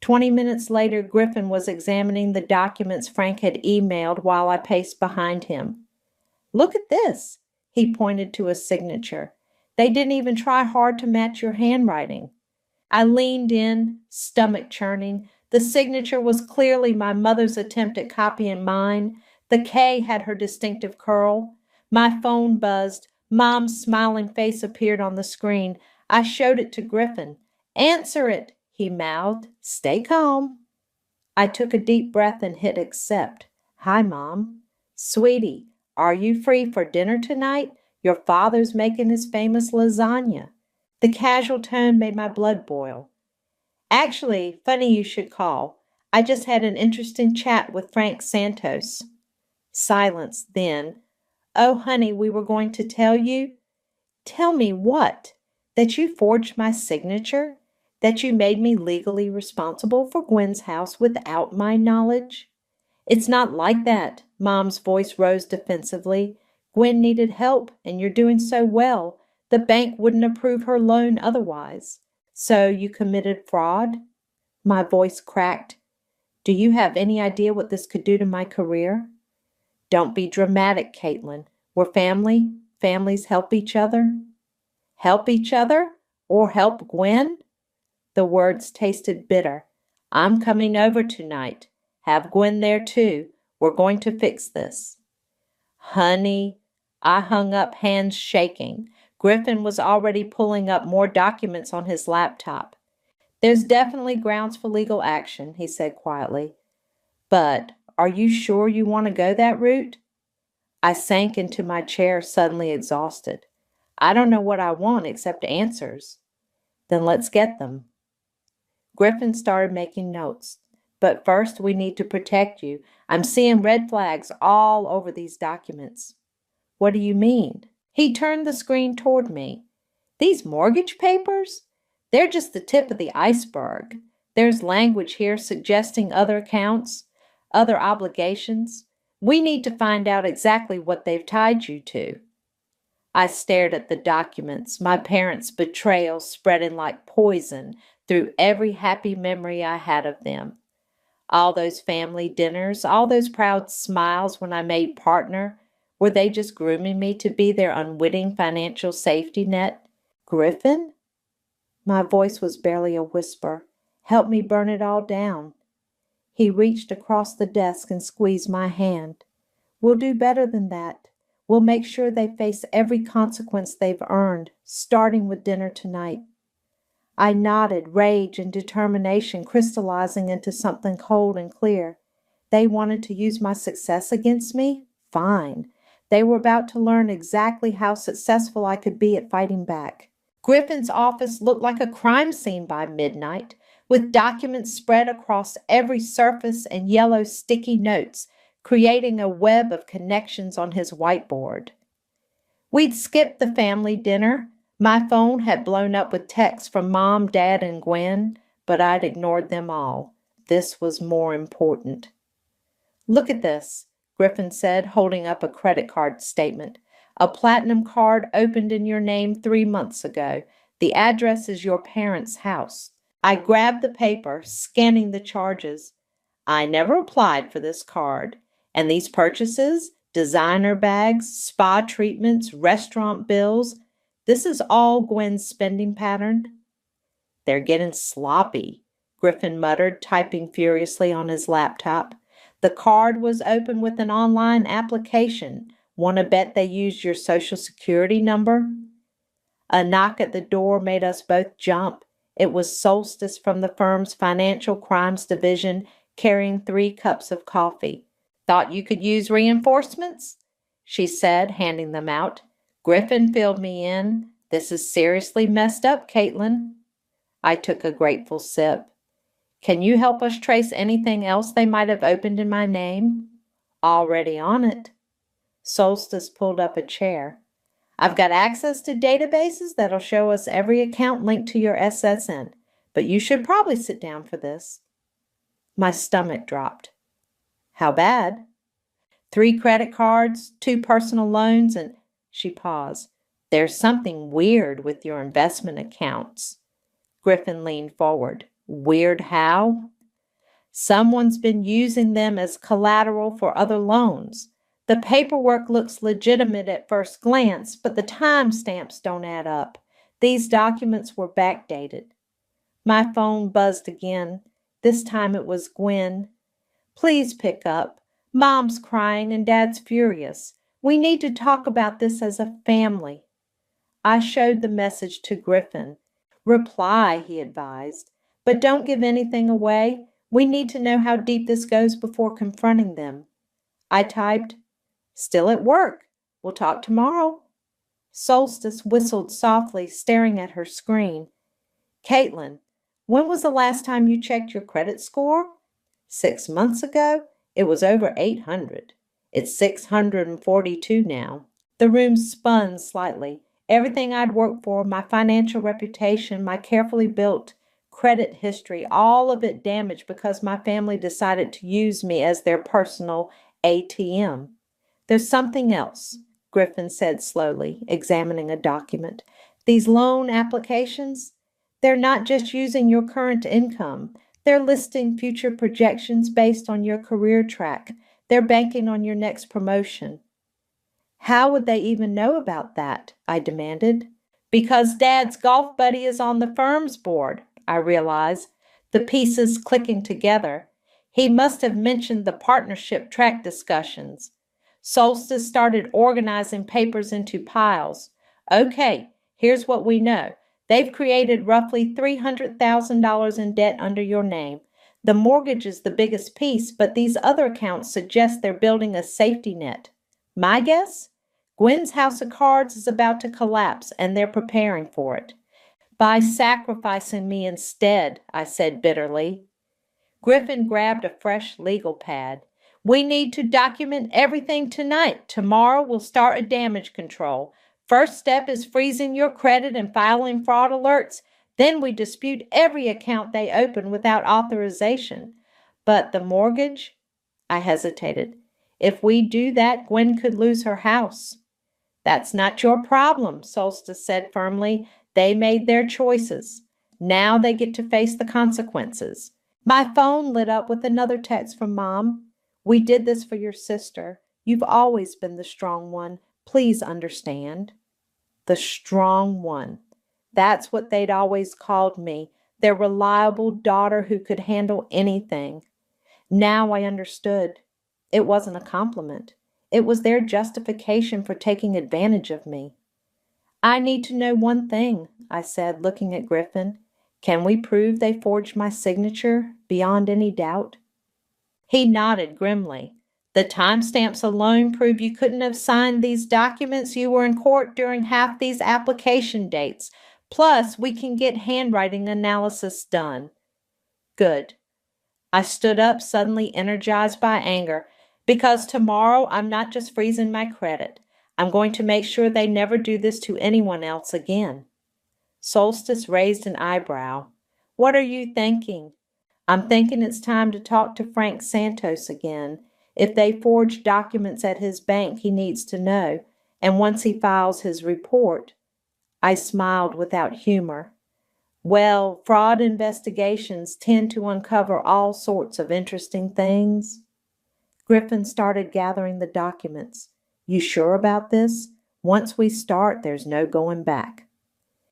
20 minutes later, Griffin was examining the documents Frank had emailed while I paced behind him. Look at this. He pointed to a signature. They didn't even try hard to match your handwriting. I leaned in, stomach churning. The signature was clearly my mother's attempt at copying mine. The K had her distinctive curl. My phone buzzed. Mom's smiling face appeared on the screen. I showed it to Griffin. "Answer it," he mouthed. "Stay calm." I took a deep breath and hit accept. "Hi, Mom." "Sweetie, are you free for dinner tonight? Your father's making his famous lasagna." The casual tone made my blood boil. "Actually, funny you should call. I just had an interesting chat with Frank Santos." Silence, then, "Oh, honey, we were going to tell you." "Tell me what? That you forged my signature? That you made me legally responsible for Gwen's house without my knowledge?" "It's not like that." Mom's voice rose defensively. "Gwen needed help, and you're doing so well. The bank wouldn't approve her loan otherwise." "So you committed fraud?" My voice cracked. "Do you have any idea what this could do to my career?" "Don't be dramatic, Caitlin. We're family. Families help each other." "Help each other? Or help Gwen?" The words tasted bitter. "I'm coming over tonight. Have Gwen there too. We're going to fix this." "Honey," I hung up, hands shaking. Griffin was already pulling up more documents on his laptop. "There's definitely grounds for legal action," he said quietly. "But are you sure you want to go that route?" I sank into my chair, suddenly exhausted. "I don't know what I want except answers." "Then let's get them." Griffin started making notes. "But first we need to protect you. I'm seeing red flags all over these documents." "What do you mean?" He turned the screen toward me. "These mortgage papers? They're just the tip of the iceberg. There's language here suggesting other accounts, other obligations. We need to find out exactly what they've tied you to." I stared at the documents, my parents' betrayal spreading like poison through every happy memory I had of them. All those family dinners, all those proud smiles when I made partner, were they just grooming me to be their unwitting financial safety net? "Griffin?" My voice was barely a whisper. "Help me burn it all down." He reached across the desk and squeezed my hand. "We'll do better than that. We'll make sure they face every consequence they've earned, starting with dinner tonight." I nodded, rage and determination crystallizing into something cold and clear. They wanted to use my success against me? Fine. They were about to learn exactly how successful I could be at fighting back. Griffin's office looked like a crime scene by midnight, with documents spread across every surface and yellow sticky notes, creating a web of connections on his whiteboard. We'd skipped the family dinner. My phone had blown up with texts from Mom, Dad, and Gwen, but I'd ignored them all. This was more important. "Look at this," Griffin said, holding up a credit card statement. "A platinum card opened in your name 3 months ago. The address is your parents' house." I grabbed the paper, scanning the charges. "I never applied for this card. And these purchases, designer bags, spa treatments, restaurant bills, this is all Gwen's spending pattern." "They're getting sloppy," Griffin muttered, typing furiously on his laptop. "The card was opened with an online application. Want to bet they used your social security number?" A knock at the door made us both jump. It was Solstice from the firm's financial crimes division, carrying 3 cups of coffee. "Thought you could use reinforcements?" she said, handing them out. Griffin filled me in. "This is seriously messed up, Caitlin." I took a grateful sip. "Can you help us trace anything else they might have opened in my name?" "Already on it." Solstice pulled up a chair. "I've got access to databases that'll show us every account linked to your SSN, but you should probably sit down for this." My stomach dropped. "How bad?" 3 credit cards, 2 personal loans, and she paused. "There's something weird with your investment accounts." Griffin leaned forward. "Weird how?" "Someone's been using them as collateral for other loans. The paperwork looks legitimate at first glance, but the timestamps don't add up. These documents were backdated." My phone buzzed again. This time it was Gwen. Please pick up. Mom's crying and Dad's furious. We need to talk about this as a family. I showed the message to Griffin. Reply, he advised. But don't give anything away. We need to know how deep this goes before confronting them. I typed, still at work. We'll talk tomorrow. Solstice whistled softly, staring at her screen. Caitlin, when was the last time you checked your credit score? 6 months ago, it was over 800. It's 642 now. The room spun slightly. Everything I'd worked for, my financial reputation, my carefully built credit history, all of it damaged because my family decided to use me as their personal ATM. There's something else, Griffin said slowly, examining a document. These loan applications, they're not just using your current income. They're listing future projections based on your career track. They're banking on your next promotion. How would they even know about that? I demanded. Because Dad's golf buddy is on the firm's board, I realized, the pieces clicking together. He must have mentioned the partnership track discussions. Solstice started organizing papers into piles. Okay, here's what we know. They've created roughly $300,000 in debt under your name. The mortgage is the biggest piece, but these other accounts suggest they're building a safety net. My guess? Gwen's house of cards is about to collapse, and they're preparing for it. By sacrificing me instead, I said bitterly. Griffin grabbed a fresh legal pad. We need to document everything tonight. Tomorrow we'll start a damage control. First step is freezing your credit and filing fraud alerts. Then we dispute every account they open without authorization. But the mortgage? I hesitated. If we do that, Gwen could lose her house. That's not your problem, Solstice said firmly. They made their choices. Now they get to face the consequences. My phone lit up with another text from Mom. We did this for your sister. You've always been the strong one. Please understand. The strong one. That's what they'd always called me. Their reliable daughter who could handle anything. Now I understood. It wasn't a compliment. It was their justification for taking advantage of me. I need to know one thing, I said, looking at Griffin. Can we prove they forged my signature beyond any doubt? He nodded grimly. The timestamps alone prove you couldn't have signed these documents. You were in court during half these application dates. Plus, we can get handwriting analysis done. Good. I stood up, suddenly energized by anger. Because tomorrow I'm not just freezing my credit. I'm going to make sure they never do this to anyone else again. Solstice raised an eyebrow. What are you thinking? I'm thinking it's time to talk to Frank Santos again. If they forged documents at his bank, he needs to know. And once he files his report, I smiled without humor. Well, fraud investigations tend to uncover all sorts of interesting things. Griffin started gathering the documents. You sure about this? Once we start, there's no going back.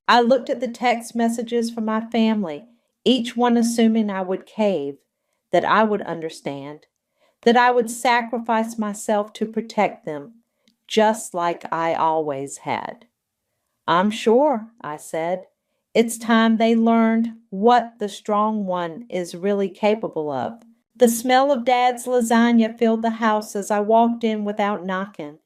I looked at the text messages from my family, each one assuming I would cave, that I would understand, that I would sacrifice myself to protect them, just like I always had. I'm sure, I said. It's time they learned what the strong one is really capable of. The smell of Dad's lasagna filled the house as I walked in without knocking.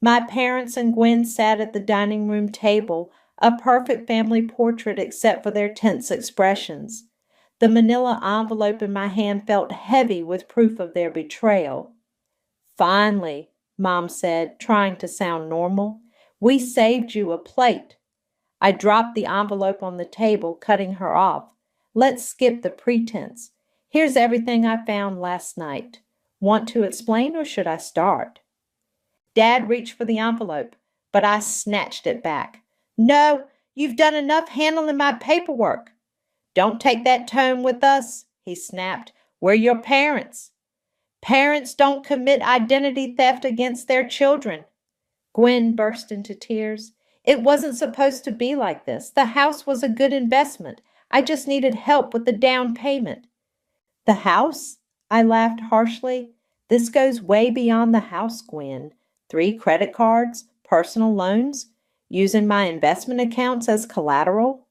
My parents and Gwen sat at the dining room table, a perfect family portrait except for their tense expressions. The manila envelope in my hand felt heavy with proof of their betrayal. Finally, Mom said, trying to sound normal, we saved you a plate. I dropped the envelope on the table, cutting her off. Let's skip the pretense. Here's everything I found last night. Want to explain or should I start? Dad reached for the envelope, but I snatched it back. No, you've done enough handling my paperwork. Don't take that tone with us, he snapped. We're your parents. Parents don't commit identity theft against their children. Gwen burst into tears. It wasn't supposed to be like this. The house was a good investment. I just needed help with the down payment. The house? I laughed harshly. This goes way beyond the house, Gwen. 3 credit cards, personal loans, using my investment accounts as collateral.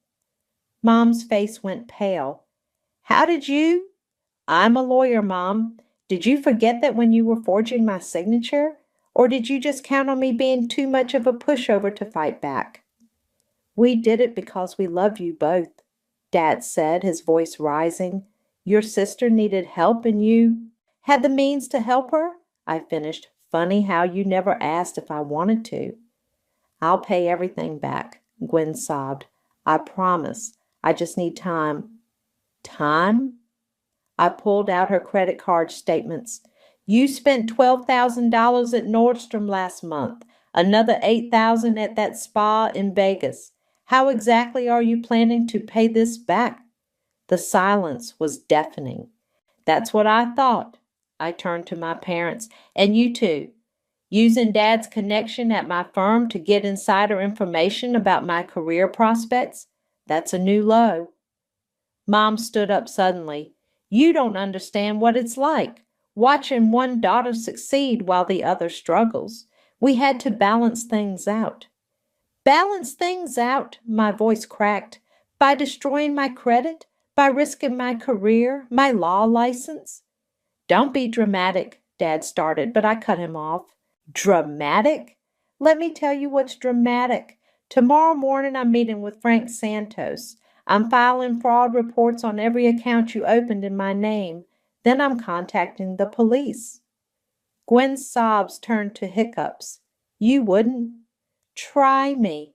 Mom's face went pale. How did you? I'm a lawyer, Mom. Did you forget that when you were forging my signature? Or did you just count on me being too much of a pushover to fight back? We did it because we loved you both, Dad said, his voice rising. Your sister needed help and you had the means to help her? I finished. Funny how you never asked if I wanted to. I'll pay everything back, Gwen sobbed. I promise. I just need time. Time? I pulled out her credit card statements. You spent $12,000 at Nordstrom last month, another $8,000 at that spa in Vegas. How exactly are you planning to pay this back? The silence was deafening. That's what I thought. I turned to my parents. And you too. Using Dad's connection at my firm to get insider information about my career prospects? That's a new low. Mom stood up suddenly. You don't understand what it's like, watching one daughter succeed while the other struggles. We had to balance things out. Balance things out, my voice cracked, by destroying my credit, by risking my career, my law license. Don't be dramatic, Dad started, but I cut him off. Dramatic? Let me tell you what's dramatic. Tomorrow morning I'm meeting with Frank Santos. I'm filing fraud reports on every account you opened in my name. Then I'm contacting the police. Gwen's sobs turned to hiccups. You wouldn't? Try me.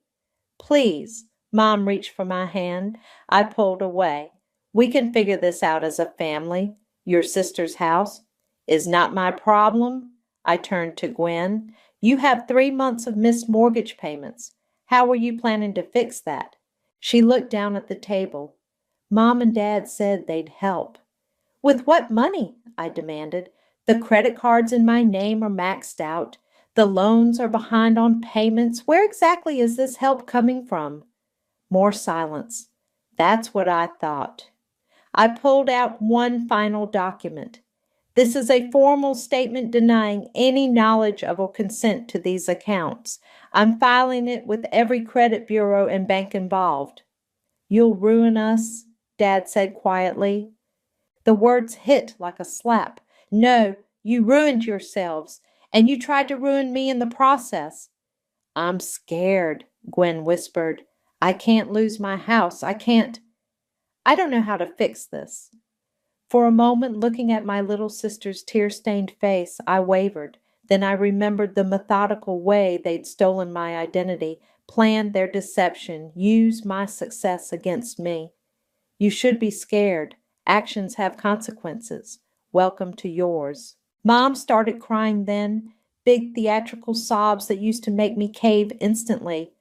Please. Mom reached for my hand. I pulled away. We can figure this out as a family. Your sister's house is not my problem. I turned to Gwen. You have 3 months of missed mortgage payments. How are you planning to fix that? She looked down at the table. Mom and Dad said they'd help. With what money? I demanded. The credit cards in my name are maxed out. The loans are behind on payments. Where exactly is this help coming from? More silence. That's what I thought. I pulled out one final document. This is a formal statement denying any knowledge of or consent to these accounts. I'm filing it with every credit bureau and bank involved. You'll ruin us, Dad said quietly. The words hit like a slap. No, you ruined yourselves, and you tried to ruin me in the process. I'm scared, Gwen whispered. I can't lose my house. I don't know how to fix this. For a moment, looking at my little sister's tear-stained face, I wavered. Then I remembered the methodical way they'd stolen my identity, planned their deception, used my success against me. You should be scared. Actions have consequences. Welcome to yours. Mom started crying then, big theatrical sobs that used to make me cave instantly.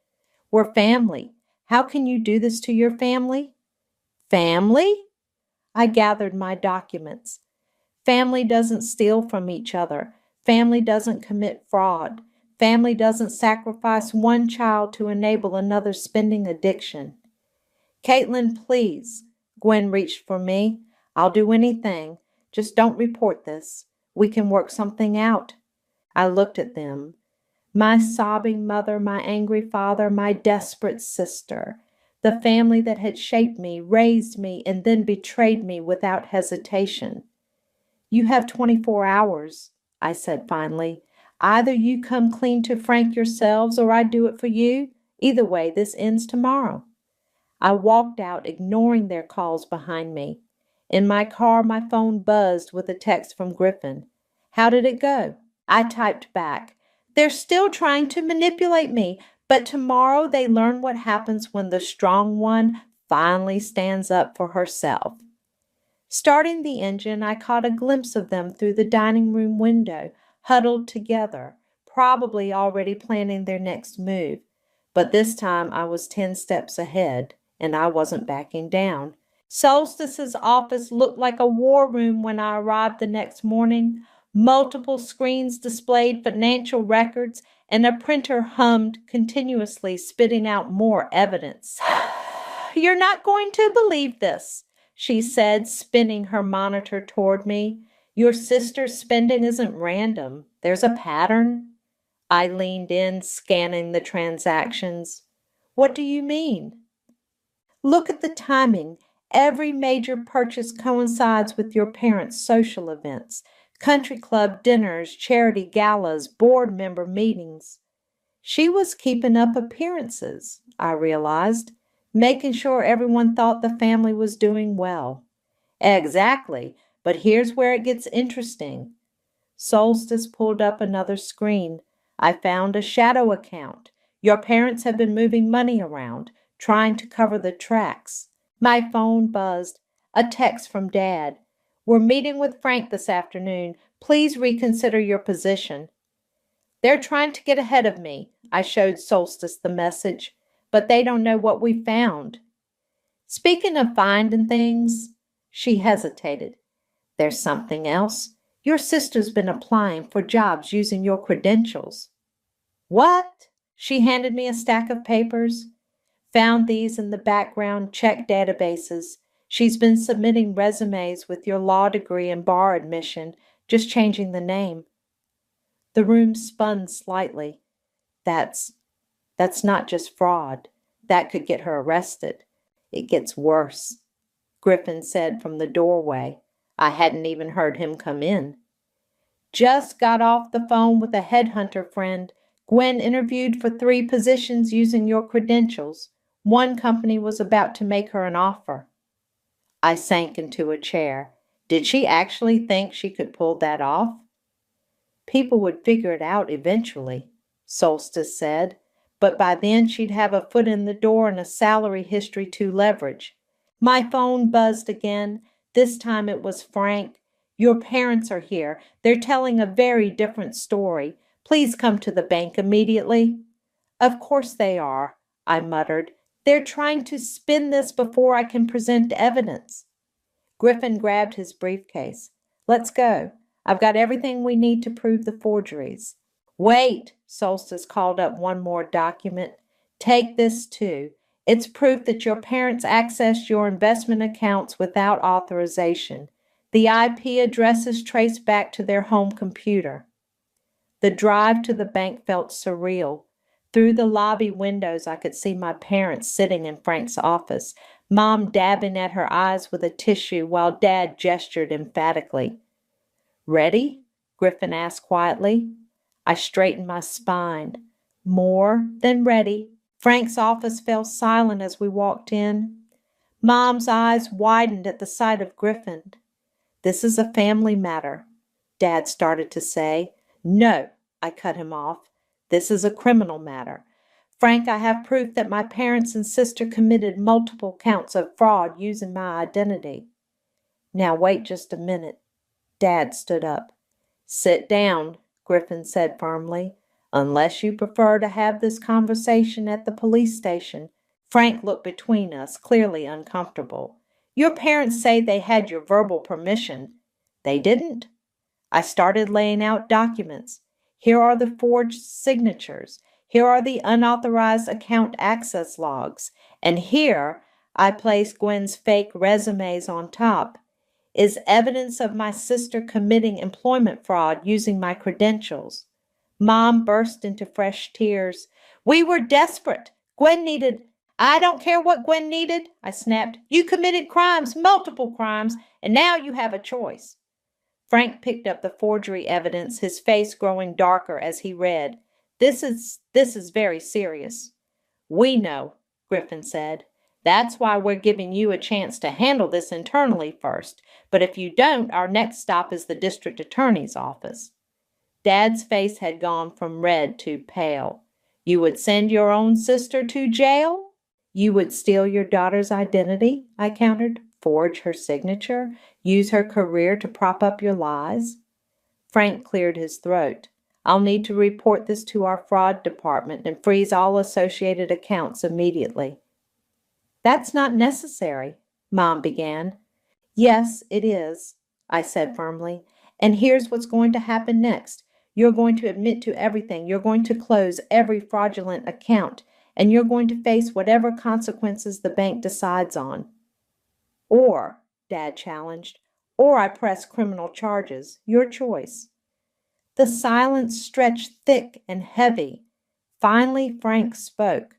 We're family. How can you do this to your family? Family? I gathered my documents. Family doesn't steal from each other. Family doesn't commit fraud. Family doesn't sacrifice one child to enable another's spending addiction. Caitlin, please. Gwen reached for me. I'll do anything. Just don't report this. We can work something out. I looked at them. My sobbing mother, my angry father, my desperate sister. The family that had shaped me, raised me, and then betrayed me without hesitation. You have 24 hours, I said finally. Either you come clean to Frank yourselves or I do it for you. Either way, this ends tomorrow. I walked out, ignoring their calls behind me. In my car, my phone buzzed with a text from Griffin. How did it go? I typed back. They're still trying to manipulate me, but tomorrow they learn what happens when the strong one finally stands up for herself. Starting the engine, I caught a glimpse of them through the dining room window, huddled together, probably already planning their next move. But this time I was 10 steps ahead, and I wasn't backing down. Solstice's office looked like a war room when I arrived the next morning. Multiple screens displayed financial records, and a printer hummed continuously, spitting out more evidence. You're not going to believe this, she said, spinning her monitor toward me. Your sister's spending isn't random. There's a pattern. I leaned in, scanning the transactions. What do you mean? Look at the timing. Every major purchase coincides with your parents' social events, country club dinners, charity galas, board member meetings. She was keeping up appearances, I realized, making sure everyone thought the family was doing well. Exactly, but here's where it gets interesting. Solstice pulled up another screen. I found a shadow account. Your parents have been moving money around, trying to cover the tracks. My phone buzzed. A text from Dad. We're meeting with Frank this afternoon. Please reconsider your position. They're trying to get ahead of me. I showed Solstice the message, but they don't know what we found. Speaking of finding things, she hesitated. There's something else. Your sister's been applying for jobs using your credentials. What? She handed me a stack of papers. Found these in the background check databases. She's been submitting resumes with your law degree and bar admission, just changing the name. The room spun slightly. That's not just fraud. That could get her arrested. It gets worse, Griffin said from the doorway. I hadn't even heard him come in. Just got off the phone with a headhunter friend. Gwen interviewed for 3 positions using your credentials. One company was about to make her an offer. I sank into a chair. Did she actually think she could pull that off? People would figure it out eventually, Solstice said, but by then she'd have a foot in the door and a salary history to leverage. My phone buzzed again. This time it was Frank. Your parents are here. They're telling a very different story. Please come to the bank immediately. Of course they are, I muttered. They're trying to spin this before I can present evidence. Griffin grabbed his briefcase. Let's go. I've got everything we need to prove the forgeries. Wait, Solstice called up one more document. Take this too. It's proof that your parents accessed your investment accounts without authorization. The IP address is traced back to their home computer. The drive to the bank felt surreal. Through the lobby windows, I could see my parents sitting in Frank's office, Mom dabbing at her eyes with a tissue while Dad gestured emphatically. Ready? Griffin asked quietly. I straightened my spine. More than ready. Frank's office fell silent as we walked in. Mom's eyes widened at the sight of Griffin. This is a family matter, Dad started to say. No, I cut him off. This is a criminal matter. Frank, I have proof that my parents and sister committed multiple counts of fraud using my identity. Now wait just a minute. Dad stood up. Sit down, Griffin said firmly. Unless you prefer to have this conversation at the police station. Frank looked between us, clearly uncomfortable. Your parents say they had your verbal permission. They didn't. I started laying out documents. Here are the forged signatures. Here are the unauthorized account access logs. And here, I placed Gwen's fake resumes on top, is evidence of my sister committing employment fraud using my credentials. Mom burst into fresh tears. We were desperate. Gwen needed... I don't care what Gwen needed, I snapped. You committed crimes, multiple crimes, and now you have a choice. Frank picked up the forgery evidence, his face growing darker as he read. This is very serious. We know, Griffin said. That's why we're giving you a chance to handle this internally first. But if you don't, our next stop is the district attorney's office. Dad's face had gone from red to pale. You would send your own sister to jail? You would steal your daughter's identity, I countered, forge her signature, use her career to prop up your lies. Frank cleared his throat. I'll need to report this to our fraud department and freeze all associated accounts immediately. That's not necessary, Mom began. Yes, it is, I said firmly. And here's what's going to happen next. You're going to admit to everything. You're going to close every fraudulent account. and you're going to face whatever consequences the bank decides on. Or, Dad challenged, or I press criminal charges. Your choice. The silence stretched thick and heavy. Finally, Frank spoke.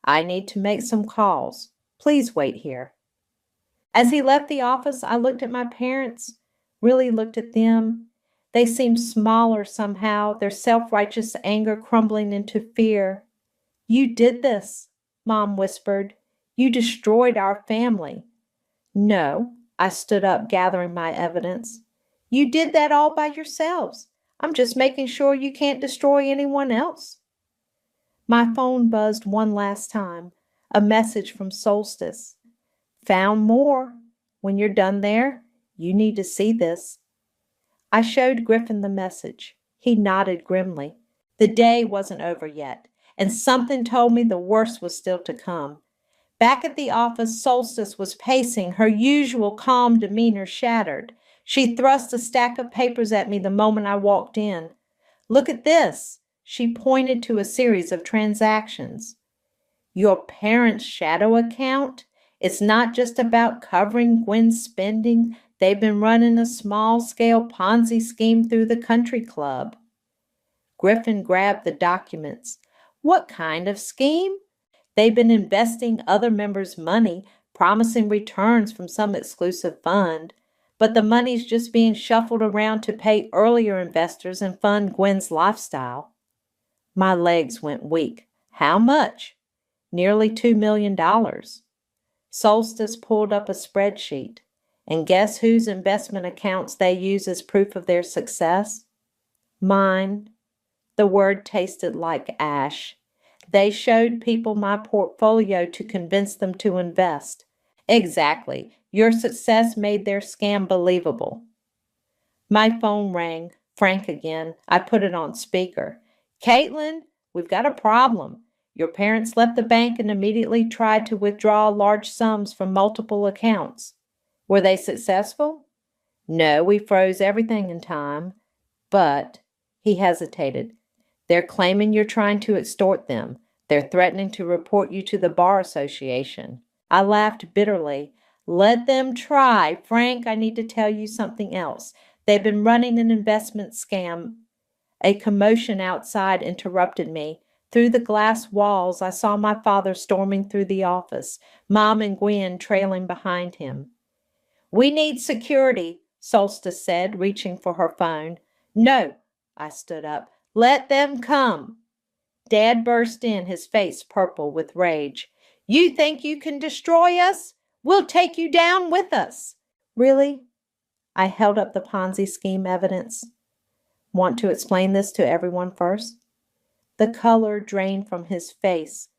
I need to make some calls. Please wait here. As he left the office, I looked at my parents, really looked at them. They seemed smaller somehow, their self-righteous anger crumbling into fear. You did this, Mom whispered. You destroyed our family. No, I stood up, gathering my evidence. You did that all by yourselves. I'm just making sure you can't destroy anyone else. My phone buzzed one last time, a message from Solstice. Found more. When you're done there, you need to see this. I showed Griffin the message. He nodded grimly. The day wasn't over yet, and something told me the worst was still to come. Back at the office, Solstice was pacing, her usual calm demeanor shattered. She thrust a stack of papers at me the moment I walked in. Look at this. She pointed to a series of transactions. Your parents' shadow account? It's not just about covering Gwen's spending. They've been running a small-scale Ponzi scheme through the country club. Griffin grabbed the documents. What kind of scheme? They've been investing other members' money, promising returns from some exclusive fund, but the money's just being shuffled around to pay earlier investors and fund Gwen's lifestyle. My legs went weak. How much? Nearly $2 million. Solstice pulled up a spreadsheet. And guess whose investment accounts they use as proof of their success? Mine. The word tasted like ash. They showed people my portfolio to convince them to invest. Exactly. Your success made their scam believable. My phone rang. Frank again. I put it on speaker. Caitlin, we've got a problem. Your parents left the bank and immediately tried to withdraw large sums from multiple accounts. Were they successful? No, we froze everything in time. But, he hesitated, they're claiming you're trying to extort them. They're threatening to report you to the Bar Association. I laughed bitterly. Let them try. Frank, I need to tell you something else. They've been running an investment scam. A commotion outside interrupted me. Through the glass walls, I saw my father storming through the office, Mom and Gwen trailing behind him. We need security, Solstice said, reaching for her phone. No, I stood up. Let them come. Dad burst in, his face purple with rage. You think you can destroy us? We'll take you down with us. Really? I held up the Ponzi scheme evidence. Want to explain this to everyone first? The color drained from his face.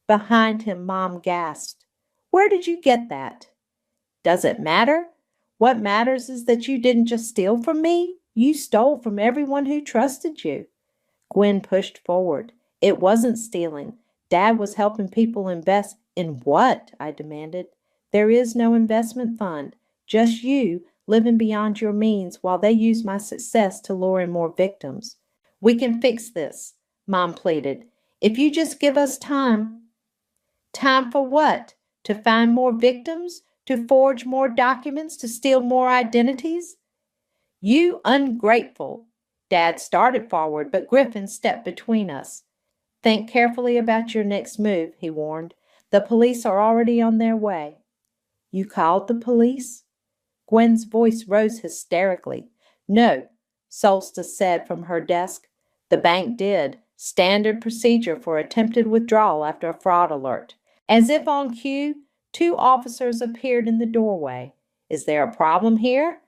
Behind him, Mom gasped. Where did you get that? Does it matter? What matters is that you didn't just steal from me. You stole from everyone who trusted you. Gwen pushed forward. It wasn't stealing. Dad was helping people invest. In what? I demanded. There is no investment fund. Just you living beyond your means while they use my success to lure in more victims. We can fix this, Mom pleaded. If you just give us time. Time for what? To find more victims? To forge more documents? To steal more identities? You ungrateful. Dad started forward, but Griffin stepped between us. Think carefully about your next move, he warned. The police are already on their way. You called the police? Gwen's voice rose hysterically. No, Solstice said from her desk. The bank did. Standard procedure for attempted withdrawal after a fraud alert. As if on cue, 2 officers appeared in the doorway. Is there a problem here?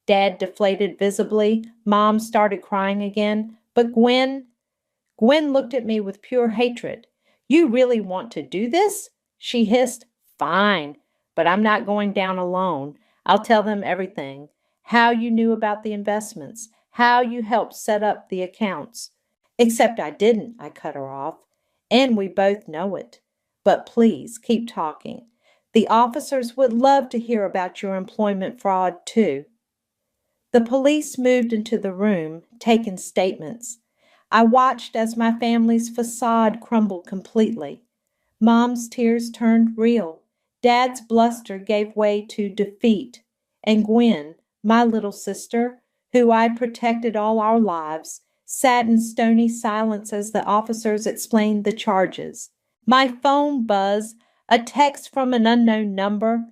Dad deflated visibly. Mom started crying again. But Gwen looked at me with pure hatred. You really want to do this? She hissed. Fine, but I'm not going down alone. I'll tell them everything. How you knew about the investments. How you helped set up the accounts. Except I didn't, I cut her off. And we both know it. But please, keep talking. The officers would love to hear about your employment fraud, too. The police moved into the room, taking statements. I watched as my family's facade crumbled completely. Mom's tears turned real. Dad's bluster gave way to defeat. And Gwen, my little sister, who I'd protected all our lives, sat in stony silence as the officers explained the charges. My phone buzzed, a text from an unknown number.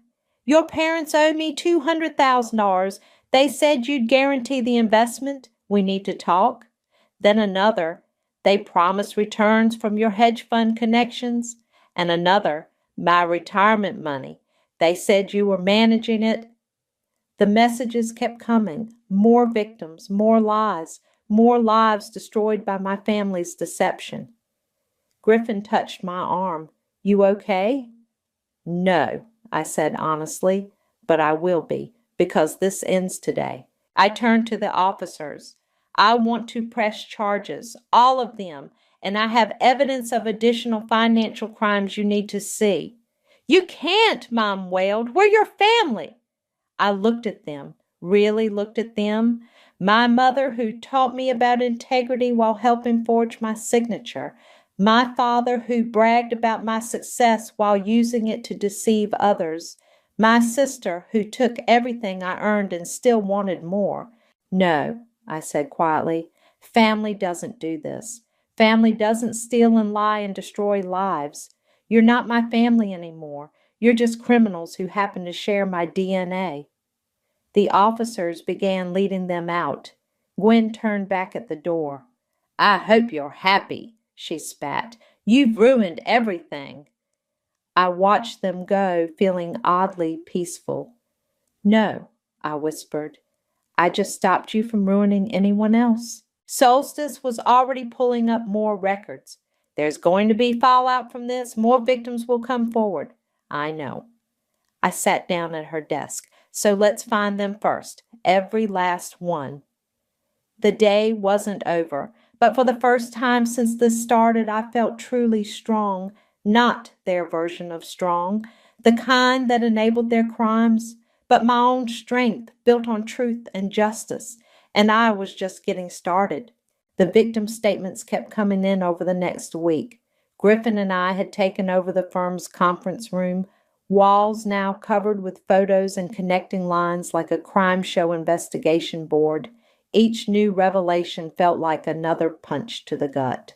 Your parents owe me $200,000. They said you'd guarantee the investment. We need to talk. Then another. They promised returns from your hedge fund connections. And another. My retirement money. They said you were managing it. The messages kept coming. More victims, more lies, more lives destroyed by my family's deception. Griffin touched my arm. You okay? No, I said honestly, but I will be, because this ends today. I turned to the officers. I want to press charges, all of them, and I have evidence of additional financial crimes you need to see. You can't, Mom wailed. We're your family. I looked at them, really looked at them. My mother, who taught me about integrity while helping forge my signature. My father, who bragged about my success while using it to deceive others. My sister, who took everything I earned and still wanted more. No, I said quietly, family doesn't do this. Family doesn't steal and lie and destroy lives. You're not my family anymore. You're just criminals who happen to share my DNA. The officers began leading them out. Gwen turned back at the door. I hope you're happy, she spat. You've ruined everything. I watched them go, feeling oddly peaceful. No, I whispered. I just stopped you from ruining anyone else. Solstice was already pulling up more records. There's going to be fallout from this. More victims will come forward. I know. I sat down at her desk. So let's find them first. Every last one. The day wasn't over, but for the first time since this started, I felt truly strong. Not their version of strong, the kind that enabled their crimes, but my own strength built on truth and justice. And I was just getting started. The victim statements kept coming in over the next week. Griffin and I had taken over the firm's conference room, walls now covered with photos and connecting lines like a crime show investigation board. Each new revelation felt like another punch to the gut.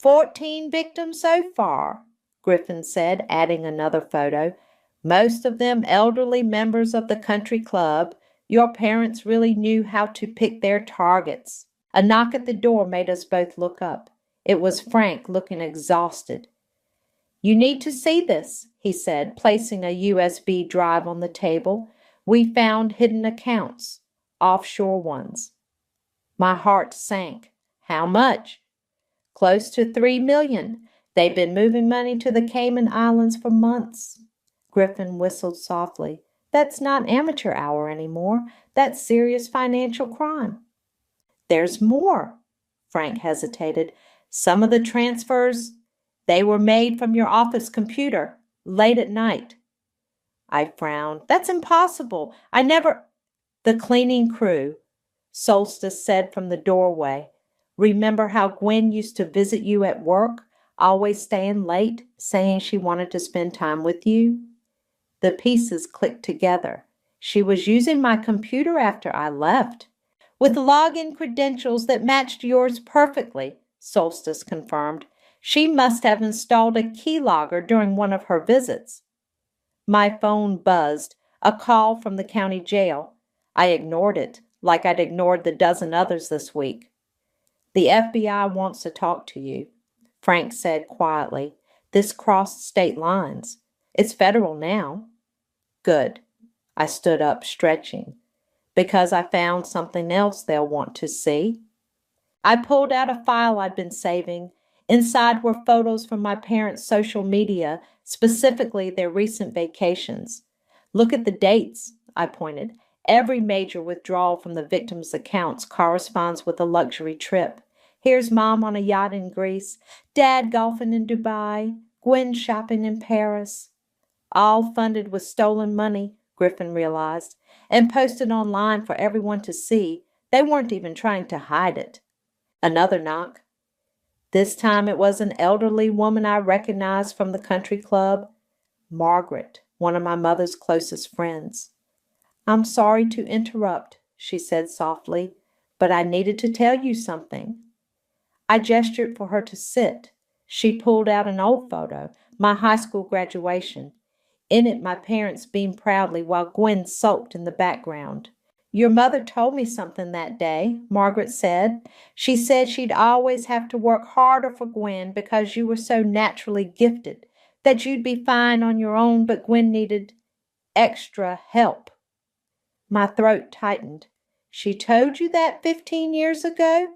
14 victims so far, Griffin said, adding another photo. Most of them elderly members of the country club. Your parents really knew how to pick their targets. A knock at the door made us both look up. It was Frank, looking exhausted. You need to see this, he said, placing a USB drive on the table. We found hidden accounts, offshore ones. My heart sank. How much? Close to $3 million. They've been moving money to the Cayman Islands for months. Griffin whistled softly. That's not amateur hour anymore. That's serious financial crime. There's more. Frank hesitated. Some of the transfers, they were made from your office computer, late at night. I frowned. That's impossible. The cleaning crew, Solstice said from the doorway. Remember how Gwen used to visit you at work, always staying late, saying she wanted to spend time with you? The pieces clicked together. She was using my computer after I left, with login credentials that matched yours perfectly, Solstice confirmed. She must have installed a keylogger during one of her visits. My phone buzzed, a call from the county jail. I ignored it, like I'd ignored the dozen others this week. The FBI wants to talk to you, Frank said quietly. This crossed state lines. It's federal now. Good. I stood up, stretching. Because I found something else they'll want to see. I pulled out a file I'd been saving. Inside were photos from my parents' social media, specifically their recent vacations. Look at the dates, I pointed. Every major withdrawal from the victims' accounts corresponds with a luxury trip. Here's Mom on a yacht in Greece, Dad golfing in Dubai, Gwen shopping in Paris. All funded with stolen money, Griffin realized, and posted online for everyone to see. They weren't even trying to hide it. Another knock. This time it was an elderly woman I recognized from the country club, Margaret, one of my mother's closest friends. "I'm sorry to interrupt," she said softly, "but I needed to tell you something." I gestured for her to sit. She pulled out an old photo, my high school graduation. In it, my parents beamed proudly while Gwen sulked in the background. "Your mother told me something that day," Margaret said. "She said she'd always have to work harder for Gwen because you were so naturally gifted, that you'd be fine on your own, but Gwen needed extra help." My throat tightened. "She told you that 15 years ago?"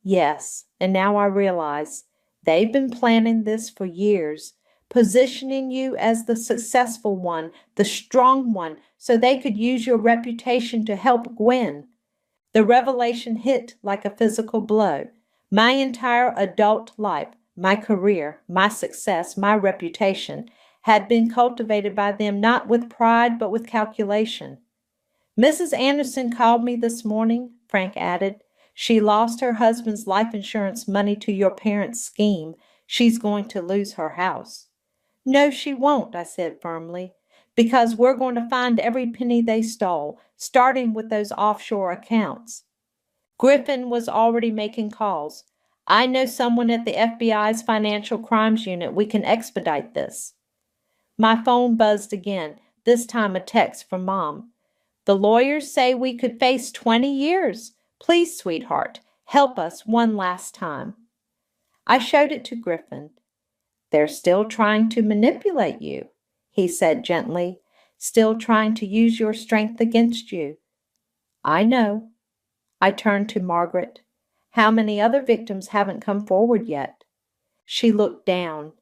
"Yes, and now I realize they've been planning this for years, positioning you as the successful one, the strong one, so they could use your reputation to help Gwen." The revelation hit like a physical blow. My entire adult life, my career, my success, my reputation, had been cultivated by them not with pride but with calculation. "Mrs. Anderson called me this morning," Frank added. "She lost her husband's life insurance money to your parents' scheme. She's going to lose her house." "No, she won't," I said firmly, "because we're going to find every penny they stole, starting with those offshore accounts." Griffin was already making calls. "I know someone at the FBI's Financial Crimes Unit. We can expedite this." My phone buzzed again, this time a text from Mom. "The lawyers say we could face 20 years. Please, sweetheart, help us one last time." I showed it to Griffin. "They're still trying to manipulate you," he said gently, "still trying to use your strength against you." "I know." I turned to Margaret. "How many other victims haven't come forward yet?" She looked down.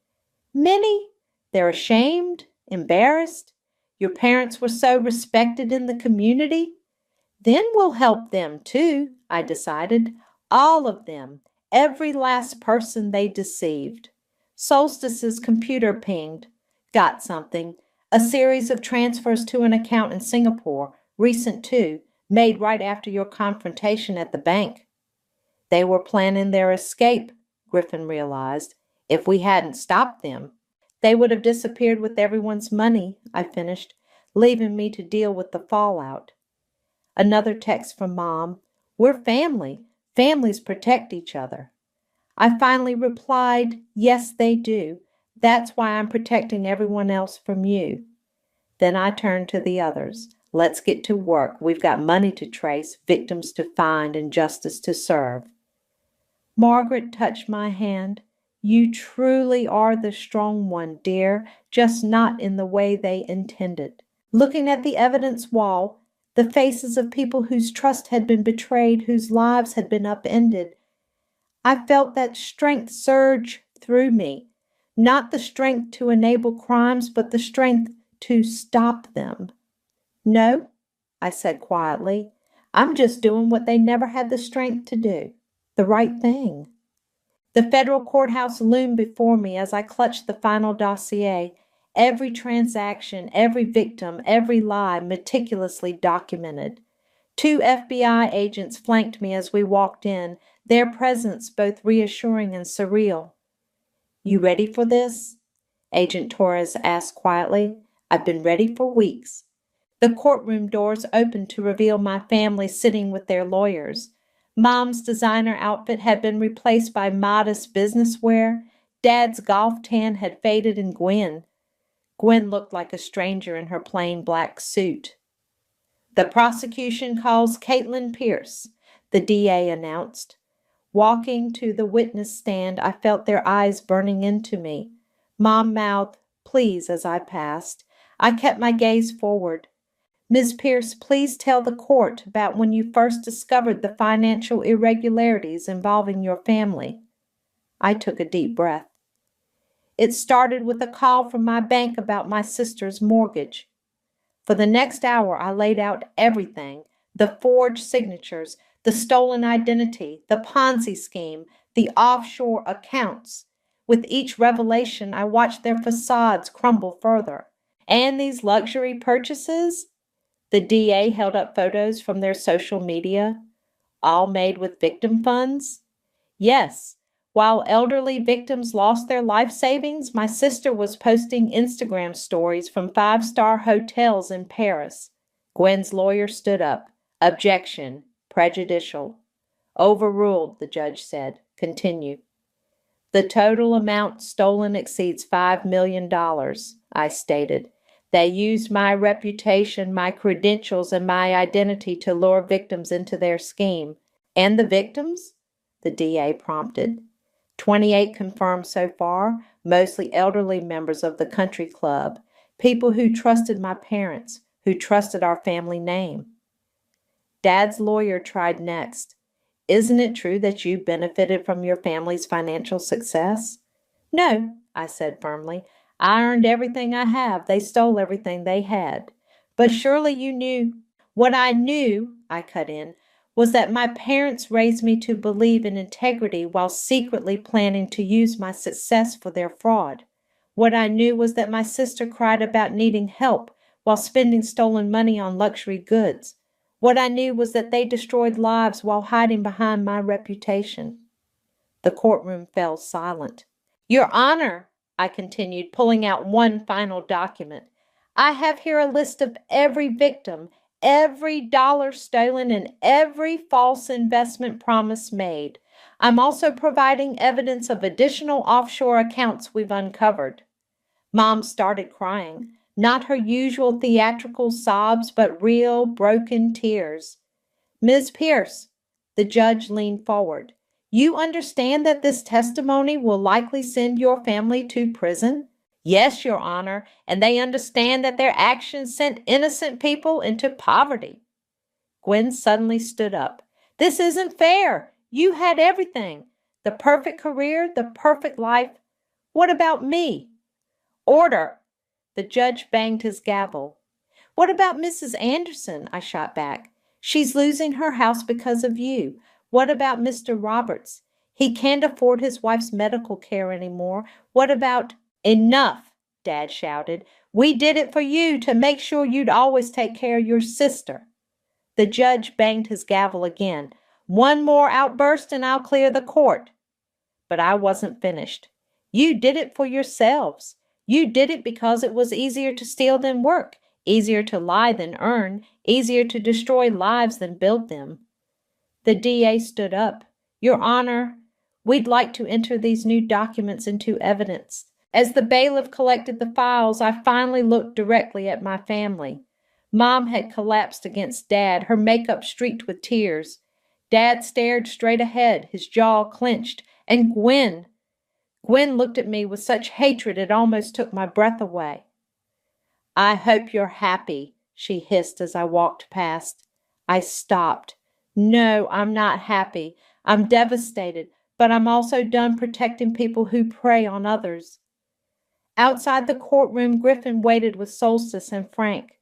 "Many. They're ashamed, embarrassed. Your parents were so respected in the community." "Then we'll help them too," I decided. "All of them. Every last person they deceived." Solstice's computer pinged. "Got something. A series of transfers to an account in Singapore, recent too, made right after your confrontation at the bank." "They were planning their escape," Griffin realized. "If we hadn't stopped them, they would have disappeared with everyone's money," I finished, leaving me to deal with the fallout. Another text from Mom. "We're family. Families protect each other." I finally replied, "Yes, they do. That's why I'm protecting everyone else from you." Then I turned to the others. "Let's get to work. We've got money to trace, victims to find, and justice to serve." Margaret touched my hand. "You truly are the strong one, dear, just not in the way they intended." Looking at the evidence wall, the faces of people whose trust had been betrayed, whose lives had been upended, I felt that strength surge through me. Not the strength to enable crimes, but the strength to stop them. "No," I said quietly, "I'm just doing what they never had the strength to do. The right thing." The federal courthouse loomed before me as I clutched the final dossier. Every transaction, every victim, every lie meticulously documented. 2 FBI agents flanked me as we walked in, their presence both reassuring and surreal. "You ready for this?" Agent Torres asked quietly. "I've been ready for weeks." The courtroom doors opened to reveal my family sitting with their lawyers. Mom's designer outfit had been replaced by modest business wear. Dad's golf tan had faded in Gwen. Gwen looked like a stranger in her plain black suit. "The prosecution calls Caitlin Pierce," the DA announced. Walking to the witness stand, I felt their eyes burning into me. Mom mouthed, "Please," as I passed. I kept my gaze forward. "Ms. Pierce, please tell the court about when you first discovered the financial irregularities involving your family." I took a deep breath. "It started with a call from my bank about my sister's mortgage." For the next hour, I laid out everything: the forged signatures, the stolen identity, the Ponzi scheme, the offshore accounts. With each revelation, I watched their facades crumble further. "And these luxury purchases?" The DA held up photos from their social media. "All made with victim funds?" "Yes. While elderly victims lost their life savings, my sister was posting Instagram stories from five-star hotels in Paris. Gwen's lawyer stood up. Objection. Prejudicial. Overruled, the judge said. Continue. The total amount stolen exceeds $5 million, I stated. They used my reputation, my credentials, and my identity to lure victims into their scheme. And the victims? The DA prompted. 28 confirmed so far, mostly elderly members of the country club, people who trusted my parents, who trusted our family name. Dad's lawyer tried next. Isn't it true that you benefited from your family's financial success? No, I said firmly. I earned everything I have. They stole everything they had. But surely you knew. What I knew, I cut in, was that my parents raised me to believe in integrity while secretly planning to use my success for their fraud. What I knew was that my sister cried about needing help while spending stolen money on luxury goods. What I knew was that they destroyed lives while hiding behind my reputation. The courtroom fell silent. Your Honor, I continued, pulling out one final document, I have here a list of every victim, every dollar stolen, and every false investment promise made. I'm also providing evidence of additional offshore accounts we've uncovered. Mom started crying. Not her usual theatrical sobs, but real, broken tears. Ms. Pierce, the judge leaned forward. You understand that this testimony will likely send your family to prison? Yes, Your Honor, and they understand that their actions sent innocent people into poverty. Gwen suddenly stood up. This isn't fair. You had everything. The perfect career, the perfect life. What about me? Order! The judge banged his gavel. What about Mrs. Anderson? I shot back. She's losing her house because of you. What about Mr. Roberts? He can't afford his wife's medical care anymore. What about— Enough, Dad shouted. We did it for you to make sure you'd always take care of your sister. The judge banged his gavel again. One more outburst and I'll clear the court. But I wasn't finished. You did it for yourselves. You did it because it was easier to steal than work, easier to lie than earn, easier to destroy lives than build them. The DA stood up. Your Honor, we'd like to enter these new documents into evidence. As the bailiff collected the files, I finally looked directly at my family. Mom had collapsed against Dad, her makeup streaked with tears. Dad stared straight ahead, his jaw clenched, and Gwen looked at me with such hatred it almost took my breath away. I hope you're happy, she hissed as I walked past. I stopped. No, I'm not happy. I'm devastated, but I'm also done protecting people who prey on others. Outside the courtroom, Griffin waited with Solstice and Frank.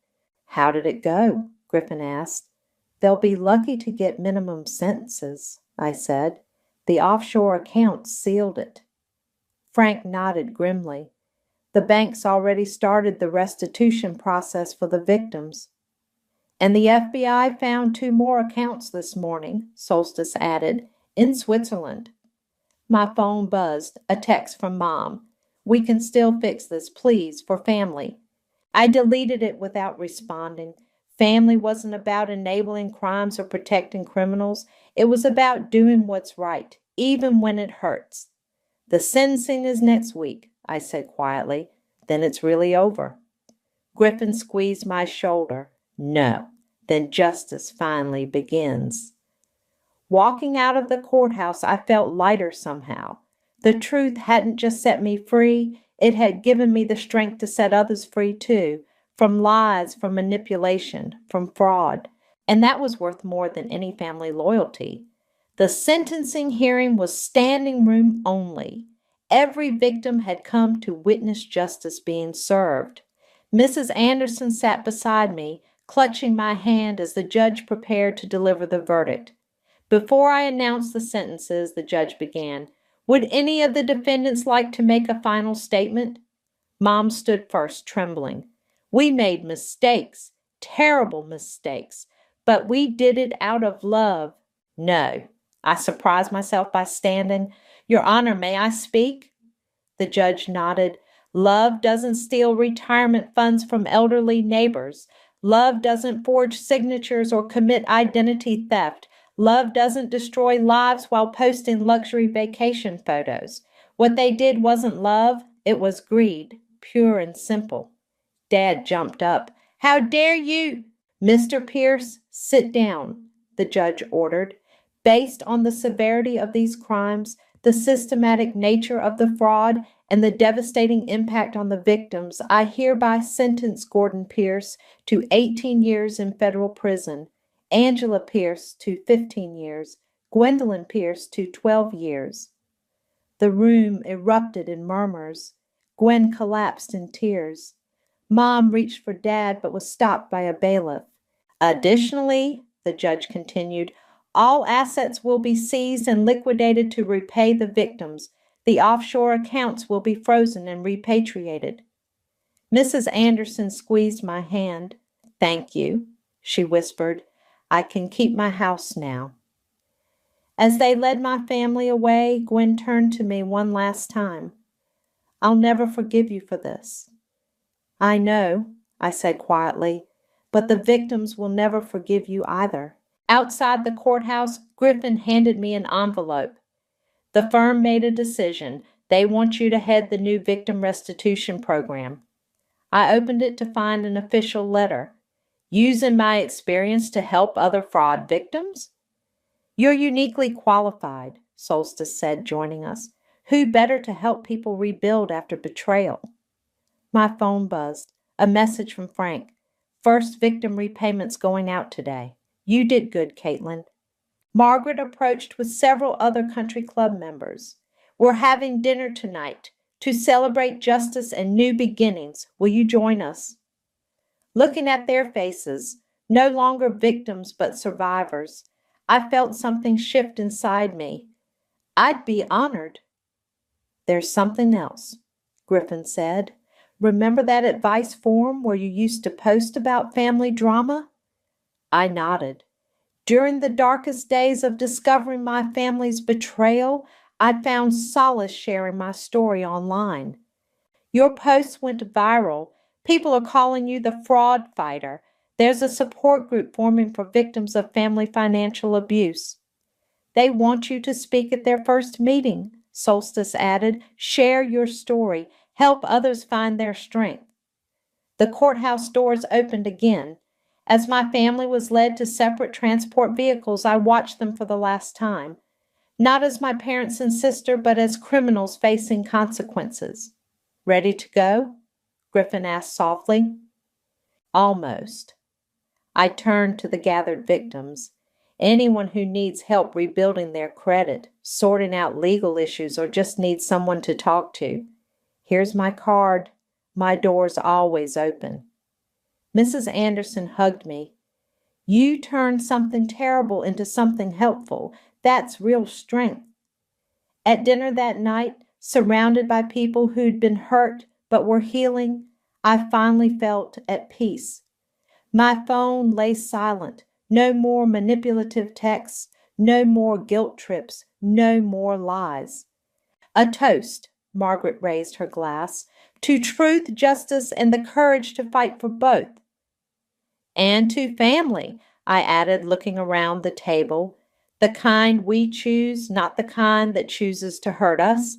How did it go? Griffin asked. They'll be lucky to get minimum sentences, I said. The offshore accounts sealed it. Frank nodded grimly. The bank's already started the restitution process for the victims. And the FBI found 2 more accounts this morning, Solstice added, in Switzerland. My phone buzzed, a text from Mom. We can still fix this, please, for family. I deleted it without responding. Family wasn't about enabling crimes or protecting criminals. It was about doing what's right, even when it hurts. The sentencing is next week, I said quietly. Then it's really over. Griffin squeezed my shoulder. No, then justice finally begins. Walking out of the courthouse, I felt lighter somehow. The truth hadn't just set me free, it had given me the strength to set others free too, from lies, from manipulation, from fraud. And that was worth more than any family loyalty. The sentencing hearing was standing room only. Every victim had come to witness justice being served. Mrs. Anderson sat beside me, clutching my hand as the judge prepared to deliver the verdict. Before I announced the sentences, the judge began, Would any of the defendants like to make a final statement? Mom stood first, trembling. We made mistakes, terrible mistakes, but we did it out of love. No. I surprised myself by standing. Your Honor, may I speak? The judge nodded. Love doesn't steal retirement funds from elderly neighbors. Love doesn't forge signatures or commit identity theft. Love doesn't destroy lives while posting luxury vacation photos. What they did wasn't love, it was greed, pure and simple. Dad jumped up. How dare you? Mr. Pierce, sit down, the judge ordered. Based on the severity of these crimes, the systematic nature of the fraud, and the devastating impact on the victims, I hereby sentence Gordon Pierce to 18 years in federal prison, Angela Pierce to 15 years, Gwendolyn Pierce to 12 years. The room erupted in murmurs. Gwen collapsed in tears. Mom reached for Dad but was stopped by a bailiff. Additionally, the judge continued, all assets will be seized and liquidated to repay the victims. The offshore accounts will be frozen and repatriated. Mrs. Anderson squeezed my hand. Thank you, she whispered. I can keep my house now. As they led my family away, Gwen turned to me one last time. I'll never forgive you for this. I know, I said quietly, but the victims will never forgive you either. Outside the courthouse, Griffin handed me an envelope. The firm made a decision. They want you to head the new victim restitution program. I opened it to find an official letter. Using my experience to help other fraud victims? You're uniquely qualified, Solstice said, joining us. Who better to help people rebuild after betrayal? My phone buzzed. A message from Frank. First victim repayments going out today. You did good, Caitlin. Margaret approached with several other country club members. We're having dinner tonight to celebrate justice and new beginnings. Will you join us? Looking at their faces, no longer victims but survivors, I felt something shift inside me. I'd be honored. There's something else, Griffin said. Remember that advice forum where you used to post about family drama? I nodded. During the darkest days of discovering my family's betrayal, I found solace sharing my story online. Your posts went viral. People are calling you the fraud fighter. There's a support group forming for victims of family financial abuse. They want you to speak at their first meeting, Solstice added. Share your story. Help others find their strength. The courthouse doors opened again. As my family was led to separate transport vehicles, I watched them for the last time. Not as my parents and sister, but as criminals facing consequences. Ready to go? Griffin asked softly. Almost. I turned to the gathered victims. Anyone who needs help rebuilding their credit, sorting out legal issues, or just needs someone to talk to. Here's my card. My door's always open. Mrs. Anderson hugged me. You turned something terrible into something helpful. That's real strength. At dinner that night, surrounded by people who'd been hurt but were healing, I finally felt at peace. My phone lay silent. No more manipulative texts, no more guilt trips, no more lies. A toast, Margaret raised her glass, to truth, justice, and the courage to fight for both. And to family, I added, looking around the table. The kind we choose, not the kind that chooses to hurt us.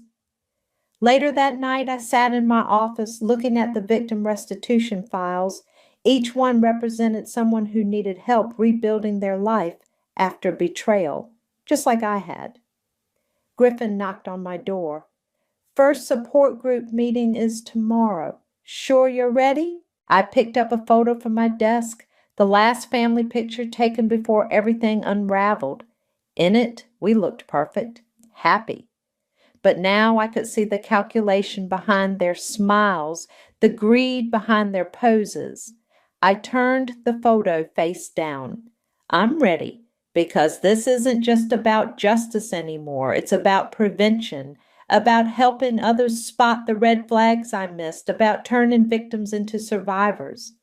Later that night, I sat in my office looking at the victim restitution files. Each one represented someone who needed help rebuilding their life after betrayal, just like I had. Griffin knocked on my door. First support group meeting is tomorrow. Sure you're ready? I picked up a photo from my desk, the last family picture taken before everything unraveled. In it, we looked perfect, happy. But now I could see the calculation behind their smiles, the greed behind their poses. I turned the photo face down. I'm ready, because this isn't just about justice anymore. It's about prevention, about helping others spot the red flags I missed, about turning victims into survivors.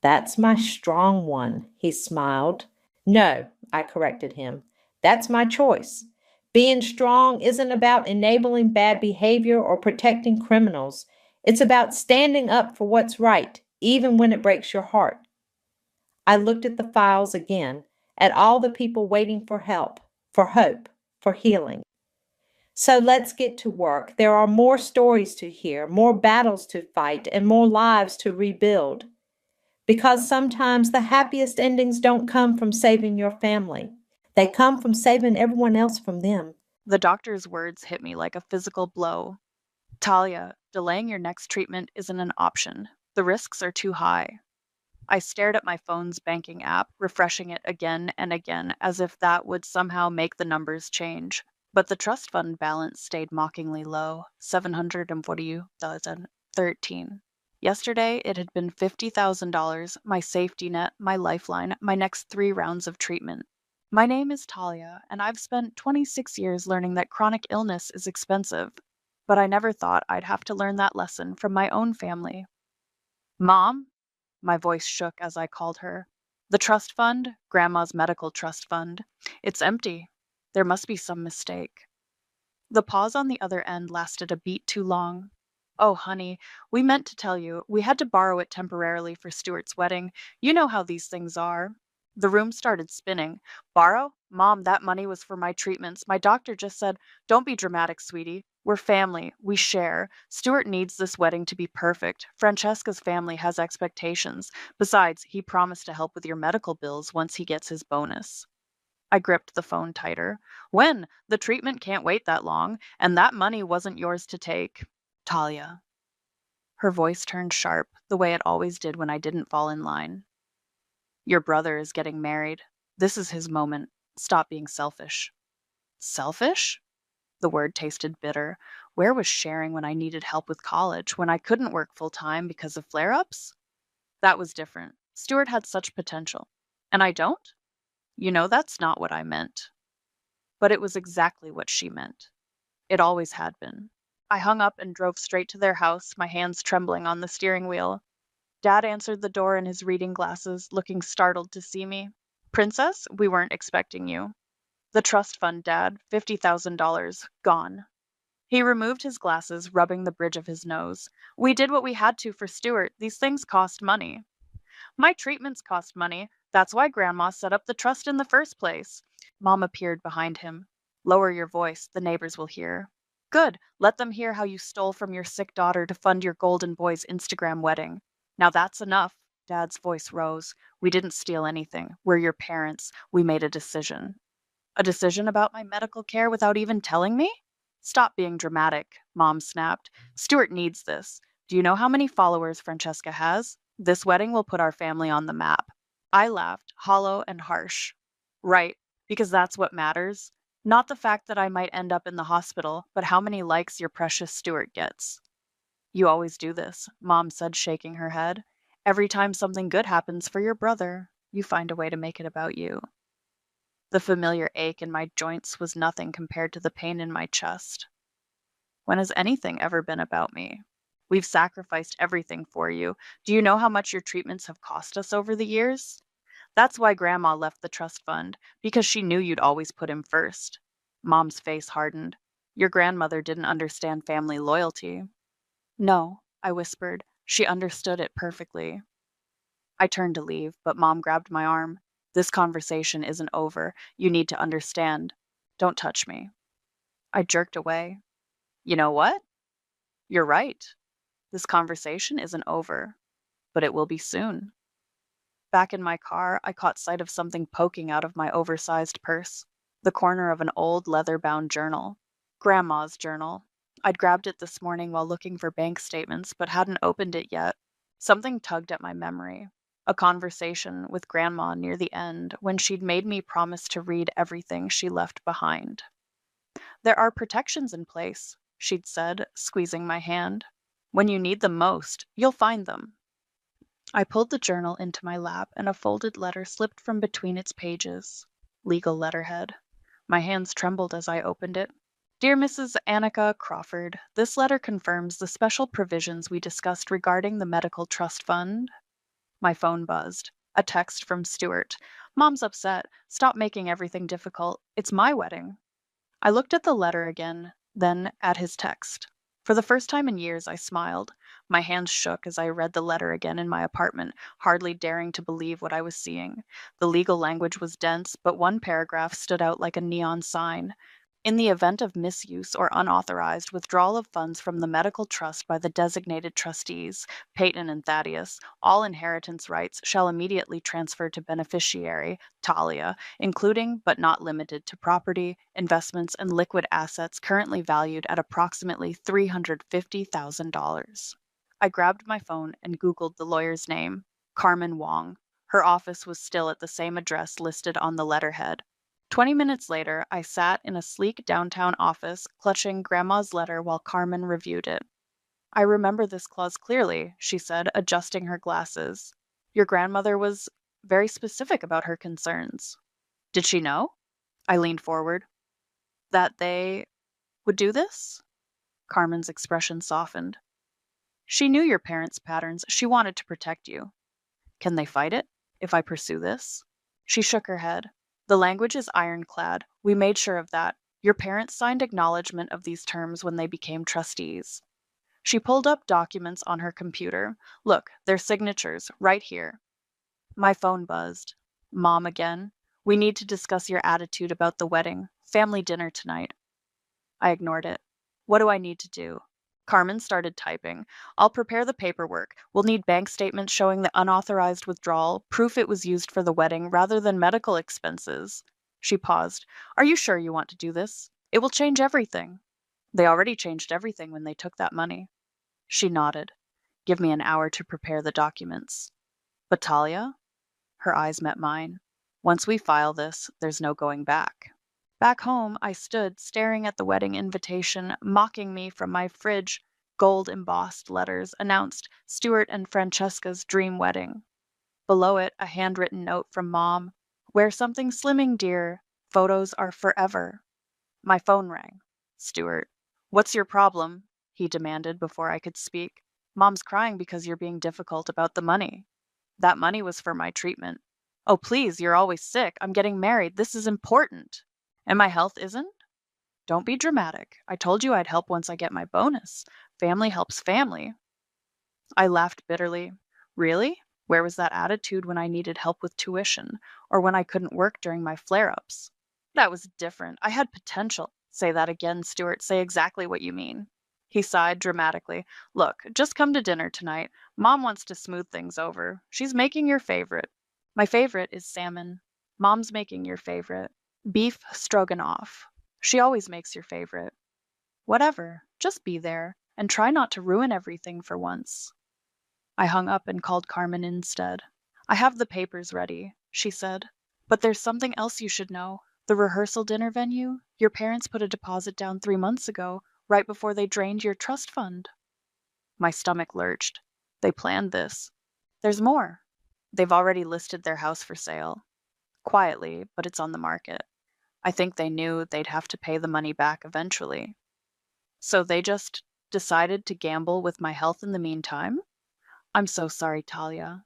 That's my strong one, he smiled. No, I corrected him. That's my choice. Being strong isn't about enabling bad behavior or protecting criminals. It's about standing up for what's right, even when it breaks your heart. I looked at the files again, at all the people waiting for help, for hope, for healing. So let's get to work. There are more stories to hear, more battles to fight, and more lives to rebuild. Because sometimes the happiest endings don't come from saving your family. They come from saving everyone else from them. The doctor's words hit me like a physical blow. Talia, delaying your next treatment isn't an option. The risks are too high. I stared at my phone's banking app, refreshing it again and again, as if that would somehow make the numbers change. But the trust fund balance stayed mockingly low, $740,013. Yesterday, it had been $50,000, my safety net, my lifeline, my next 3 rounds of treatment. My name is Talia, and I've spent 26 years learning that chronic illness is expensive. But I never thought I'd have to learn that lesson from my own family. Mom? My voice shook as I called her. The trust fund, Grandma's medical trust fund. It's empty. There must be some mistake. The pause on the other end lasted a beat too long. Oh, honey, we meant to tell you. We had to borrow it temporarily for Stuart's wedding. You know how these things are. The room started spinning. Borrow? Mom, that money was for my treatments. My doctor just said, don't be dramatic, sweetie. We're family. We share. Stuart needs this wedding to be perfect. Francesca's family has expectations. Besides, he promised to help with your medical bills once he gets his bonus. I gripped the phone tighter. When? The treatment can't wait that long, and that money wasn't yours to take. Talia. Her voice turned sharp, the way it always did when I didn't fall in line. Your brother is getting married. This is his moment. Stop being selfish. Selfish? The word tasted bitter. Where was sharing when I needed help with college, when I couldn't work full-time because of flare-ups? That was different. Stuart had such potential. And I don't? You know, that's not what I meant. But it was exactly what she meant. It always had been. I hung up and drove straight to their house, my hands trembling on the steering wheel. Dad answered the door in his reading glasses, looking startled to see me. Princess, we weren't expecting you. The trust fund, Dad, $50,000, gone. He removed his glasses, rubbing the bridge of his nose. We did what we had to for Stuart. These things cost money. My treatments cost money. That's why Grandma set up the trust in the first place. Mom appeared behind him. Lower your voice. The neighbors will hear. Good. Let them hear how you stole from your sick daughter to fund your golden boy's Instagram wedding. Now that's enough. Dad's voice rose. We didn't steal anything. We're your parents. We made a decision. A decision about my medical care without even telling me? Stop being dramatic, Mom snapped. Stuart needs this. Do you know how many followers Francesca has? This wedding will put our family on the map. I laughed, hollow and harsh. Right, because that's what matters. Not the fact that I might end up in the hospital, but how many likes your precious Stuart gets. You always do this, Mom said, shaking her head. Every time something good happens for your brother, you find a way to make it about you. The familiar ache in my joints was nothing compared to the pain in my chest. When has anything ever been about me? We've sacrificed everything for you. Do you know how much your treatments have cost us over the years? That's why Grandma left the trust fund, because she knew you'd always put him first. Mom's face hardened. Your grandmother didn't understand family loyalty. No, I whispered. She understood it perfectly. I turned to leave, but Mom grabbed my arm. This conversation isn't over. You need to understand. Don't touch me. I jerked away. You know what? You're right. This conversation isn't over, but it will be soon. Back in my car, I caught sight of something poking out of my oversized purse, the corner of an old leather-bound journal. Grandma's journal. I'd grabbed it this morning while looking for bank statements, but hadn't opened it yet. Something tugged at my memory. A conversation with Grandma near the end, when she'd made me promise to read everything she left behind. There are protections in place, she'd said, squeezing my hand. When you need them most, you'll find them. I pulled the journal into my lap, and a folded letter slipped from between its pages. Legal letterhead. My hands trembled as I opened it. Dear Mrs. Annika Crawford, this letter confirms the special provisions we discussed regarding the medical trust fund. My phone buzzed. A text from Stuart. Mom's upset. Stop making everything difficult. It's my wedding. I looked at the letter again, then at his text. For the first time in years, I smiled. My hands shook as I read the letter again in my apartment, hardly daring to believe what I was seeing. The legal language was dense, but one paragraph stood out like a neon sign. In the event of misuse or unauthorized withdrawal of funds from the medical trust by the designated trustees, Peyton and Thaddeus, all inheritance rights shall immediately transfer to beneficiary, Talia, including but not limited to property, investments, and liquid assets currently valued at approximately $350,000. I grabbed my phone and Googled the lawyer's name, Carmen Wong. Her office was still at the same address listed on the letterhead. 20 minutes later, I sat in a sleek downtown office, clutching Grandma's letter while Carmen reviewed it. I remember this clause clearly, she said, adjusting her glasses. Your grandmother was very specific about her concerns. Did she know? I leaned forward. That they would do this? Carmen's expression softened. She knew your parents' patterns. She wanted to protect you. Can they fight it, if I pursue this? She shook her head. The language is ironclad. We made sure of that. Your parents signed acknowledgement of these terms when they became trustees. She pulled up documents on her computer. Look, their signatures, right here. My phone buzzed. Mom again. We need to discuss your attitude about the wedding. Family dinner tonight. I ignored it. What do I need to do? Carmen started typing. I'll prepare the paperwork. We'll need bank statements showing the unauthorized withdrawal, proof it was used for the wedding rather than medical expenses. She paused. Are you sure you want to do this? It will change everything. They already changed everything when they took that money. She nodded. Give me an hour to prepare the documents. But Talia? Her eyes met mine. Once we file this, there's no going back. Back home, I stood staring at the wedding invitation, mocking me from my fridge. Gold-embossed letters announced Stuart and Francesca's dream wedding. Below it, a handwritten note from Mom. Wear something slimming, dear. Photos are forever. My phone rang. Stuart. What's your problem? He demanded before I could speak. Mom's crying because you're being difficult about the money. That money was for my treatment. Oh, please, you're always sick. I'm getting married. This is important. And my health isn't? Don't be dramatic. I told you I'd help once I get my bonus. Family helps family. I laughed bitterly. Really? Where was that attitude when I needed help with tuition, or when I couldn't work during my flare-ups? That was different. I had potential. Say that again, Stuart. Say exactly what you mean. He sighed dramatically. Look, just come to dinner tonight. Mom wants to smooth things over. She's making your favorite. My favorite is salmon. Mom's making your favorite. Beef stroganoff. She always makes your favorite. Whatever. Just be there, and try not to ruin everything for once. I hung up and called Carmen instead. I have the papers ready, she said. But there's something else you should know. The rehearsal dinner venue? Your parents put a deposit down 3 months ago, right before they drained your trust fund. My stomach lurched. They planned this. There's more. They've already listed their house for sale. Quietly, but it's on the market. I think they knew they'd have to pay the money back eventually. So they just decided to gamble with my health in the meantime? I'm so sorry, Talia.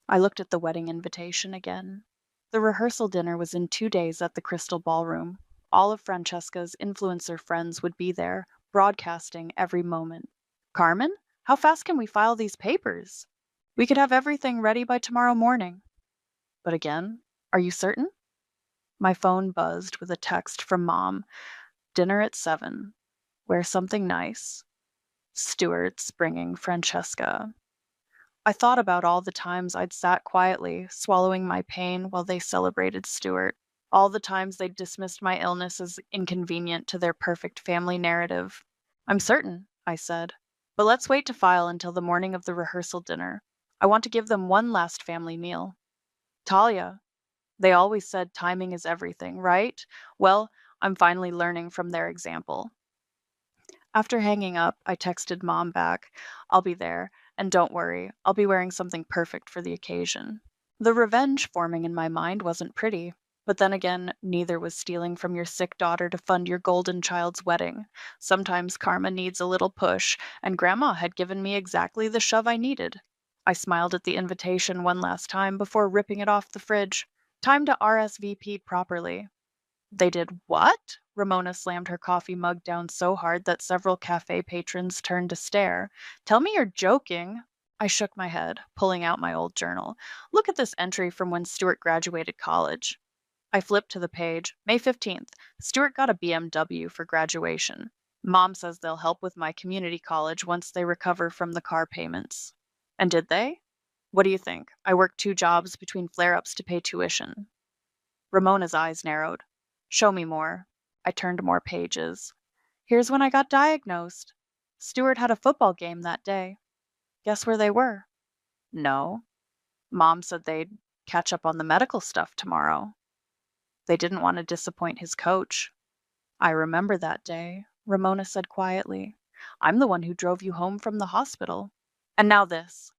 I looked at the wedding invitation again. The rehearsal dinner was in 2 days at the Crystal Ballroom. All of Francesca's influencer friends would be there, broadcasting every moment. Carmen, how fast can we file these papers? We could have everything ready by tomorrow morning. But again, are you certain? My phone buzzed with a text from Mom. Dinner at 7. Wear something nice. Stuart's bringing Francesca. I thought about all the times I'd sat quietly, swallowing my pain while they celebrated Stuart. All the times they'd dismissed my illness as inconvenient to their perfect family narrative. I'm certain, I said. But let's wait to file until the morning of the rehearsal dinner. I want to give them one last family meal. Talia, they always said timing is everything, right? Well, I'm finally learning from their example. After hanging up, I texted Mom back. I'll be there, and don't worry, I'll be wearing something perfect for the occasion. The revenge forming in my mind wasn't pretty, but then again, neither was stealing from your sick daughter to fund your golden child's wedding. Sometimes karma needs a little push, and Grandma had given me exactly the shove I needed. I smiled at the invitation one last time before ripping it off the fridge. Time to RSVP properly. They did what? Ramona slammed her coffee mug down so hard that several cafe patrons turned to stare. Tell me you're joking. I shook my head, pulling out my old journal. Look at this entry from when Stuart graduated college. I flipped to the page. May 15th. Stuart got a BMW for graduation. Mom says they'll help with my community college once they recover from the car payments. And did they? What do you think? I worked 2 jobs between flare-ups to pay tuition. Ramona's eyes narrowed. Show me more. I turned more pages. Here's when I got diagnosed. Stuart had a football game that day. Guess where they were? No. Mom said they'd catch up on the medical stuff tomorrow. They didn't want to disappoint his coach. I remember that day, Ramona said quietly. I'm the one who drove you home from the hospital. And now this.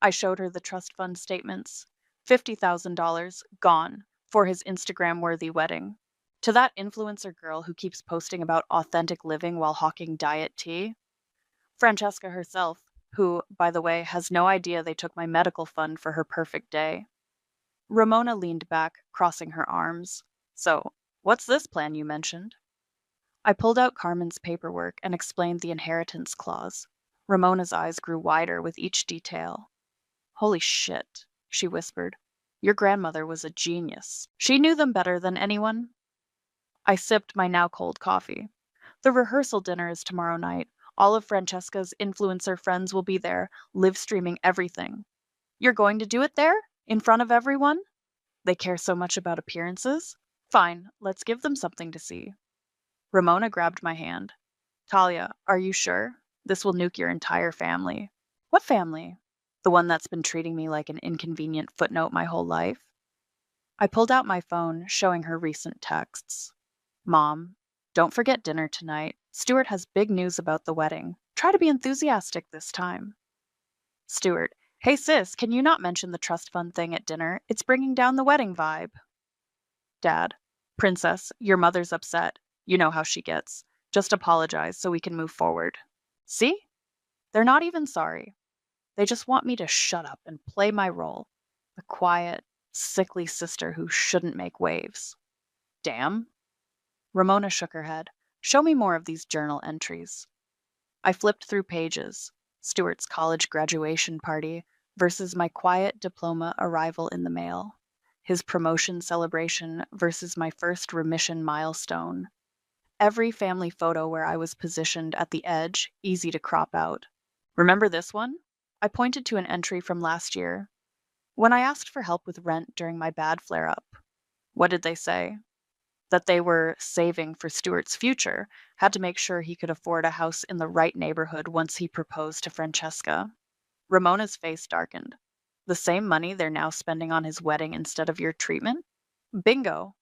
I showed her the trust fund statements. $50,000 gone for his Instagram-worthy wedding. To that influencer girl who keeps posting about authentic living while hawking diet tea. Francesca herself, who, by the way, has no idea they took my medical fund for her perfect day. Ramona leaned back, crossing her arms. So, what's this plan you mentioned? I pulled out Carmen's paperwork and explained the inheritance clause. Ramona's eyes grew wider with each detail. Holy shit, she whispered. Your grandmother was a genius. She knew them better than anyone. I sipped my now cold coffee. The rehearsal dinner is tomorrow night. All of Francesca's influencer friends will be there, live streaming everything. You're going to do it there? In front of everyone? They care so much about appearances? Fine, let's give them something to see. Ramona grabbed my hand. Talia, are you sure? This will nuke your entire family. What family? The one that's been treating me like an inconvenient footnote my whole life? I pulled out my phone, showing her recent texts. Mom, don't forget dinner tonight. Stuart has big news about the wedding. Try to be enthusiastic this time. Stuart, hey sis, can you not mention the trust fund thing at dinner? It's bringing down the wedding vibe. Dad, Princess, your mother's upset. You know how she gets. Just apologize so we can move forward. See? They're not even sorry. They just want me to shut up and play my role. The quiet, sickly sister who shouldn't make waves. Damn. Ramona shook her head. Show me more of these journal entries. I flipped through pages. Stuart's college graduation party versus my quiet diploma arrival in the mail. His promotion celebration versus my first remission milestone. Every family photo where I was positioned at the edge, easy to crop out. Remember this one? I pointed to an entry from last year. When I asked for help with rent during my bad flare-up. What did they say? That they were saving for Stuart's future, had to make sure he could afford a house in the right neighborhood once he proposed to Francesca. Ramona's face darkened. The same money they're now spending on his wedding instead of your treatment? Bingo!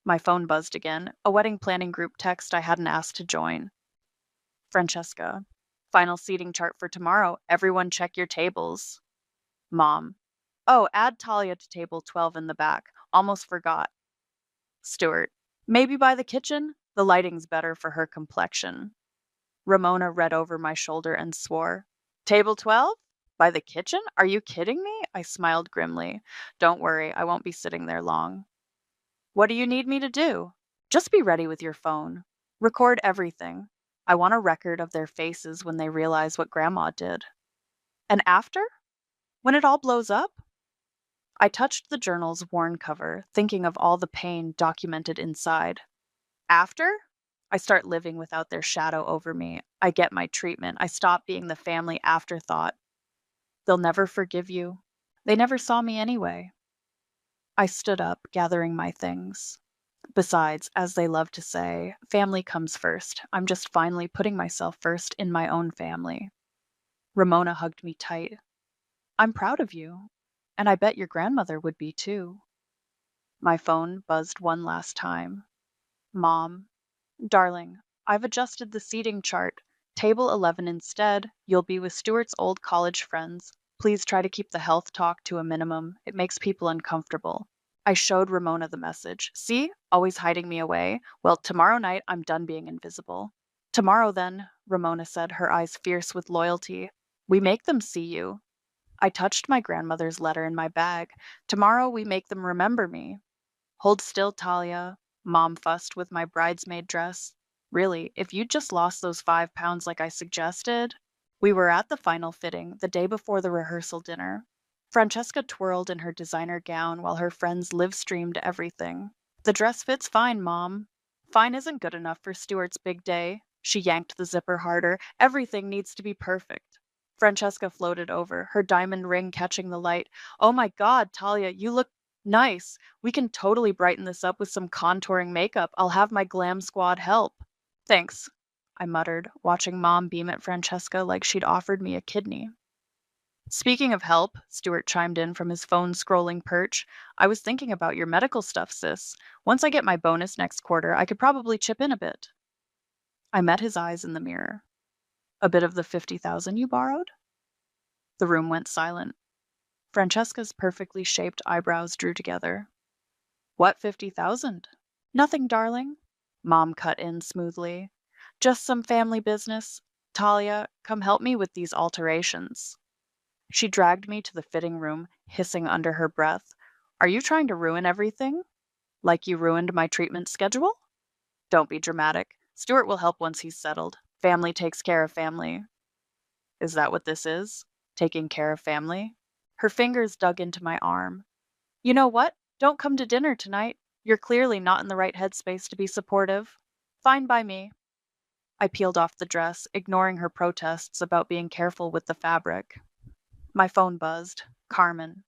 My phone buzzed again, a wedding planning group text I hadn't asked to join. Francesca. Final seating chart for tomorrow. Everyone check your tables. Mom. Oh, add Talia to table 12 in the back. Almost forgot. Stuart. Maybe by the kitchen? The lighting's better for her complexion. Ramona read over my shoulder and swore. Table 12? By the kitchen? Are you kidding me? I smiled grimly. Don't worry, I won't be sitting there long. What do you need me to do? Just be ready with your phone. Record everything. I want a record of their faces when they realize what Grandma did. And after? When it all blows up? I touched the journal's worn cover, thinking of all the pain documented inside. After? I start living without their shadow over me. I get my treatment. I stop being the family afterthought. They'll never forgive you. They never saw me anyway. I stood up, gathering my things. Besides, as they love to say, family comes first. I'm just finally putting myself first in my own family. Ramona hugged me tight. I'm proud of you. And I bet your grandmother would be too. My phone buzzed one last time. Mom. Darling, I've adjusted the seating chart. Table 11 instead. You'll be with Stuart's old college friends. Please try to keep the health talk to a minimum. It makes people uncomfortable. I showed Ramona the message. See? Always hiding me away. Well, tomorrow night I'm done being invisible. Tomorrow then, Ramona said, her eyes fierce with loyalty. We make them see you. I touched my grandmother's letter in my bag. Tomorrow we make them remember me. Hold still, Talia. Mom fussed with my bridesmaid dress. Really, if you'd just lost those 5 pounds like I suggested. We were at the final fitting, the day before the rehearsal dinner. Francesca twirled in her designer gown while her friends live streamed everything. The dress fits fine, Mom. Fine isn't good enough for Stuart's big day. She yanked the zipper harder. Everything needs to be perfect. Francesca floated over, her diamond ring catching the light. Oh my God, Talia, you look nice. We can totally brighten this up with some contouring makeup. I'll have my glam squad help. Thanks, I muttered, watching Mom beam at Francesca like she'd offered me a kidney. Speaking of help, Stuart chimed in from his phone scrolling perch. I was thinking about your medical stuff, sis. Once I get my bonus next quarter, I could probably chip in a bit. I met his eyes in the mirror. A bit of the 50,000 you borrowed? The room went silent. Francesca's perfectly shaped eyebrows drew together. What 50,000? Nothing, darling. Mom cut in smoothly. Just some family business. Talia, come help me with these alterations. She dragged me to the fitting room, hissing under her breath. Are you trying to ruin everything? Like you ruined my treatment schedule? Don't be dramatic. Stuart will help once he's settled. Family takes care of family. Is that what this is? Taking care of family? Her fingers dug into my arm. You know what? Don't come to dinner tonight. You're clearly not in the right headspace to be supportive. Fine by me. I peeled off the dress, ignoring her protests about being careful with the fabric. My phone buzzed. Carmen.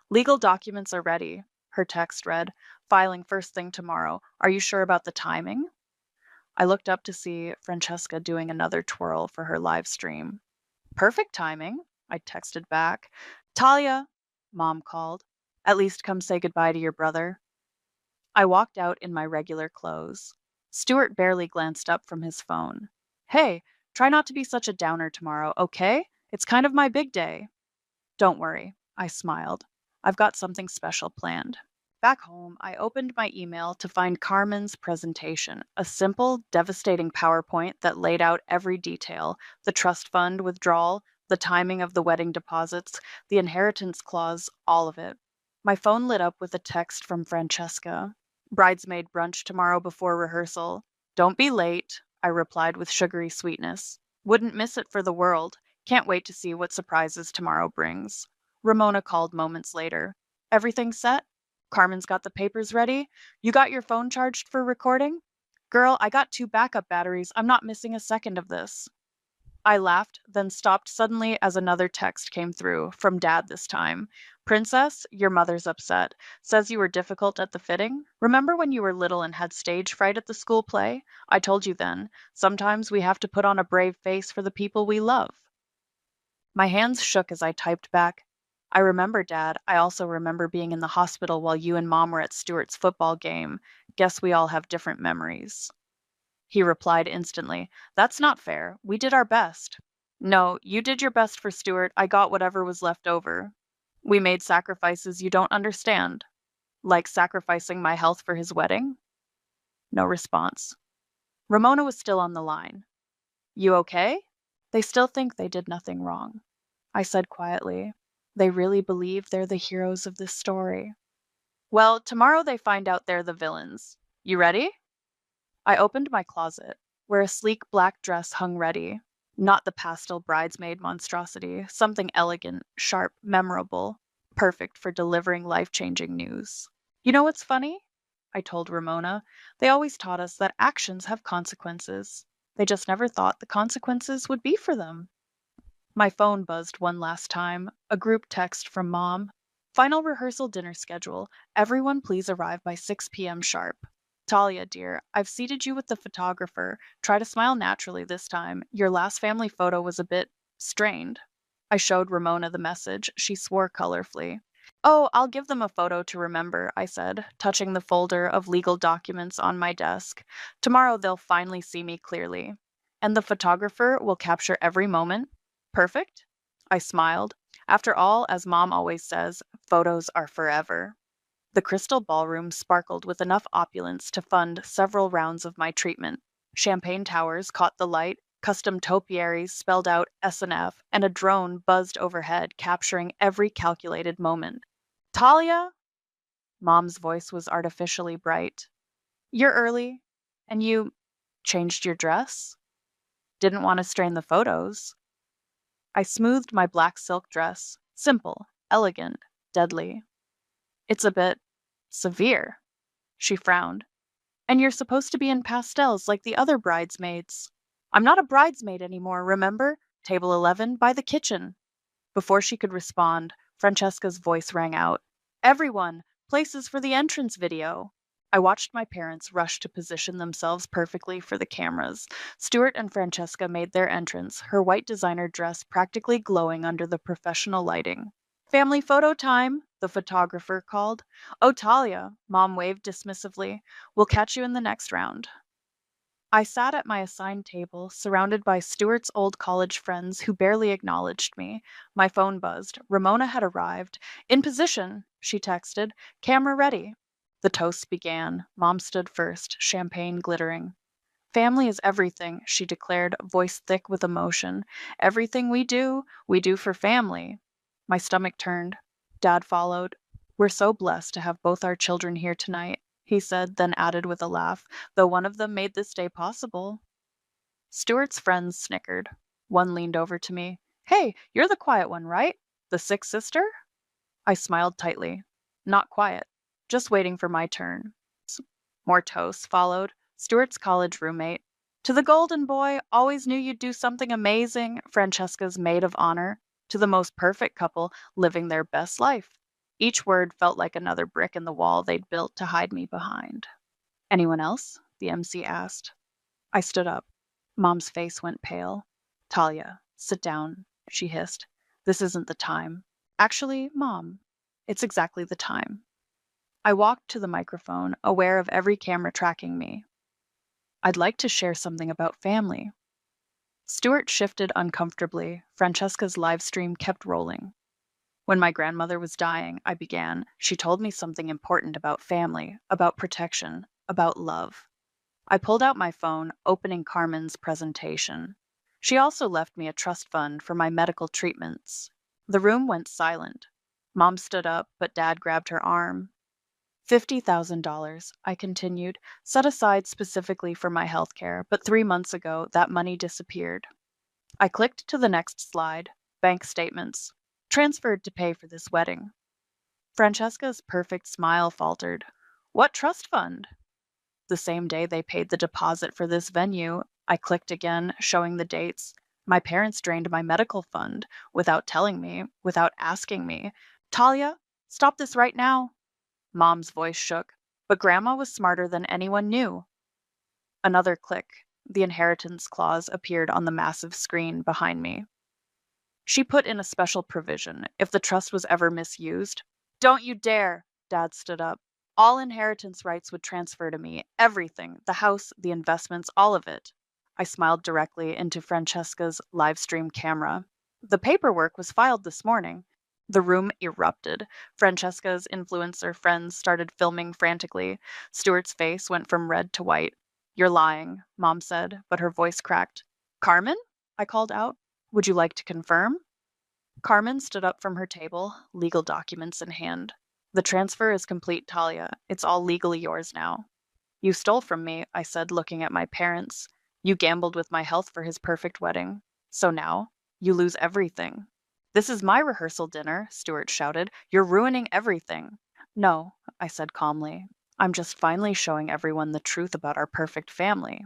Legal documents are ready, her text read. Filing first thing tomorrow. Are you sure about the timing? I looked up to see Francesca doing another twirl for her live stream. Perfect timing, I texted back. Talia, Mom called. At least come say goodbye to your brother. I walked out in my regular clothes. Stuart barely glanced up from his phone. Hey, try not to be such a downer tomorrow, okay? It's kind of my big day. Don't worry, I smiled. I've got something special planned. Back home, I opened my email to find Carmen's presentation, a simple, devastating PowerPoint that laid out every detail: the trust fund withdrawal, the timing of the wedding deposits, the inheritance clause, all of it. My phone lit up with a text from Francesca. Bridesmaid brunch tomorrow before rehearsal. Don't be late, I replied with sugary sweetness. Wouldn't miss it for the world. Can't wait to see what surprises tomorrow brings. Ramona called moments later. Everything set? Carmen's got the papers ready? You got your phone charged for recording? Girl, I got 2 backup batteries. I'm not missing a second of this. I laughed, then stopped suddenly as another text came through, from Dad this time. Princess, your mother's upset. Says you were difficult at the fitting. Remember when you were little and had stage fright at the school play? I told you then. Sometimes we have to put on a brave face for the people we love. My hands shook as I typed back. I remember, Dad. I also remember being in the hospital while you and Mom were at Stuart's football game. Guess we all have different memories. He replied instantly, That's not fair. We did our best. No, you did your best for Stuart. I got whatever was left over. We made sacrifices you don't understand. Like sacrificing my health for his wedding? No response. Ramona was still on the line. You okay? They still think they did nothing wrong. I said quietly. They really believe they're the heroes of this story. Well, tomorrow they find out they're the villains. You ready? I opened my closet, where a sleek black dress hung ready. Not the pastel bridesmaid monstrosity, something elegant, sharp, memorable, perfect for delivering life-changing news. You know what's funny? I told Ramona. They always taught us that actions have consequences. They just never thought the consequences would be for them. My phone buzzed one last time, a group text from Mom. Final rehearsal dinner schedule. Everyone please arrive by 6 p.m. sharp. Talia, dear, I've seated you with the photographer. Try to smile naturally this time. Your last family photo was a bit strained. I showed Ramona the message. She swore colorfully. Oh, I'll give them a photo to remember, I said, touching the folder of legal documents on my desk. Tomorrow they'll finally see me clearly. And the photographer will capture every moment. Perfect? I smiled. After all, as Mom always says, photos are forever. The crystal ballroom sparkled with enough opulence to fund several rounds of my treatment. Champagne towers caught the light, custom topiaries spelled out S&F, and a drone buzzed overhead, capturing every calculated moment. Talia? Mom's voice was artificially bright. You're early, and you changed your dress? Didn't want to strain the photos. I smoothed my black silk dress. Simple, elegant, deadly. It's a bit severe. She frowned. And you're supposed to be in pastels like the other bridesmaids. I'm not a bridesmaid anymore, remember? Table 11 by the kitchen. Before she could respond, Francesca's voice rang out. Everyone, places for the entrance video. I watched my parents rush to position themselves perfectly for the cameras. Stuart and Francesca made their entrance, her white designer dress practically glowing under the professional lighting. Family photo time, the photographer called. Oh, Talia, Mom waved dismissively. We'll catch you in the next round. I sat at my assigned table, surrounded by Stuart's old college friends who barely acknowledged me. My phone buzzed. Ramona had arrived. In position, she texted. Camera ready. The toasts began. Mom stood first, champagne glittering. Family is everything, she declared, voice thick with emotion. Everything we do for family. My stomach turned. Dad followed. We're so blessed to have both our children here tonight, he said, then added with a laugh, though one of them made this day possible. Stuart's friends snickered. One leaned over to me. Hey, you're the quiet one, right? The sick sister? I smiled tightly. Not quiet. Just waiting for my turn. More toasts followed. Stuart's college roommate. To the golden boy, always knew you'd do something amazing, Francesca's maid of honor. To the most perfect couple, living their best life. Each word felt like another brick in the wall they'd built to hide me behind. Anyone else? The MC asked. I stood up. Mom's face went pale. Talia, sit down, she hissed. This isn't the time. Actually, Mom, it's exactly the time. I walked to the microphone, aware of every camera tracking me. I'd like to share something about family. Stuart shifted uncomfortably. Francesca's live stream kept rolling. When my grandmother was dying, I began. She told me something important about family, about protection, about love. I pulled out my phone, opening Carmen's presentation. She also left me a trust fund for my medical treatments. The room went silent. Mom stood up, but Dad grabbed her arm. $50,000, I continued, set aside specifically for my health care, but 3 months ago, that money disappeared. I clicked to the next slide, bank statements, transferred to pay for this wedding. Francesca's perfect smile faltered. What trust fund? The same day they paid the deposit for this venue, I clicked again, showing the dates. My parents drained my medical fund without telling me, without asking me. Talia, stop this right now. Mom's voice shook, but Grandma was smarter than anyone knew. Another click. The inheritance clause appeared on the massive screen behind me. She put in a special provision if the trust was ever misused. Don't you dare! Dad stood up. All inheritance rights would transfer to me. Everything. The house, the investments, all of it. I smiled directly into Francesca's live stream camera. The paperwork was filed this morning. The room erupted. Francesca's influencer friends started filming frantically. Stuart's face went from red to white. You're lying, Mom said, but her voice cracked. Carmen? I called out. Would you like to confirm? Carmen stood up from her table, legal documents in hand. The transfer is complete, Talia. It's all legally yours now. You stole from me, I said, looking at my parents. You gambled with my health for his perfect wedding. So now, you lose everything. This is my rehearsal dinner, Stuart shouted. You're ruining everything. No, I said calmly. I'm just finally showing everyone the truth about our perfect family.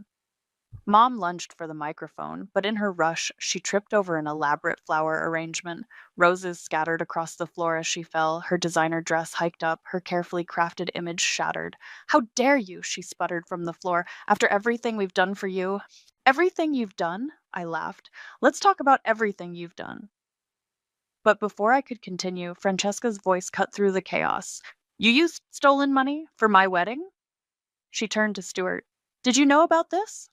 Mom lunged for the microphone, but in her rush, she tripped over an elaborate flower arrangement. Roses scattered across the floor as she fell, her designer dress hiked up, her carefully crafted image shattered. How dare you, she sputtered from the floor, after everything we've done for you. Everything you've done? I laughed. Let's talk about everything you've done. But before I could continue, Francesca's voice cut through the chaos. You used stolen money for my wedding? She turned to Stuart. Did you know about this?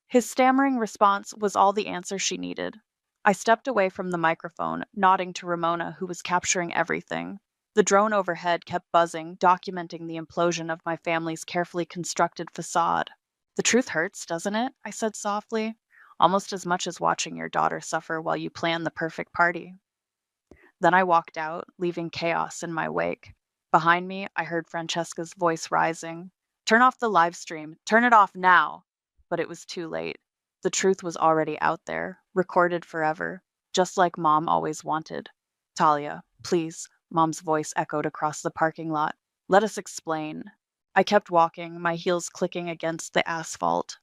His stammering response was all the answer she needed. I stepped away from the microphone, nodding to Ramona, who was capturing everything. The drone overhead kept buzzing, documenting the implosion of my family's carefully constructed facade. The truth hurts, doesn't it? I said softly. Almost as much as watching your daughter suffer while you plan the perfect party. Then I walked out, leaving chaos in my wake. Behind me, I heard Francesca's voice rising. Turn off the live stream. Turn it off now. But it was too late. The truth was already out there, recorded forever, just like Mom always wanted. Talia, please, Mom's voice echoed across the parking lot. Let us explain. I kept walking, my heels clicking against the asphalt.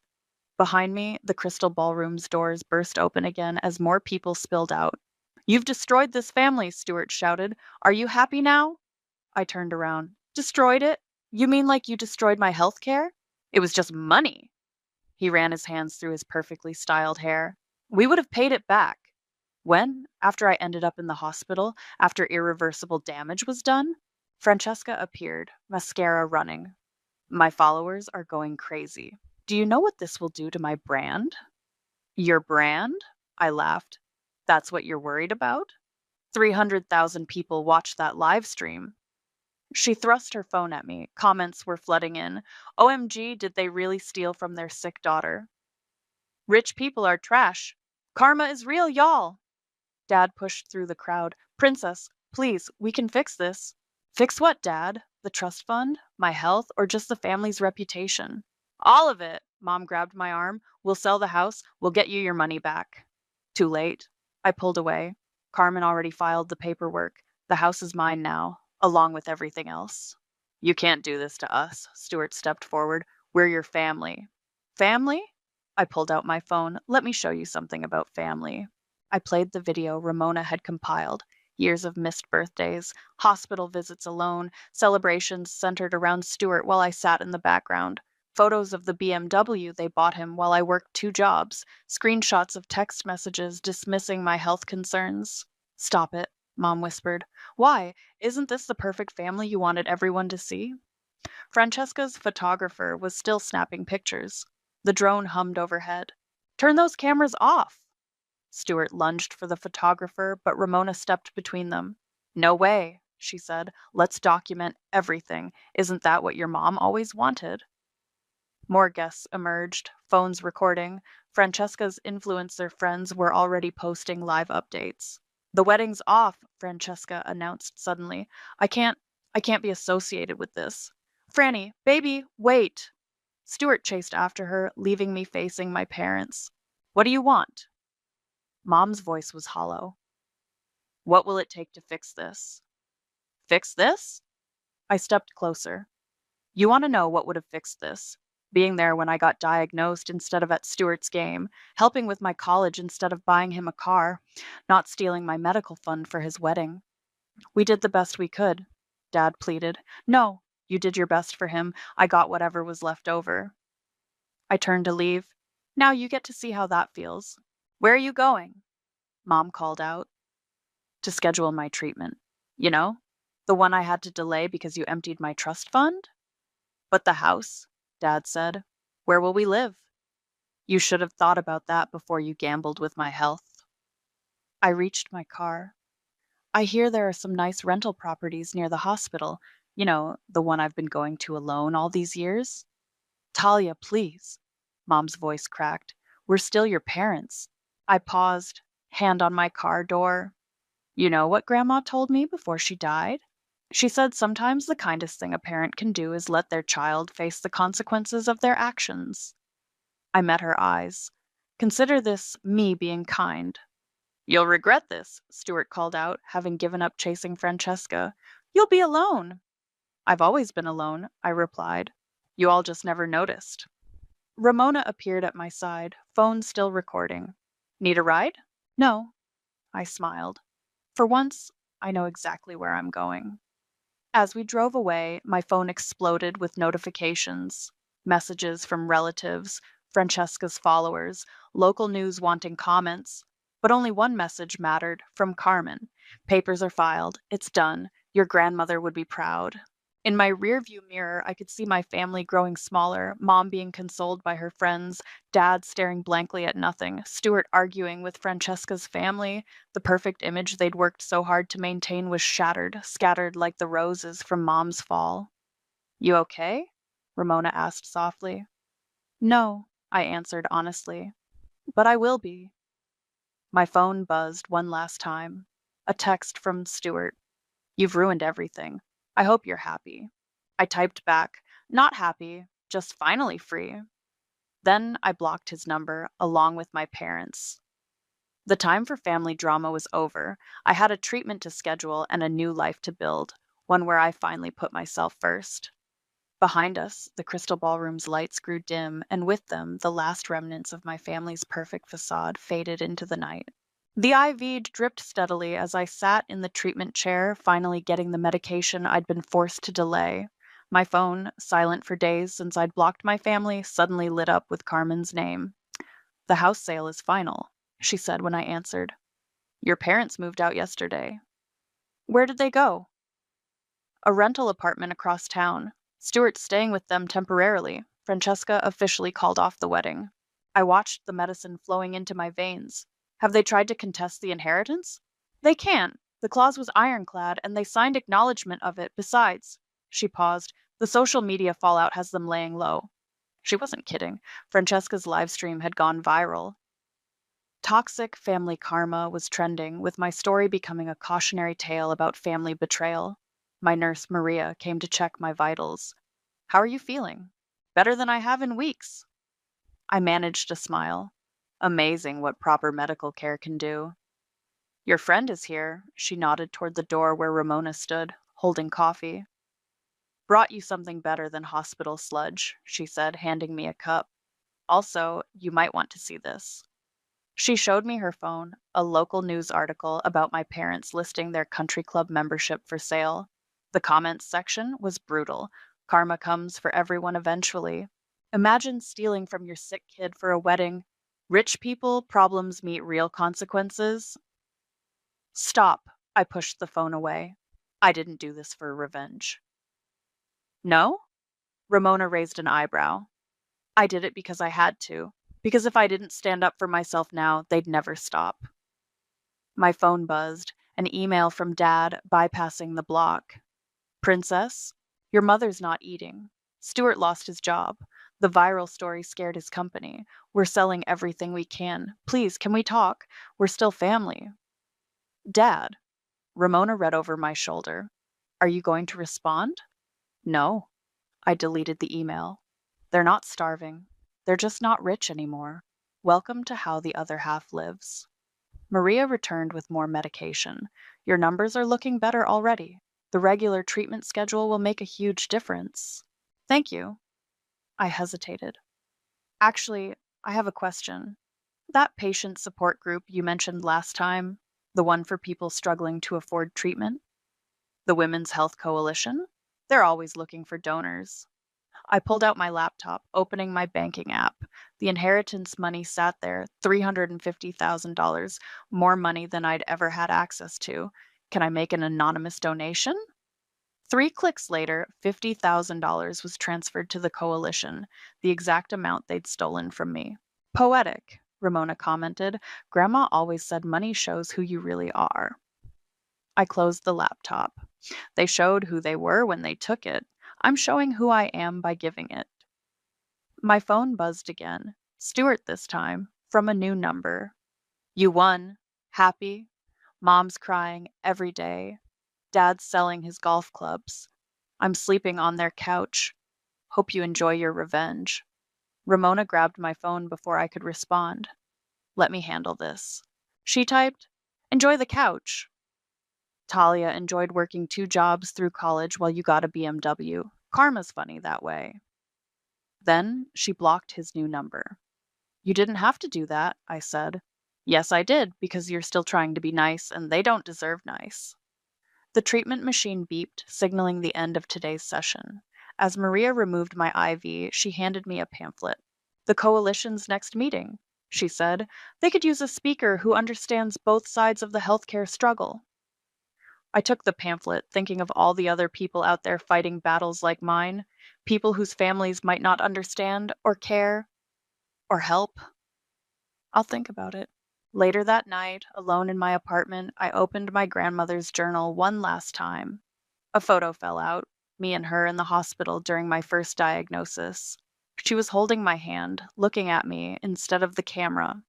Behind me, the crystal ballroom's doors burst open again as more people spilled out. You've destroyed this family, Stuart shouted. Are you happy now? I turned around. Destroyed it? You mean like you destroyed my health care? It was just money. He ran his hands through his perfectly styled hair. We would have paid it back. When? After I ended up in the hospital, after irreversible damage was done? Francesca appeared, mascara running. My followers are going crazy. Do you know what this will do to my brand? Your brand? I laughed. That's what you're worried about? 300,000 people watched that live stream. She thrust her phone at me. Comments were flooding in. OMG, did they really steal from their sick daughter? Rich people are trash. Karma is real, y'all. Dad pushed through the crowd. Princess, please, we can fix this. Fix what, Dad? The trust fund? My health? Or just the family's reputation? All of it. Mom grabbed my arm. We'll sell the house. We'll get you your money back. Too late. I pulled away. Carmen already filed the paperwork. The house is mine now, along with everything else. You can't do this to us. Stuart stepped forward. We're your family. Family? I pulled out my phone. Let me show you something about family. I played the video Ramona had compiled. Years of missed birthdays, hospital visits alone, celebrations centered around Stuart while I sat in the background. Photos of the BMW they bought him while I worked 2 jobs, screenshots of text messages dismissing my health concerns. Stop it, Mom whispered. Why? Isn't this the perfect family you wanted everyone to see? Francesca's photographer was still snapping pictures. The drone hummed overhead. Turn those cameras off! Stuart lunged for the photographer, but Ramona stepped between them. No way, she said. Let's document everything. Isn't that what your mom always wanted? More guests emerged, phones recording. Francesca's influencer friends were already posting live updates. The wedding's off, Francesca announced suddenly. I can't be associated with this. Franny, baby, wait. Stuart chased after her, leaving me facing my parents. What do you want? Mom's voice was hollow. What will it take to fix this? Fix this? I stepped closer. You want to know what would have fixed this? Being there when I got diagnosed instead of at Stuart's game, helping with my college instead of buying him a car, not stealing my medical fund for his wedding. We did the best we could, Dad pleaded. No, you did your best for him. I got whatever was left over. I turned to leave. Now you get to see how that feels. Where are you going? Mom called out. To schedule my treatment. You know, the one I had to delay because you emptied my trust fund? But the house, Dad said. Where will we live? You should have thought about that before you gambled with my health. I reached my car. I hear there are some nice rental properties near the hospital. You know, the one I've been going to alone all these years. Talia, please. Mom's voice cracked. We're still your parents. I paused, hand on my car door. You know what Grandma told me before she died? She said sometimes the kindest thing a parent can do is let their child face the consequences of their actions. I met her eyes. Consider this me being kind. You'll regret this, Stuart called out, having given up chasing Francesca. You'll be alone. I've always been alone, I replied. You all just never noticed. Ramona appeared at my side, phone still recording. Need a ride? No. I smiled. For once, I know exactly where I'm going. As we drove away, my phone exploded with notifications, messages from relatives, Francesca's followers, local news wanting comments. But only one message mattered, from Carmen. Papers are filed. It's done. Your grandmother would be proud. In my rearview mirror, I could see my family growing smaller, Mom being consoled by her friends, Dad staring blankly at nothing, Stuart arguing with Francesca's family. The perfect image they'd worked so hard to maintain was shattered, scattered like the roses from Mom's fall. You okay? Ramona asked softly. No, I answered honestly. But I will be. My phone buzzed one last time. A text from Stuart. You've ruined everything. I hope you're happy. I typed back, not happy, just finally free. Then I blocked his number, along with my parents. The time for family drama was over. I had a treatment to schedule and a new life to build, one where I finally put myself first. Behind us, the crystal ballroom's lights grew dim, and with them, the last remnants of my family's perfect facade faded into the night. The IV dripped steadily as I sat in the treatment chair, finally getting the medication I'd been forced to delay. My phone, silent for days since I'd blocked my family, suddenly lit up with Carmen's name. "The house sale is final," she said when I answered. "Your parents moved out yesterday." "Where did they go?" "A rental apartment across town. Stuart's staying with them temporarily. Francesca officially called off the wedding." I watched the medicine flowing into my veins. "Have they tried to contest the inheritance?" "They can't. The clause was ironclad, and they signed acknowledgement of it. Besides," she paused, "the social media fallout has them laying low." She wasn't kidding. Francesca's live stream had gone viral. Toxic family karma was trending, with my story becoming a cautionary tale about family betrayal. My nurse, Maria, came to check my vitals. "How are you feeling?" "Better than I have in weeks." I managed a smile. Amazing what proper medical care can do. "Your friend is here." She nodded toward the door where Ramona stood, holding coffee. "Brought you something better than hospital sludge," she said, handing me a cup. "Also, you might want to see this." She showed me her phone, a local news article about my parents listing their country club membership for sale. The comments section was brutal. "Karma comes for everyone eventually. Imagine stealing from your sick kid for a wedding. Rich people, problems meet real consequences." "Stop." I pushed the phone away. I didn't do this for revenge. "No?" Ramona raised an eyebrow. "I did it because I had to. Because if I didn't stand up for myself now, they'd never stop." My phone buzzed, an email from Dad bypassing the block. "Princess, your mother's not eating. Stuart lost his job. The viral story scared his company. We're selling everything we can. Please, can we talk? We're still family." "Dad," Ramona read over my shoulder. "Are you going to respond?" "No." I deleted the email. "They're not starving. They're just not rich anymore. Welcome to how the other half lives." Maria returned with more medication. "Your numbers are looking better already. The regular treatment schedule will make a huge difference." "Thank you." I hesitated. "Actually, I have a question. That patient support group you mentioned last time, the one for people struggling to afford treatment? The Women's Health Coalition? They're always looking for donors." I pulled out my laptop, opening my banking app. The inheritance money sat there, $350,000, more money than I'd ever had access to. Can I make an anonymous donation? 3 clicks later, $50,000 was transferred to the coalition, the exact amount they'd stolen from me. "Poetic," Ramona commented. "Grandma always said money shows who you really are." I closed the laptop. They showed who they were when they took it. I'm showing who I am by giving it. My phone buzzed again. Stuart this time, from a new number. "You won. Happy?" "Mom's crying every day. Dad's selling his golf clubs. I'm sleeping on their couch. Hope you enjoy your revenge." Ramona grabbed my phone before I could respond. "Let me handle this." She typed, "Enjoy the couch." "Talia enjoyed working 2 jobs through college while you got a BMW. Karma's funny that way." Then she blocked his new number. "You didn't have to do that," I said. "Yes, I did, because you're still trying to be nice, and they don't deserve nice." The treatment machine beeped, signaling the end of today's session. As Maria removed my IV, she handed me a pamphlet. "The coalition's next meeting," she said. "They could use a speaker who understands both sides of the healthcare struggle." I took the pamphlet, thinking of all the other people out there fighting battles like mine, people whose families might not understand, or care, or help. I'll think about it. Later that night, alone in my apartment, I opened my grandmother's journal one last time. A photo fell out, me and her in the hospital during my first diagnosis. She was holding my hand, looking at me instead of the camera.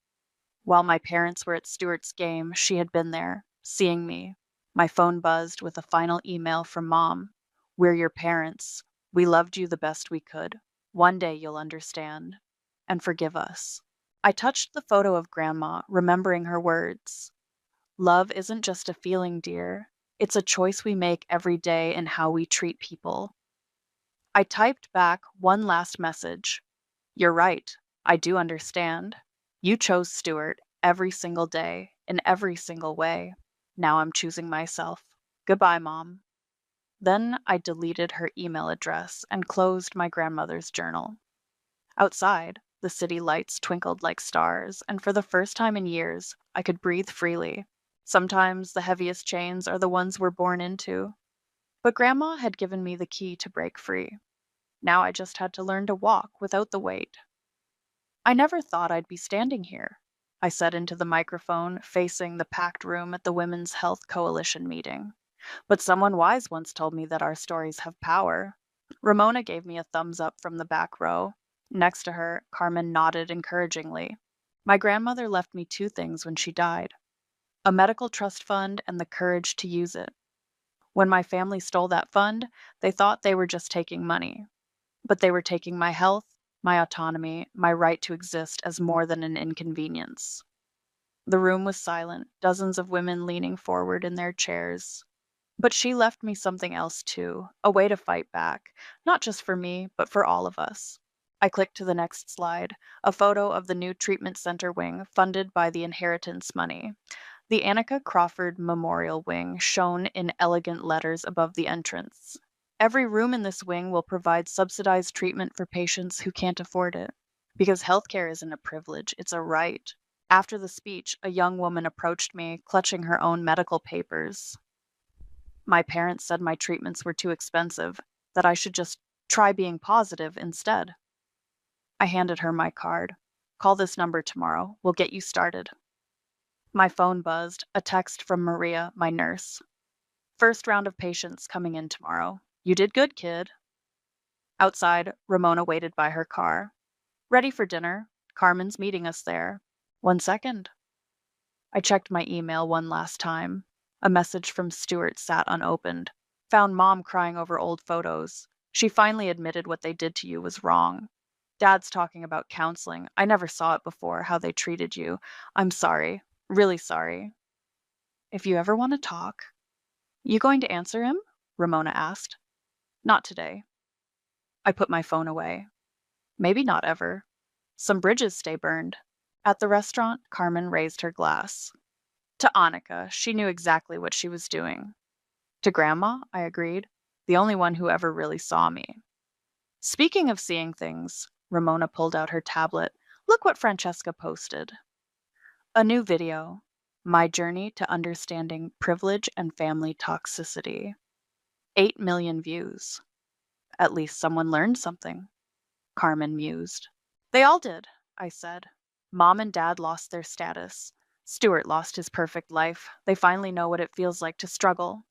While my parents were at Stuart's game, she had been there, seeing me. My phone buzzed with a final email from Mom. "We're your parents. We loved you the best we could. One day you'll understand and forgive us. I touched the photo of Grandma, remembering her words. Love isn't just a feeling, dear. It's a choice we make every day in how we treat people. I typed back one last message. You're right. I do understand. You chose Stuart every single day, in every single way. Now I'm choosing myself. Goodbye, Mom. Then I deleted her email address and closed my grandmother's journal. Outside, the city lights twinkled like stars, and for the first time in years, I could breathe freely. Sometimes the heaviest chains are the ones we're born into. But Grandma had given me the key to break free. Now I just had to learn to walk without the weight. I never thought I'd be standing here, I said into the microphone, facing the packed room at the Women's Health Coalition meeting. But someone wise once told me that our stories have power. Ramona gave me a thumbs up from the back row. Next to her, Carmen nodded encouragingly. My grandmother left me two things when she died: a medical trust fund and the courage to use it. When my family stole that fund, they thought they were just taking money. But they were taking my health, my autonomy, my right to exist as more than an inconvenience. The room was silent, dozens of women leaning forward in their chairs. But she left me something else too, a way to fight back, not just for me, but for all of us. I clicked to the next slide, a photo of the new treatment center wing funded by the inheritance money. The Annika Crawford Memorial Wing shown in elegant letters above the entrance. Every room in this wing will provide subsidized treatment for patients who can't afford it. Because healthcare isn't a privilege, it's a right. After the speech, a young woman approached me, clutching her own medical papers. My parents said my treatments were too expensive, that I should just try being positive instead. I handed her my card. Call this number tomorrow. We'll get you started. My phone buzzed, a text from Maria, my nurse. First round of patients coming in tomorrow. You did good, kid. Outside, Ramona waited by her car. Ready for dinner. Carmen's meeting us there. 1 second. I checked my email one last time. A message from Stuart sat unopened. Found Mom crying over old photos. She finally admitted what they did to you was wrong. Dad's talking about counseling. I never saw it before, how they treated you. I'm sorry. Really sorry. If you ever want to talk. You going to answer him? Ramona asked. Not today. I put my phone away. Maybe not ever. Some bridges stay burned. At the restaurant, Carmen raised her glass. To Annika, she knew exactly what she was doing. To Grandma, I agreed, the only one who ever really saw me. Speaking of seeing things, Ramona pulled out her tablet. Look what Francesca posted. A new video. My journey to understanding privilege and family toxicity. 8 million views. At least someone learned something, Carmen mused. They all did, I said. Mom and Dad lost their status. Stuart lost his perfect life. They finally know what it feels like to struggle.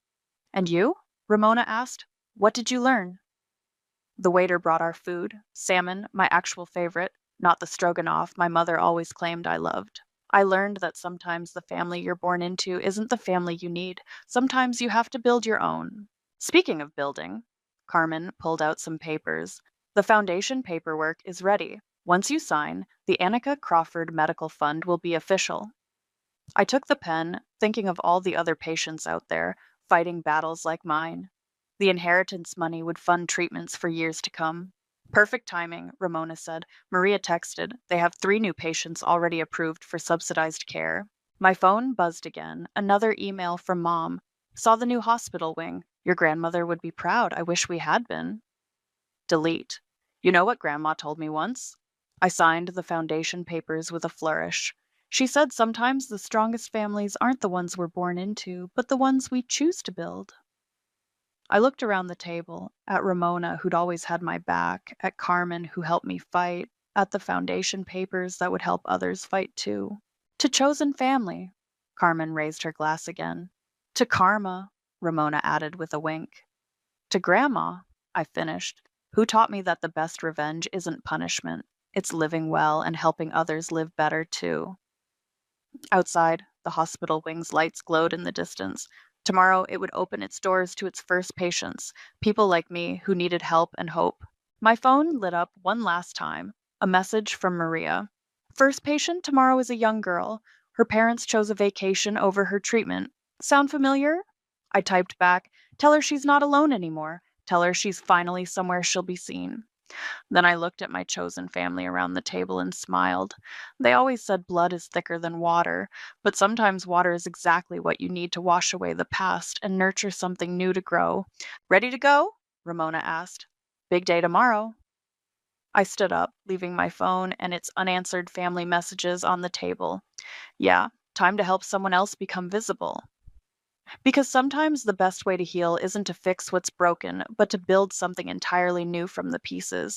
And you? Ramona asked. What did you learn? The waiter brought our food, salmon, my actual favorite, not the stroganoff my mother always claimed I loved. I learned that sometimes the family you're born into isn't the family you need. Sometimes you have to build your own. Speaking of building, Carmen pulled out some papers. The foundation paperwork is ready. Once you sign, the Annika Crawford Medical Fund will be official. I took the pen, thinking of all the other patients out there, fighting battles like mine. The inheritance money would fund treatments for years to come. Perfect timing, Ramona said. Maria texted. They have 3 new patients already approved for subsidized care. My phone buzzed again. Another email from Mom. Saw the new hospital wing. Your grandmother would be proud. I wish we had been. Delete. You know what Grandma told me once? I signed the foundation papers with a flourish. She said sometimes the strongest families aren't the ones we're born into, but the ones we choose to build. I looked around the table, at Ramona, who'd always had my back, at Carmen, who helped me fight, at the foundation papers that would help others fight too. To chosen family. Carmen raised her glass again. To karma, Ramona added with a wink. To Grandma, I finished, who taught me that the best revenge isn't punishment. It's living well and helping others live better too. Outside, the hospital wing's lights glowed in the distance. Tomorrow, it would open its doors to its first patients, people like me who needed help and hope. My phone lit up one last time. A message from Maria. First patient tomorrow is a young girl. Her parents chose a vacation over her treatment. Sound familiar? I typed back, tell her she's not alone anymore. Tell her she's finally somewhere she'll be seen. Then I looked at my chosen family around the table and smiled. They always said blood is thicker than water, but sometimes water is exactly what you need to wash away the past and nurture something new to grow. Ready to go? Ramona asked. Big day tomorrow. I stood up, leaving my phone and its unanswered family messages on the table. Yeah, time to help someone else become visible. Because sometimes the best way to heal isn't to fix what's broken, but to build something entirely new from the pieces.